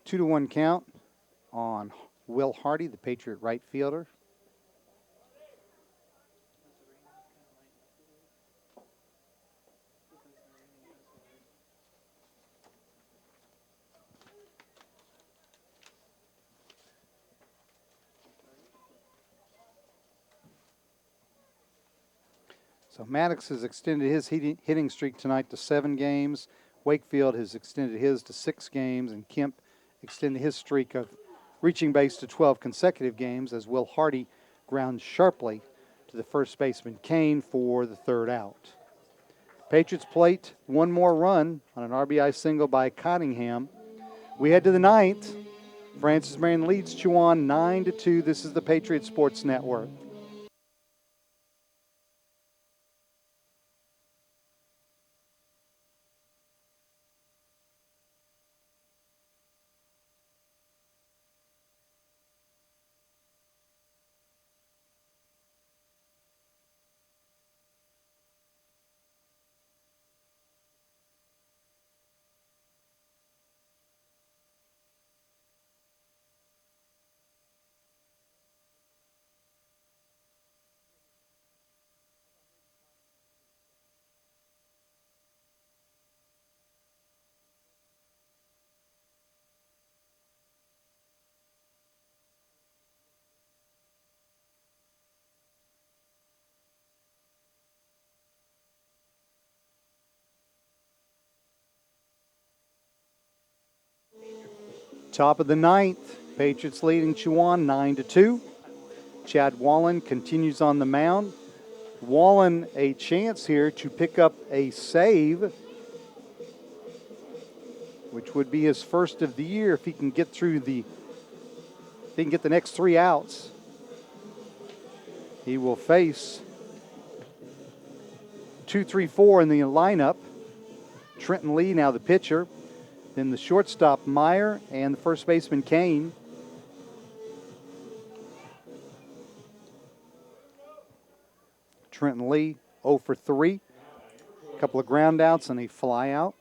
S1: Two to 1 count on Will Hardy, the Patriot right fielder. So Maddox has extended his hitting streak tonight to 7 games. Wakefield has extended his to 6 games, and Kemp extended his streak of reaching base to 12 consecutive games as Will Hardy grounds sharply to the first baseman Kane for the 3rd out. Patriots plate 1 more run on an RBI single by Cottingham. We head to the 9th. Francis Marion leads Chowan 9-2. This is the Patriot Sports Network. Top of the 9th, Patriots leading Chowan 9-2. Chad Wallen continues on the mound. Wallen a chance here to pick up a save, which would be his first of the year if he can get through the next 3 outs. He will face 2, 3, 4 in the lineup. Trenton Lee now the pitcher. Then the shortstop, Meyer, and the first baseman, Kane. Trenton Lee, 0 for 3. A couple of ground outs and a fly out.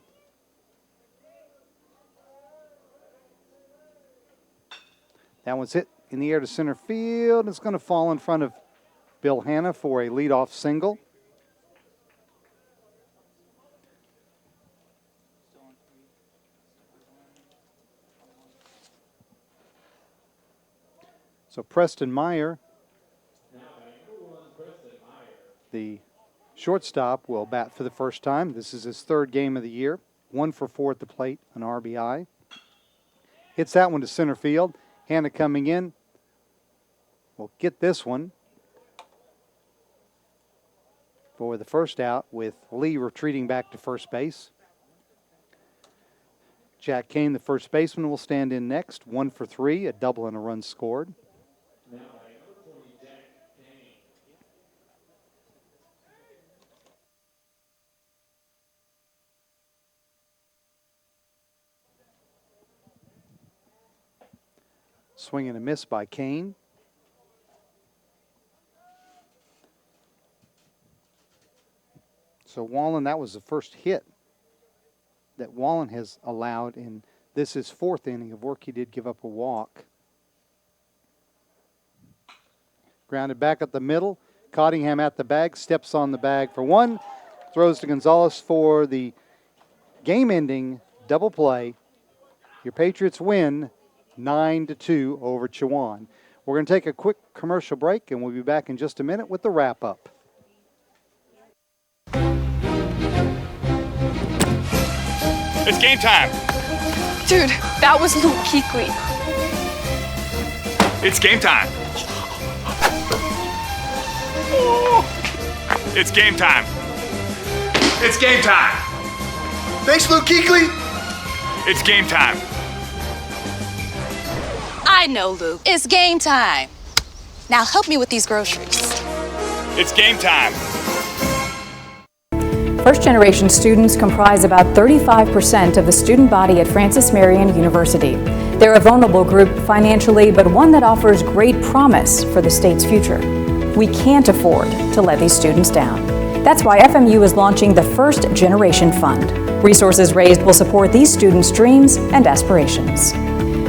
S1: That one's hit in the air to center field. It's going to fall in front of Bill Hanna for a leadoff single. So Preston Meyer, the shortstop, will bat for the first time. This is his third game of the year. 1 for 4 at the plate, an RBI. Hits that one to center field. Hannah coming in. Will get this one for the first out, with Lee retreating back to first base. Jack Kane, the first baseman, will stand in next. 1 for 3, a double and a run scored. Swing and a miss by Kane. So Wallen, that was the first hit that Wallen has allowed in this is fourth inning of work. He did give up a walk. Grounded back at the middle. Cottingham at the bag, steps on the bag for one, throws to Gonzalez for the game-ending double play. Your Patriots win 9-2 over Chowan. We're going to take a quick commercial break, and we'll be back in just a minute with the wrap-up.
S3: It's game time.
S4: Dude, that was Luke Kuechly.
S3: It's game time. It's game time. It's game time.
S5: Thanks, Luke Kuechly.
S3: It's game time.
S6: I know, Luke. It's game time. Now help me with these groceries.
S3: It's game time.
S7: First-generation students comprise about 35% of the student body at Francis Marion University. They're a vulnerable group financially, but one that offers great promise for the state's future. We can't afford to let these students down. That's why FMU is launching the First Generation Fund. Resources raised will support these students' dreams and aspirations.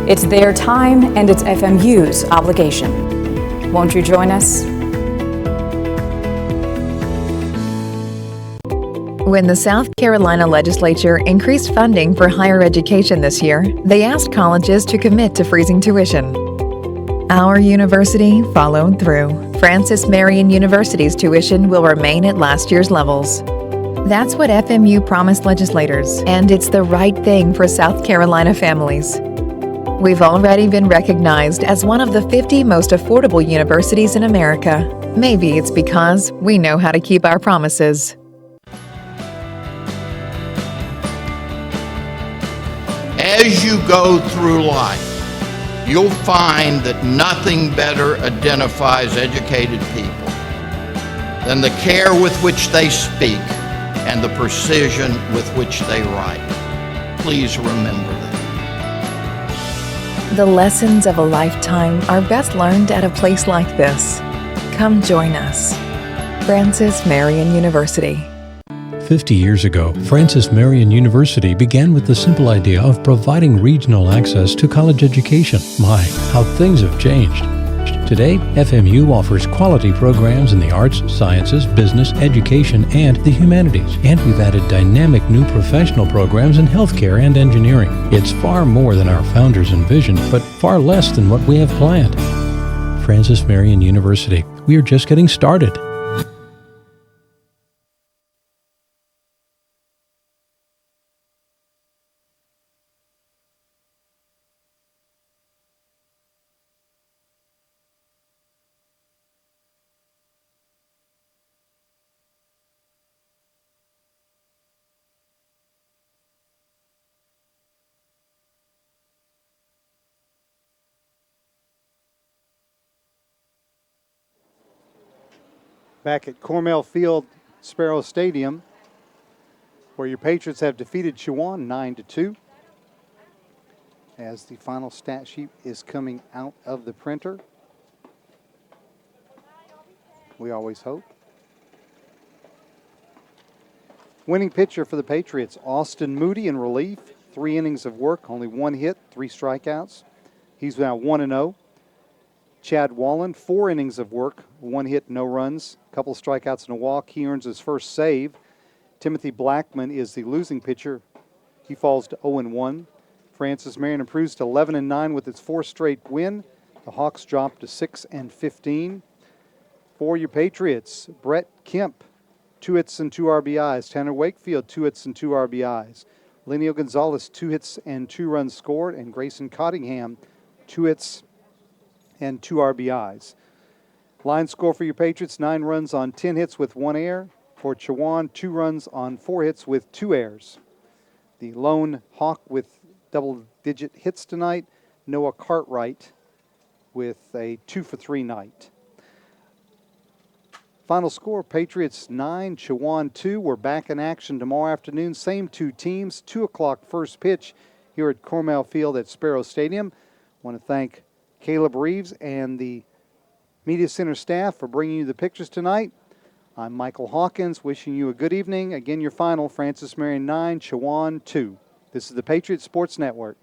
S7: It's their time and it's FMU's obligation. Won't you join us?
S8: When the South Carolina legislature increased funding for higher education this year, they asked colleges to commit to freezing tuition. Our university followed through. Francis Marion University's tuition will remain at last year's levels. That's what FMU promised legislators, and it's the right thing for South Carolina families. We've already been recognized as one of the 50 most affordable universities in America. Maybe it's because we know how to keep our promises.
S9: As you go through life, you'll find that nothing better identifies educated people than the care with which they speak and the precision with which they write. Please remember that.
S8: The lessons of a lifetime are best learned at a place like this. Come join us. Francis Marion University.
S10: 50 years ago, Francis Marion University began with the simple idea of providing regional access to college education. My, how things have changed. Today, FMU offers quality programs in the arts, sciences, business, education, and the humanities. And we've added dynamic new professional programs in healthcare and engineering. It's far more than our founders envisioned, but far less than what we have planned. Francis Marion University. We are just getting started.
S1: Back at Cornell Field, Sparrow Stadium, where your Patriots have defeated Chowan 9-2. As the final stat sheet is coming out of the printer. We always hope. Winning pitcher for the Patriots, Austin Moody in relief. 3 innings of work, only 1 hit, 3 strikeouts. He's now 1-0. Chad Wallen, 4 innings of work, 1 hit, no runs, a couple strikeouts and a walk. He earns his first save. Timothy Blackman is the losing pitcher. He falls to 0-1. Francis Marion improves to 11-9 with its 4th straight win. The Hawks dropped to 6-15. For your Patriots, Brett Kemp, 2 hits and 2 RBIs. Tanner Wakefield, 2 hits and 2 RBIs. Lenio Gonzalez, 2 hits and 2 runs scored. And Grayson Cottingham, 2 hits and 2 RBIs. Line score for your Patriots, 9 runs on 10 hits with 1 error. For Chowan, 2 runs on 4 hits with 2 errors. The lone Hawk with double-digit hits tonight, Noah Cartwright, with a 2-for-3 night. Final score, Patriots 9, Chowan 2. We're back in action tomorrow afternoon. Same 2 teams, 2 o'clock first pitch here at Cornell Field at Sparrow Stadium. I want to thank Caleb Reeves and the Media Center staff for bringing you the pictures tonight. I'm Michael Hawkins, wishing you a good evening. Again, your final, Francis Marion 9, Chowan 2. This is the Patriot Sports Network.